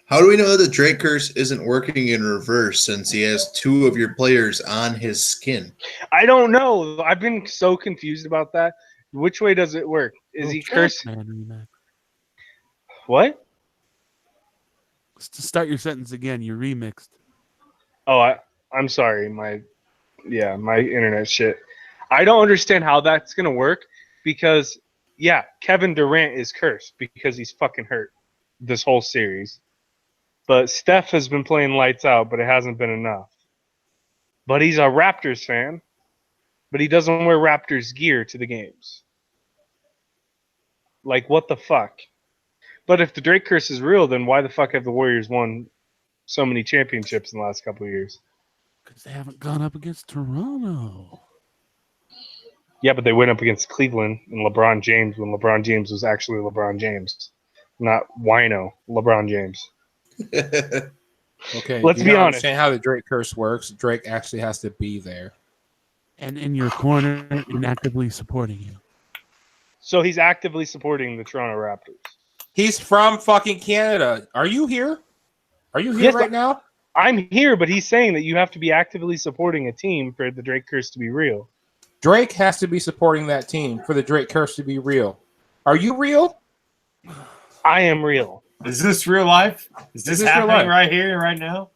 Speaker 2: How do we know that the Drake curse isn't working in reverse since he has two of your players on his skin?
Speaker 3: I don't know. I've been so confused about that. Which way does it work? Is he cursed?
Speaker 4: Man, rematch.
Speaker 3: What?
Speaker 4: To start your sentence again, you remixed.
Speaker 3: Oh, I'm sorry. My internet shit. I don't understand how that's gonna work because Kevin Durant is cursed because he's fucking hurt this whole series. But Steph has been playing lights out, but it hasn't been enough. But he's a Raptors fan, but he doesn't wear Raptors gear to the games. Like, what the fuck? But if the Drake curse is real, then why the fuck have the Warriors won so many championships in the last couple of years?
Speaker 4: Because they haven't gone up against Toronto.
Speaker 3: Yeah, but they went up against Cleveland and LeBron James when LeBron James was actually LeBron James, not wino LeBron James.
Speaker 5: Okay.
Speaker 3: Let's
Speaker 5: you
Speaker 3: be
Speaker 5: don't
Speaker 3: honest.
Speaker 5: understand how the Drake curse works. Drake actually has to be there.
Speaker 4: And in your corner and actively supporting you.
Speaker 3: So he's actively supporting the Toronto Raptors.
Speaker 5: He's from fucking Canada. Are you here? Are you here
Speaker 3: Yes,
Speaker 5: right now?
Speaker 3: I'm here, but he's saying that you have to be actively supporting a team for the Drake curse to be real.
Speaker 5: Drake has to be supporting that team for the Drake curse to be real. Are you real?
Speaker 3: I am real.
Speaker 1: Is this real life? Is this
Speaker 5: Is this real
Speaker 1: happening
Speaker 5: life?
Speaker 1: right here, right now?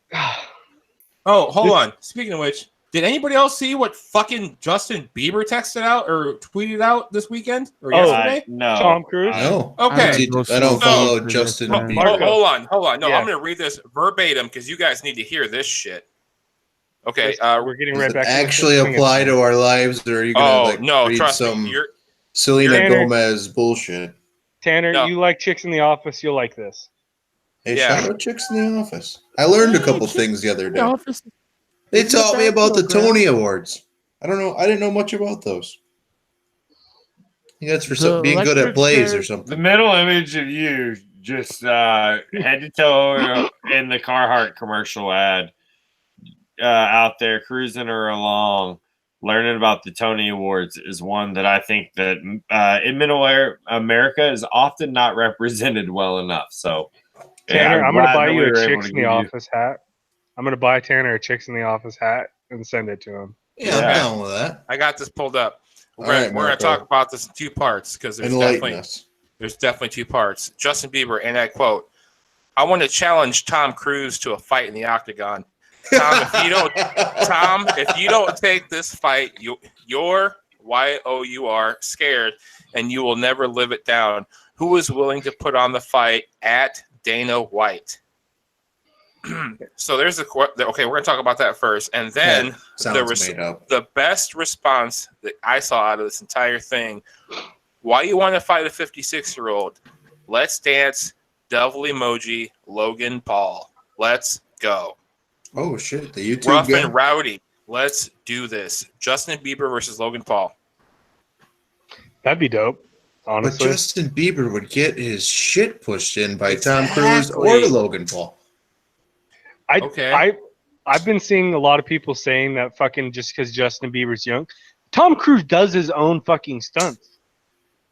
Speaker 5: Oh, hold on. Speaking of which, did anybody else see what fucking Justin Bieber texted out or tweeted out this weekend or
Speaker 3: Oh,
Speaker 5: yesterday?
Speaker 1: No.
Speaker 3: Tom Cruise?
Speaker 2: No.
Speaker 5: Okay.
Speaker 2: I don't follow Justin
Speaker 5: Hold,
Speaker 2: Bieber.
Speaker 3: Marco.
Speaker 5: hold on. No,
Speaker 3: Yeah.
Speaker 5: I'm going to read this verbatim because you guys need to hear this shit. Okay.
Speaker 3: We're getting
Speaker 2: Does
Speaker 3: right
Speaker 2: it
Speaker 3: back.
Speaker 2: actually
Speaker 3: to the
Speaker 2: apply to our lives, or are you gonna
Speaker 5: no,
Speaker 2: read
Speaker 5: trust
Speaker 2: some
Speaker 5: me. You're
Speaker 2: Selena
Speaker 3: Tanner.
Speaker 2: Gomez bullshit?
Speaker 3: Tanner.
Speaker 5: No.
Speaker 3: You like chicks in the office? You'll like this.
Speaker 2: Hey,
Speaker 5: Yeah.
Speaker 2: shout out Chicks in the Office. I learned a couple things the other day.
Speaker 4: Office.
Speaker 2: They
Speaker 4: Isn't
Speaker 2: taught
Speaker 4: it
Speaker 2: me
Speaker 4: that
Speaker 2: about the
Speaker 4: program?
Speaker 2: Tony Awards. I don't know. I didn't know much about those. I think that's for
Speaker 4: The
Speaker 2: being good at
Speaker 4: electric
Speaker 2: plays
Speaker 4: chair-
Speaker 2: or
Speaker 1: The
Speaker 2: something.
Speaker 1: mental image of you just head to toe in the Carhartt commercial ad out there cruising her along, learning about the Tony Awards is one that I think that in middle America is often not represented well enough. So,
Speaker 3: Tanner, I'm going to
Speaker 1: glad
Speaker 3: buy
Speaker 1: that
Speaker 3: you
Speaker 1: we
Speaker 3: a
Speaker 1: were able
Speaker 3: chicks
Speaker 1: to
Speaker 3: in the
Speaker 1: give you-
Speaker 3: office hat. I'm going to buy Tanner a chicks in the office hat and send it to him.
Speaker 2: Yeah, I'm
Speaker 5: Okay.
Speaker 2: down with that.
Speaker 5: I got this pulled up. We're
Speaker 2: All
Speaker 5: going
Speaker 2: right,
Speaker 5: to
Speaker 2: Marco.
Speaker 5: talk about this in two parts because
Speaker 2: Enlighten us.
Speaker 5: there's definitely two parts. Justin Bieber, and I quote, "I want to challenge Tom Cruise to a fight in the octagon. Tom, if you don't take this fight, you're YOUR scared, and you will never live it down. Who is willing to put on the fight at Dana White?" So there's okay. We're gonna talk about that first, and then
Speaker 2: Sounds made up.
Speaker 5: the best response that I saw out of this entire thing. Why you want to fight a 56-year-old? Let's dance. Devil emoji. Logan Paul. Let's go.
Speaker 2: Oh shit! The YouTube
Speaker 5: Rough
Speaker 2: guy.
Speaker 5: and rowdy. Let's do this. Justin Bieber versus Logan Paul.
Speaker 3: That'd be dope,
Speaker 2: But
Speaker 3: honestly.
Speaker 2: Justin Bieber would get his shit pushed in by Tom
Speaker 5: Exactly.
Speaker 2: Cruise or Logan Paul.
Speaker 3: I've been seeing a lot of people saying that fucking just because Justin Bieber's young. Tom Cruise does his own fucking stunts.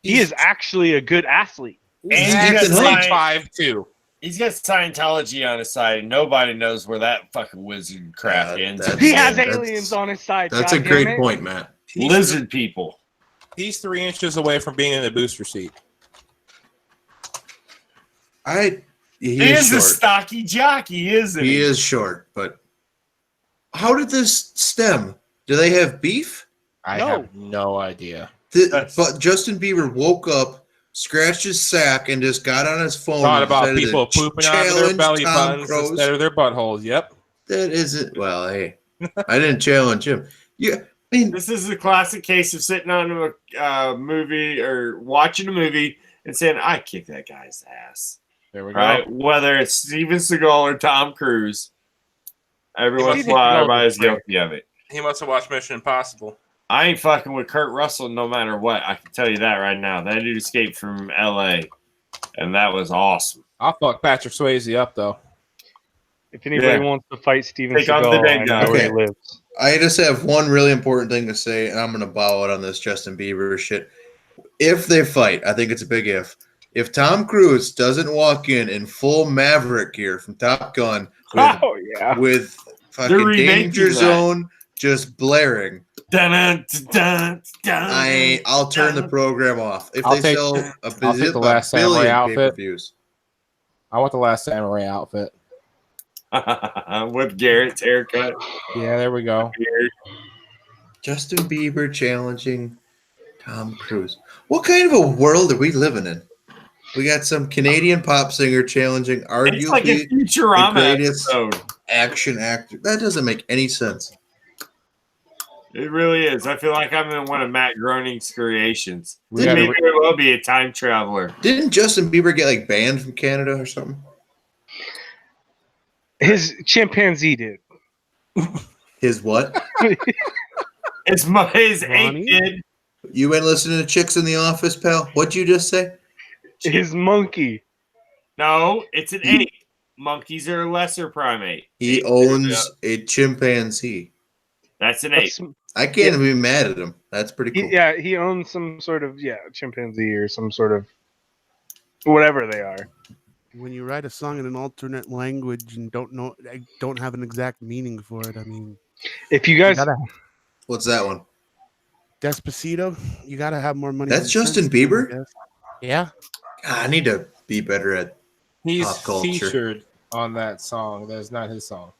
Speaker 3: He is actually a good athlete.
Speaker 1: And
Speaker 2: He's
Speaker 1: he's
Speaker 2: Ethan
Speaker 1: got
Speaker 2: Hunt.
Speaker 5: 5'2".
Speaker 1: He's got Scientology on his side, and nobody knows where that fucking wizard crap ends.
Speaker 2: that's-
Speaker 3: He
Speaker 2: Yeah,
Speaker 3: has
Speaker 2: that's-
Speaker 3: aliens on his side.
Speaker 2: That's a
Speaker 3: goddamn
Speaker 2: great
Speaker 3: it.
Speaker 2: point, Matt.
Speaker 1: Lizard people.
Speaker 5: He's 3 inches away from being in the booster seat.
Speaker 2: He
Speaker 1: He
Speaker 2: is
Speaker 1: is a
Speaker 2: short.
Speaker 1: stocky jockey, isn't he?
Speaker 2: He is short, but how did this stem? Do they have beef?
Speaker 5: I
Speaker 3: No.
Speaker 5: have no idea.
Speaker 2: But Justin Bieber woke up, scratched his sack, and just got on his phone.
Speaker 5: Thought
Speaker 2: and
Speaker 5: about
Speaker 2: decided to
Speaker 5: people pooping out of their
Speaker 2: challenge
Speaker 5: belly
Speaker 2: Tom
Speaker 5: buttons
Speaker 2: Cruise.
Speaker 5: instead of their buttholes. Yep.
Speaker 2: That isn't. Well, hey, I didn't challenge him. Yeah, I mean,
Speaker 1: This is a classic case of sitting on a movie or watching a movie and saying, I kick that guy's ass.
Speaker 5: There we go.
Speaker 1: Right? Whether it's Steven Seagal or Tom Cruise, every once in a
Speaker 3: Steven
Speaker 1: while,
Speaker 3: Seagal's
Speaker 1: everybody's
Speaker 3: a player.
Speaker 1: guilty of it.
Speaker 5: He must have watched Mission Impossible.
Speaker 1: I ain't fucking with Kurt Russell no matter what. I can tell you that right now. That dude escaped from LA, and that was awesome.
Speaker 5: I'll fuck Patrick Swayze up, though.
Speaker 3: If anybody
Speaker 1: Yeah.
Speaker 3: wants to fight Steven
Speaker 1: Take on the
Speaker 3: Seagal,
Speaker 1: big
Speaker 3: I
Speaker 1: guy.
Speaker 3: know where he
Speaker 2: Okay.
Speaker 3: lives.
Speaker 2: I just have one really important thing to say, and I'm going to bow out on this Justin Bieber shit. if they fight, I think it's a big if. If Tom Cruise doesn't walk in full Maverick gear from Top Gun with,
Speaker 3: Oh yeah.
Speaker 2: with
Speaker 1: They're
Speaker 2: fucking
Speaker 1: remaking
Speaker 2: Danger
Speaker 1: that.
Speaker 2: Zone just blaring,
Speaker 1: Dun, dun, dun,
Speaker 2: I'll turn the program off. If
Speaker 5: I'll
Speaker 2: they
Speaker 5: take-
Speaker 2: sell
Speaker 5: I'll take the Last Samurai
Speaker 2: billion
Speaker 5: outfit.
Speaker 2: pay-per-views.
Speaker 5: I want the Last Samurai outfit.
Speaker 1: with Garrett's haircut.
Speaker 5: Yeah, there we go.
Speaker 2: Justin Bieber challenging Tom Cruise. What kind of a world are we living in? We got some Canadian pop singer challenging
Speaker 1: It's like a
Speaker 2: arguably
Speaker 1: Futurama
Speaker 2: the greatest-
Speaker 1: episode.
Speaker 2: action actor. That doesn't make any sense.
Speaker 1: It really is. I feel like I'm in one of Matt Groening's creations.
Speaker 5: We gotta
Speaker 1: Maybe it will be a time traveler.
Speaker 2: Didn't Justin Bieber get like banned from Canada or something?
Speaker 3: His chimpanzee did.
Speaker 2: His what?
Speaker 1: It's my his
Speaker 4: Ronnie?
Speaker 1: ape kid.
Speaker 2: You been listening to Chicks in the Office, pal? What'd you just say?
Speaker 3: His monkey.
Speaker 1: No, it's an ape. Monkeys are a lesser primate.
Speaker 2: He
Speaker 1: Apes are
Speaker 2: owns a chimpanzee.
Speaker 1: That's an ape.
Speaker 2: I can't be mad at him. That's pretty cool.
Speaker 3: Yeah, he owns some sort of chimpanzee or some sort of whatever they are.
Speaker 4: When you write a song in an alternate language and don't have an exact meaning for it, I mean,
Speaker 3: If you guys,
Speaker 2: What's that one?
Speaker 4: Despacito, you gotta have more money.
Speaker 2: That's
Speaker 4: than
Speaker 2: Justin
Speaker 4: sense, I
Speaker 2: Bieber?
Speaker 4: guess. Yeah.
Speaker 2: God, I need to be better at.
Speaker 5: He's
Speaker 2: Pop culture.
Speaker 5: featured on that song. That is not his song.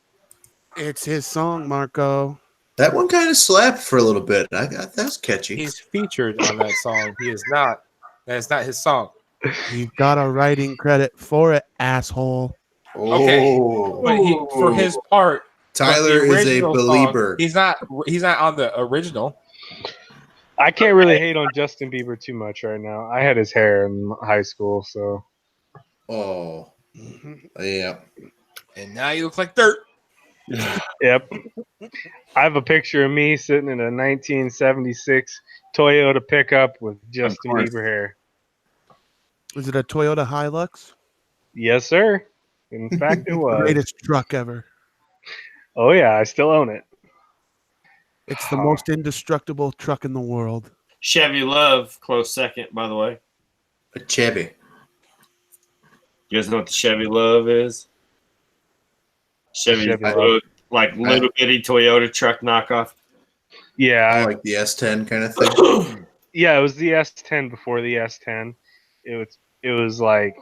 Speaker 4: It's his song, Marco.
Speaker 2: That one kind of slapped for a little bit. That's catchy.
Speaker 5: He's featured on that song. He is not. That is not his song.
Speaker 4: You've got a writing credit for it, asshole.
Speaker 5: Okay.
Speaker 2: Oh,
Speaker 5: But for his part,
Speaker 2: Tyler
Speaker 5: but the
Speaker 2: is a
Speaker 5: original song,
Speaker 2: believer.
Speaker 5: he's not. He's not on the original.
Speaker 3: I can't really hate on Justin Bieber too much right now. I had his hair in high school, so
Speaker 2: Oh, yeah.
Speaker 5: And now you look like dirt.
Speaker 3: yep. I have a picture of me sitting in a 1976 Toyota pickup with Justin
Speaker 1: course.
Speaker 3: Bieber hair.
Speaker 4: Is it a Toyota Hilux?
Speaker 3: Yes, sir. In fact, it was.
Speaker 4: Greatest truck ever.
Speaker 3: Oh yeah, I still own it.
Speaker 4: It's the most indestructible truck in the world.
Speaker 1: Chevy Love, close second, by the way.
Speaker 2: A Chevy.
Speaker 1: You guys know what the Chevy Love is? Chevy
Speaker 3: Chevy
Speaker 1: little, like little bitty Toyota truck knockoff.
Speaker 3: Yeah,
Speaker 2: Like the S10 kind of thing.
Speaker 3: yeah. It was the S10 before the S10. It was like,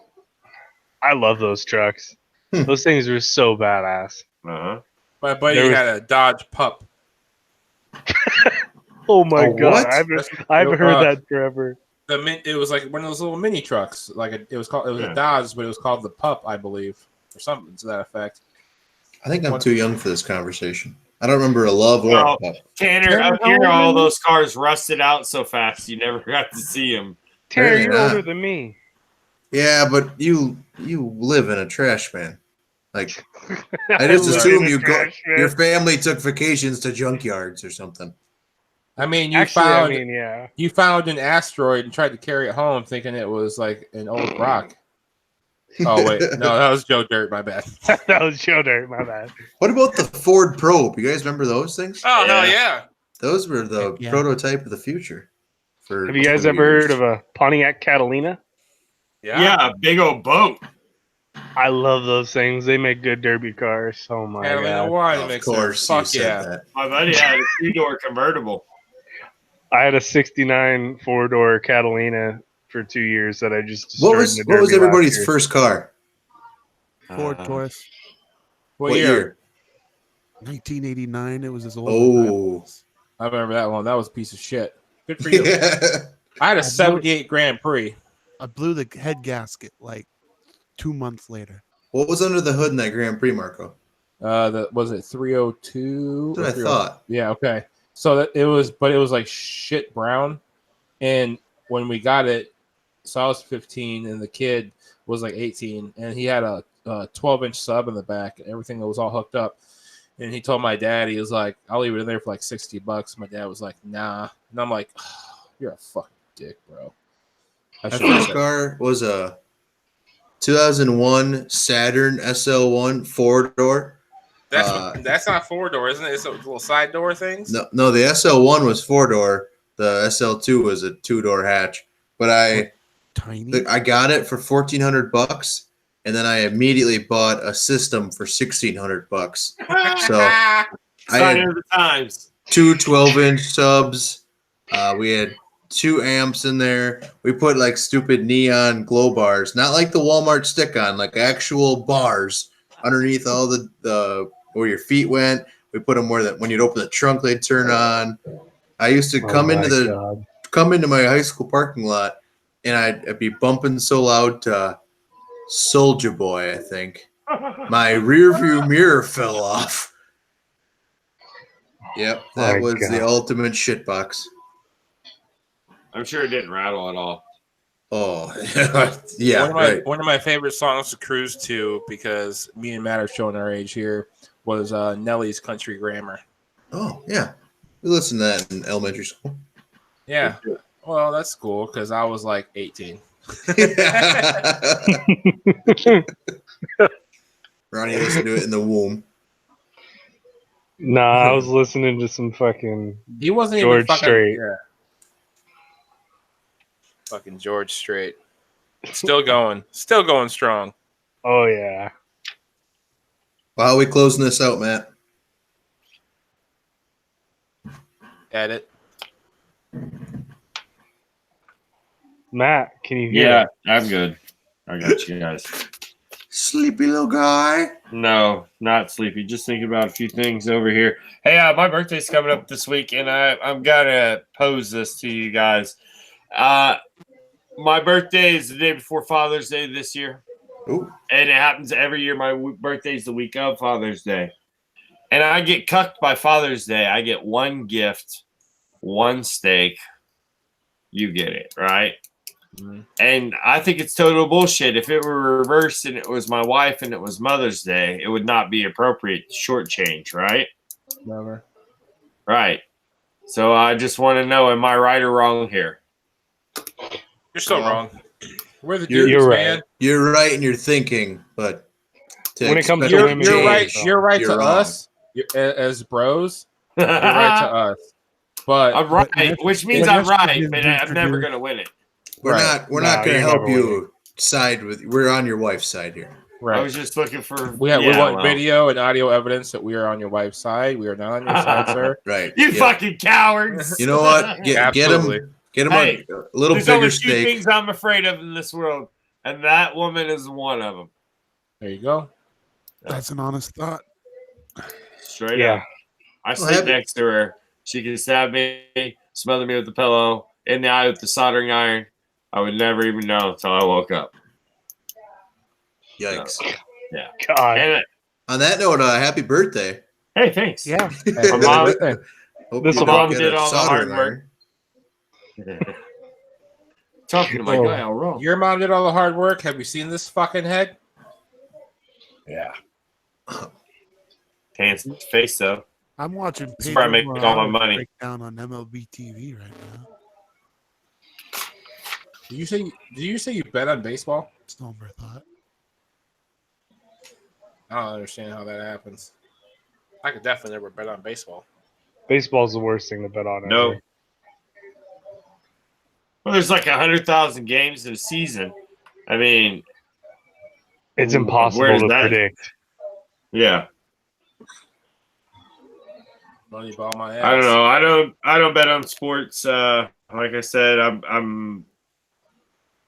Speaker 3: I love those trucks.
Speaker 2: Hmm.
Speaker 3: Those things were so badass.
Speaker 1: Uh-huh.
Speaker 5: My buddy
Speaker 3: There was-
Speaker 5: had a Dodge Pup.
Speaker 3: Oh my
Speaker 2: A
Speaker 3: god,
Speaker 2: what?
Speaker 3: I haven't heard that forever.
Speaker 5: It was like one of those little mini trucks. It was
Speaker 1: Yeah.
Speaker 5: a Dodge, but it was called the Pup, I believe, or something to that effect.
Speaker 2: I think I'm too young for this conversation. I don't remember a love or
Speaker 1: Well,
Speaker 2: a pup.
Speaker 1: Tanner, up here, all those cars rusted out so fast you never got to see them.
Speaker 3: Terry,
Speaker 2: Apparently
Speaker 3: you're
Speaker 2: not.
Speaker 3: older than me.
Speaker 2: Yeah, but you live in a trash man. Like I
Speaker 3: I
Speaker 2: just
Speaker 3: live
Speaker 2: assume
Speaker 3: in a
Speaker 2: you go.
Speaker 3: trash man.
Speaker 2: Your family took vacations to junkyards or something.
Speaker 5: I mean,
Speaker 3: Actually, yeah.
Speaker 5: you found an asteroid and tried to carry it home, thinking it was like an old rock. Oh wait, no, that was Joe Dirt. My bad.
Speaker 3: That was Joe Dirt, my bad.
Speaker 2: What about the Ford Probe? You guys remember those things?
Speaker 5: Oh
Speaker 1: Yeah.
Speaker 5: hell yeah!
Speaker 2: Those were the
Speaker 4: Yeah.
Speaker 2: prototype of the future. For
Speaker 3: Have you guys
Speaker 2: 20
Speaker 3: ever
Speaker 2: years.
Speaker 3: heard of a Pontiac Catalina?
Speaker 1: Yeah, a big old boat.
Speaker 3: I love those things. They make good derby cars. Oh my
Speaker 5: Catalina
Speaker 3: god.
Speaker 5: wine
Speaker 2: Of
Speaker 5: mixer.
Speaker 2: course, you
Speaker 5: Fuck
Speaker 2: said
Speaker 5: yeah!
Speaker 2: that.
Speaker 1: My buddy had a two-door convertible.
Speaker 3: I had a 69 four-door Catalina for 2 years that I just
Speaker 2: What
Speaker 3: destroyed
Speaker 2: was
Speaker 3: in the
Speaker 2: what was
Speaker 3: derby last
Speaker 2: everybody's
Speaker 3: year.
Speaker 2: first car?
Speaker 4: Ford
Speaker 1: Uh,
Speaker 4: Taurus,
Speaker 5: What year?
Speaker 4: 1989. It was as old.
Speaker 2: Oh,
Speaker 5: I remember that one. That was a piece of shit. Good for you.
Speaker 2: yeah.
Speaker 5: I had a '78 Grand Prix.
Speaker 4: I blew the head gasket like 2 months later.
Speaker 2: What was under the hood in that Grand Prix, Marco?
Speaker 5: Was it 302?
Speaker 2: That's what I
Speaker 5: or
Speaker 2: thought.
Speaker 5: Yeah, okay. So that it was like shit brown. And when we got it, so I was 15 and the kid was like 18, and he had a 12-inch sub in the back, and everything that was all hooked up. And he told my dad, he was like, "I'll leave it in there for like $60." My dad was like, "Nah," and I'm like, oh, "You're a fucking dick, bro." I
Speaker 2: My
Speaker 5: should've
Speaker 2: first
Speaker 5: said-
Speaker 2: car was a 2001 Saturn SL1 4-door.
Speaker 5: That's not 4-door, isn't it? It's a little side door things.
Speaker 2: No, the SL1 was 4-door. The SL2 was a 2-door hatch. but
Speaker 4: Tiny.
Speaker 2: I got it for $1,400, and then I immediately bought a system for $1,600. So I
Speaker 1: Sign
Speaker 2: had
Speaker 1: of the times.
Speaker 2: two 12-inch subs. We had 2 amps in there. We put like stupid neon glow bars, not like the Walmart stick-on, like actual bars underneath all the where your feet went. We put them where that when you'd open the trunk, they'd turn on. I used to come into my high school parking lot, and I'd be bumping so loud to Soulja Boy. I think my rear view mirror fell off. Yep, that
Speaker 3: My
Speaker 2: was
Speaker 3: God.
Speaker 2: the ultimate shitbox.
Speaker 1: I'm sure it didn't rattle at all.
Speaker 2: Oh, yeah,
Speaker 5: one of my
Speaker 2: right.
Speaker 5: one of my favorite songs to cruise to, because me and Matt are showing our age here, was Nelly's Country Grammar.
Speaker 2: Oh, yeah. We listened to that in elementary school.
Speaker 5: Yeah. Well, that's cool because I was like 18.
Speaker 2: Ronnie listened to it in the womb.
Speaker 3: Nah, I was listening to some fucking
Speaker 5: He wasn't
Speaker 3: George
Speaker 5: even fucking
Speaker 3: Strait.
Speaker 5: Yeah. Fucking George Strait. Still going strong.
Speaker 3: Oh yeah.
Speaker 2: Well, how are we closing this out, Matt?
Speaker 5: Edit.
Speaker 3: Matt, can you hear?
Speaker 1: Yeah,
Speaker 3: us?
Speaker 1: I'm good. I got you guys.
Speaker 2: Sleepy little guy.
Speaker 1: No, not sleepy. Just thinking about a few things over here. Hey, my birthday's coming up this week, and I'm gonna pose this to you guys. My birthday is the day before Father's Day this year,
Speaker 2: Ooh.
Speaker 1: and it happens every year. My birthday is the week of Father's Day, and I get cucked by Father's Day. I get one gift, one steak. You get it, right?
Speaker 5: Mhm.
Speaker 1: And I think it's total bullshit. If it were reversed and it was my wife and it was Mother's Day, it would not be appropriate to shortchange, right?
Speaker 5: Never.
Speaker 1: Right. So I just want to know, am I right or wrong here?
Speaker 5: You're still
Speaker 2: Well,
Speaker 5: wrong. We're the
Speaker 2: you're
Speaker 5: dudes,
Speaker 3: right.
Speaker 5: man.
Speaker 2: You're right in your thinking, but
Speaker 3: When it comes to
Speaker 2: expect
Speaker 3: women,
Speaker 5: You're right.
Speaker 2: change,
Speaker 5: You're right
Speaker 2: you're
Speaker 5: to
Speaker 2: wrong.
Speaker 5: us as bros. You're right to us. But
Speaker 1: I'm right,
Speaker 4: But-
Speaker 1: which means
Speaker 4: but
Speaker 1: I'm right,
Speaker 4: estrogen
Speaker 1: but I'm never
Speaker 4: introduced-
Speaker 1: going to win it.
Speaker 2: We're
Speaker 5: Right.
Speaker 2: not. We're not
Speaker 3: No,
Speaker 2: going to
Speaker 3: you're
Speaker 2: help
Speaker 3: never
Speaker 2: you side with. We're on your wife's side here.
Speaker 1: I
Speaker 5: right.
Speaker 1: was just looking for.
Speaker 5: We want video and audio evidence that we are on your wife's side. We are not on your side, sir.
Speaker 2: Right.
Speaker 1: You
Speaker 2: yeah.
Speaker 1: fucking cowards.
Speaker 2: You know what? Get
Speaker 5: Absolutely.
Speaker 2: him. Get him
Speaker 1: Hey,
Speaker 2: a little
Speaker 1: There's
Speaker 2: bigger
Speaker 1: only two
Speaker 2: steak.
Speaker 1: things I'm afraid of in this world, and that woman is one of them.
Speaker 5: There you go.
Speaker 4: That's an honest thought.
Speaker 1: Straight
Speaker 3: Yeah.
Speaker 1: up. I
Speaker 2: Well,
Speaker 1: sleep
Speaker 2: have-
Speaker 1: next to her. She can stab me, smother me with the pillow, in the eye with the soldering iron. I would never even know until I woke up.
Speaker 2: Yikes!
Speaker 3: God.
Speaker 1: And
Speaker 2: On that note, happy birthday.
Speaker 1: hey, thanks.
Speaker 3: Yeah.
Speaker 5: Hey,
Speaker 1: My mom-
Speaker 5: birthday.
Speaker 2: Hope
Speaker 3: This
Speaker 2: you
Speaker 3: will
Speaker 2: don't
Speaker 1: mom
Speaker 2: get
Speaker 1: did
Speaker 2: a
Speaker 1: all the
Speaker 2: soldering
Speaker 1: hard work.
Speaker 2: iron.
Speaker 1: Talking to my
Speaker 3: Oh.
Speaker 1: guy all wrong.
Speaker 5: Your mom did all the hard work. Have you seen this fucking head?
Speaker 1: Yeah. Handsome face though.
Speaker 4: I'm watching
Speaker 1: That's
Speaker 4: Pedro
Speaker 1: where I make all my
Speaker 4: Morales
Speaker 1: money.
Speaker 4: break down on MLB TV right now.
Speaker 5: Did you say you bet on baseball?
Speaker 4: Snowbird thought.
Speaker 5: I don't understand how that happens. I could definitely never bet on baseball.
Speaker 3: Baseball's the worst thing to bet on.
Speaker 1: No.
Speaker 3: ever.
Speaker 1: Well, there's like 100,000 games in a season. I mean,
Speaker 3: It's impossible
Speaker 1: Where's
Speaker 3: to
Speaker 1: that?
Speaker 3: predict.
Speaker 1: yeah.
Speaker 5: Money ball my ass.
Speaker 1: I don't know. I don't bet on sports. Like I said, I'm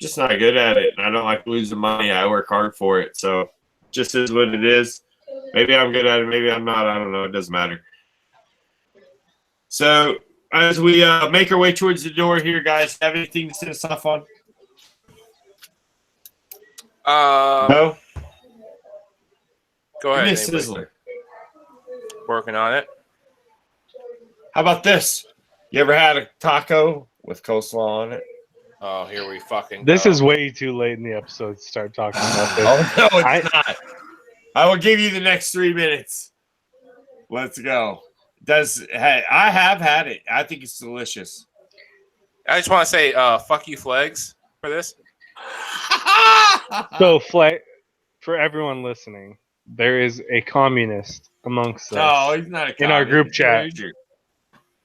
Speaker 1: just not good at it. I don't like losing money. I work hard for it. So just is what it is. Maybe I'm good at it. Maybe I'm not. I don't know. It doesn't matter. So as we make our way towards the door here, guys, have anything to send us off on? No?
Speaker 5: Go
Speaker 1: Give me
Speaker 5: ahead.
Speaker 1: a
Speaker 5: anybody.
Speaker 1: sizzler.
Speaker 5: Working on it.
Speaker 1: How about this? You ever had a taco with coleslaw on it?
Speaker 5: Oh, here we fucking
Speaker 3: This
Speaker 5: go.
Speaker 3: is way too late in the episode to start talking about this.
Speaker 1: Oh, no, it's
Speaker 3: I-
Speaker 1: not. I will give you the next 3 minutes. Let's go. Hey, I have had it. I think it's delicious.
Speaker 5: I just want to say, fuck you, Flags, for this.
Speaker 3: So, for everyone listening, there is a communist amongst us.
Speaker 1: No, he's not a
Speaker 3: In our group
Speaker 1: communist.
Speaker 3: chat.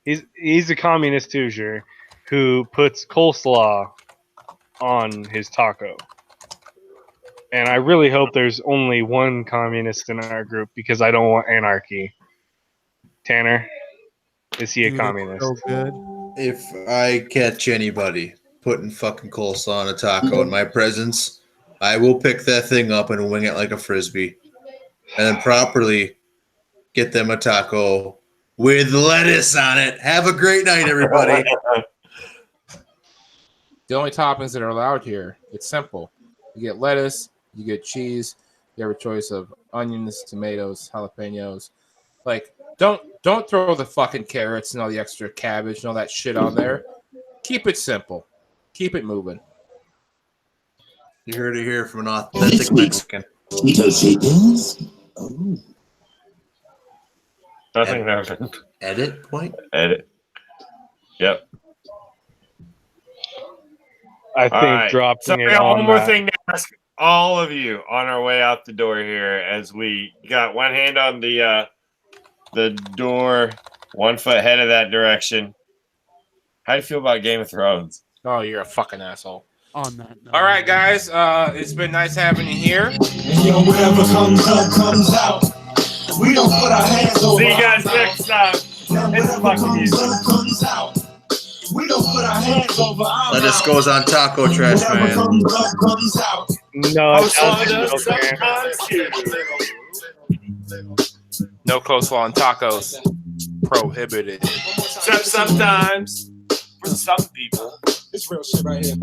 Speaker 1: Loser.
Speaker 3: He's a communist Hoosier who puts coleslaw on his taco. And I really hope there's only one communist in our group because I don't want anarchy. Tanner, is he a
Speaker 4: Dude, it's
Speaker 3: communist?
Speaker 4: so good.
Speaker 2: If I catch anybody putting fucking coleslaw on a taco in my presence, I will pick that thing up and wing it like a frisbee, and then properly get them a taco with lettuce on it. Have a great night, everybody.
Speaker 5: The only toppings that are allowed here, it's simple. You get lettuce, you get cheese, you have a choice of onions, tomatoes, jalapenos. Like, don't throw the fucking carrots and all the extra cabbage and all that shit on there. Keep it simple. Keep it moving.
Speaker 2: You heard it here from an authentic Mexican.
Speaker 1: Nothing happened.
Speaker 2: Edit point?
Speaker 1: Edit. Yep.
Speaker 3: I think
Speaker 1: All right.
Speaker 3: dropping
Speaker 1: So
Speaker 3: it
Speaker 1: I got
Speaker 3: on
Speaker 1: one more
Speaker 3: that-
Speaker 1: thing to ask all of you on our way out the door here, as we got one hand on the door, 1 foot head of that direction. How do you feel about Game of Thrones?
Speaker 5: Oh, you're a fucking asshole.
Speaker 4: On that note.
Speaker 5: All right, guys. It's been nice having you here.
Speaker 8: Yo, whatever comes up, comes out. We don't put our hands over.
Speaker 1: See you guys next time. It's fucking music.
Speaker 8: Comes out. We don't put our hands over.
Speaker 2: Lettuce goes on taco trash, man.
Speaker 8: Comes out.
Speaker 3: No,
Speaker 1: Oh,
Speaker 3: it
Speaker 1: so
Speaker 3: doesn't. Okay.
Speaker 5: No coleslaw and tacos. Prohibited.
Speaker 1: Except sometimes, for some people.
Speaker 8: It's real shit right here.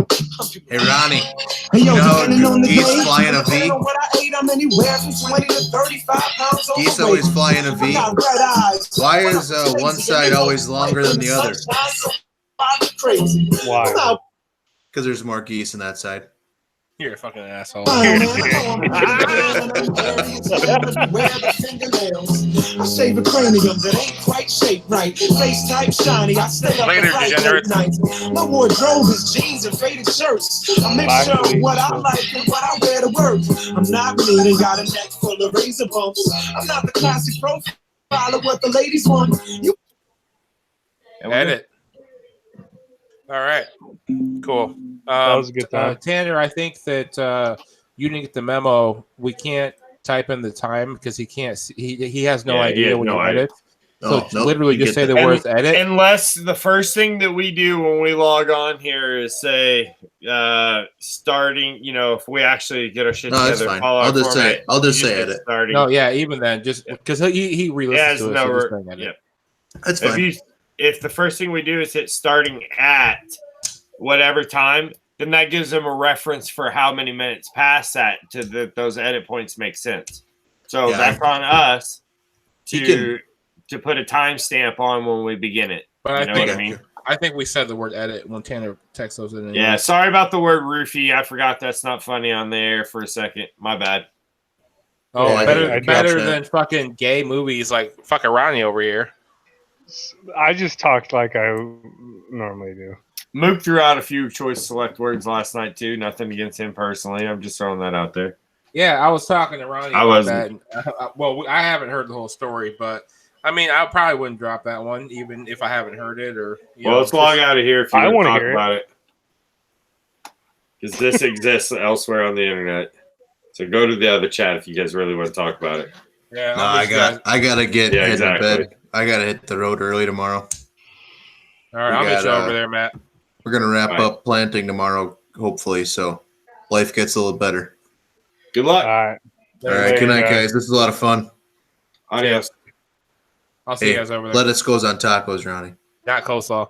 Speaker 2: Hey, Ronnie.
Speaker 8: Hey, yo,
Speaker 2: You know how
Speaker 8: depending on the
Speaker 2: geese
Speaker 8: day,
Speaker 2: fly in a V?
Speaker 8: depending on what I ate, I'm anywhere from 20 to 35 pounds
Speaker 2: Geese
Speaker 8: overweight.
Speaker 2: always fly in a
Speaker 8: I
Speaker 2: V.
Speaker 8: got red eyes.
Speaker 2: Why is one side always longer than the other?
Speaker 8: Crazy.
Speaker 3: Why?
Speaker 2: Because there's more geese on that side.
Speaker 5: You're a fucking asshole.
Speaker 8: I shave a cranium that ain't quite shaped right. Face type shiny. I stay up
Speaker 5: Later,
Speaker 8: at night,
Speaker 5: degenerates.
Speaker 8: late nights. My wardrobe is jeans and faded shirts. A mixture of what I like and what I wear to work. I'm not mean and got a neck full of razor bumps. I'm not the classic profile of what the ladies want. You
Speaker 5: Edit. All right. Cool.
Speaker 3: That was a good time.
Speaker 5: Tanner, I think that you didn't get the memo. We can't type in the time because he can't see, he has no
Speaker 1: Yeah, he
Speaker 5: idea
Speaker 1: has
Speaker 5: when
Speaker 1: no
Speaker 5: you
Speaker 1: idea.
Speaker 5: edit.
Speaker 2: Oh,
Speaker 5: So
Speaker 2: nope,
Speaker 5: literally
Speaker 2: you
Speaker 5: just
Speaker 2: get
Speaker 5: say the
Speaker 1: that.
Speaker 5: words edit.
Speaker 1: Unless the first thing that we do when we log on here is say, starting, if we actually get our shit
Speaker 2: No, that's
Speaker 1: together,
Speaker 2: fine.
Speaker 1: follow our
Speaker 2: I'll just
Speaker 1: format,
Speaker 2: say
Speaker 1: you
Speaker 2: say
Speaker 1: hit
Speaker 2: edit.
Speaker 1: Starting.
Speaker 5: No, yeah, even then, just because he re-listens to it. So just bring edit.
Speaker 1: Yep.
Speaker 2: That's fine.
Speaker 1: If the first thing we do is hit starting at whatever time, then that gives them a reference for how many minutes past that those edit points make sense. So
Speaker 2: Yeah.
Speaker 1: that's on us
Speaker 2: You
Speaker 1: to put a timestamp on when we begin it.
Speaker 5: But
Speaker 1: You know what I mean?
Speaker 5: I think we said the word edit when Tanner texted us in.
Speaker 1: Yeah, sorry about the word roofie. I forgot that's not funny on there for a second. My bad.
Speaker 5: Oh,
Speaker 2: Yeah, I
Speaker 5: better
Speaker 2: dropped that.
Speaker 5: than fucking gay movies like fucking Ronnie over here.
Speaker 3: I just talked like I normally do.
Speaker 1: Mook threw out a few choice select words last night too. Nothing against him personally. I'm just throwing that out there.
Speaker 5: Yeah, I was talking to Ronnie
Speaker 1: I
Speaker 5: about
Speaker 1: wasn't.
Speaker 5: that. Well, I haven't heard the whole story, but I mean, I probably wouldn't drop that one even if I haven't heard it. Or
Speaker 1: Let's log out of here if you
Speaker 3: I
Speaker 1: want
Speaker 3: wanna
Speaker 1: to talk
Speaker 3: hear it.
Speaker 1: about it. Because this exists elsewhere on the internet. So go to the other chat if you guys really want to talk about it.
Speaker 5: Yeah,
Speaker 2: No, I gotta get
Speaker 1: Yeah,
Speaker 2: heading
Speaker 1: exactly.
Speaker 2: to bed. I gotta hit the road early tomorrow.
Speaker 5: All right,
Speaker 2: we
Speaker 5: I'll meet you
Speaker 2: got,
Speaker 5: over there, Matt.
Speaker 2: We're gonna wrap
Speaker 1: Right.
Speaker 2: up planting tomorrow, hopefully, so life gets a little better.
Speaker 1: Good
Speaker 3: All
Speaker 1: luck.
Speaker 3: right.
Speaker 2: All right, good night, guys. This is a lot of fun.
Speaker 1: Adios.
Speaker 5: I'll see you
Speaker 2: Hey,
Speaker 5: guys over there.
Speaker 2: lettuce goes on tacos, Ronnie.
Speaker 5: Not coleslaw.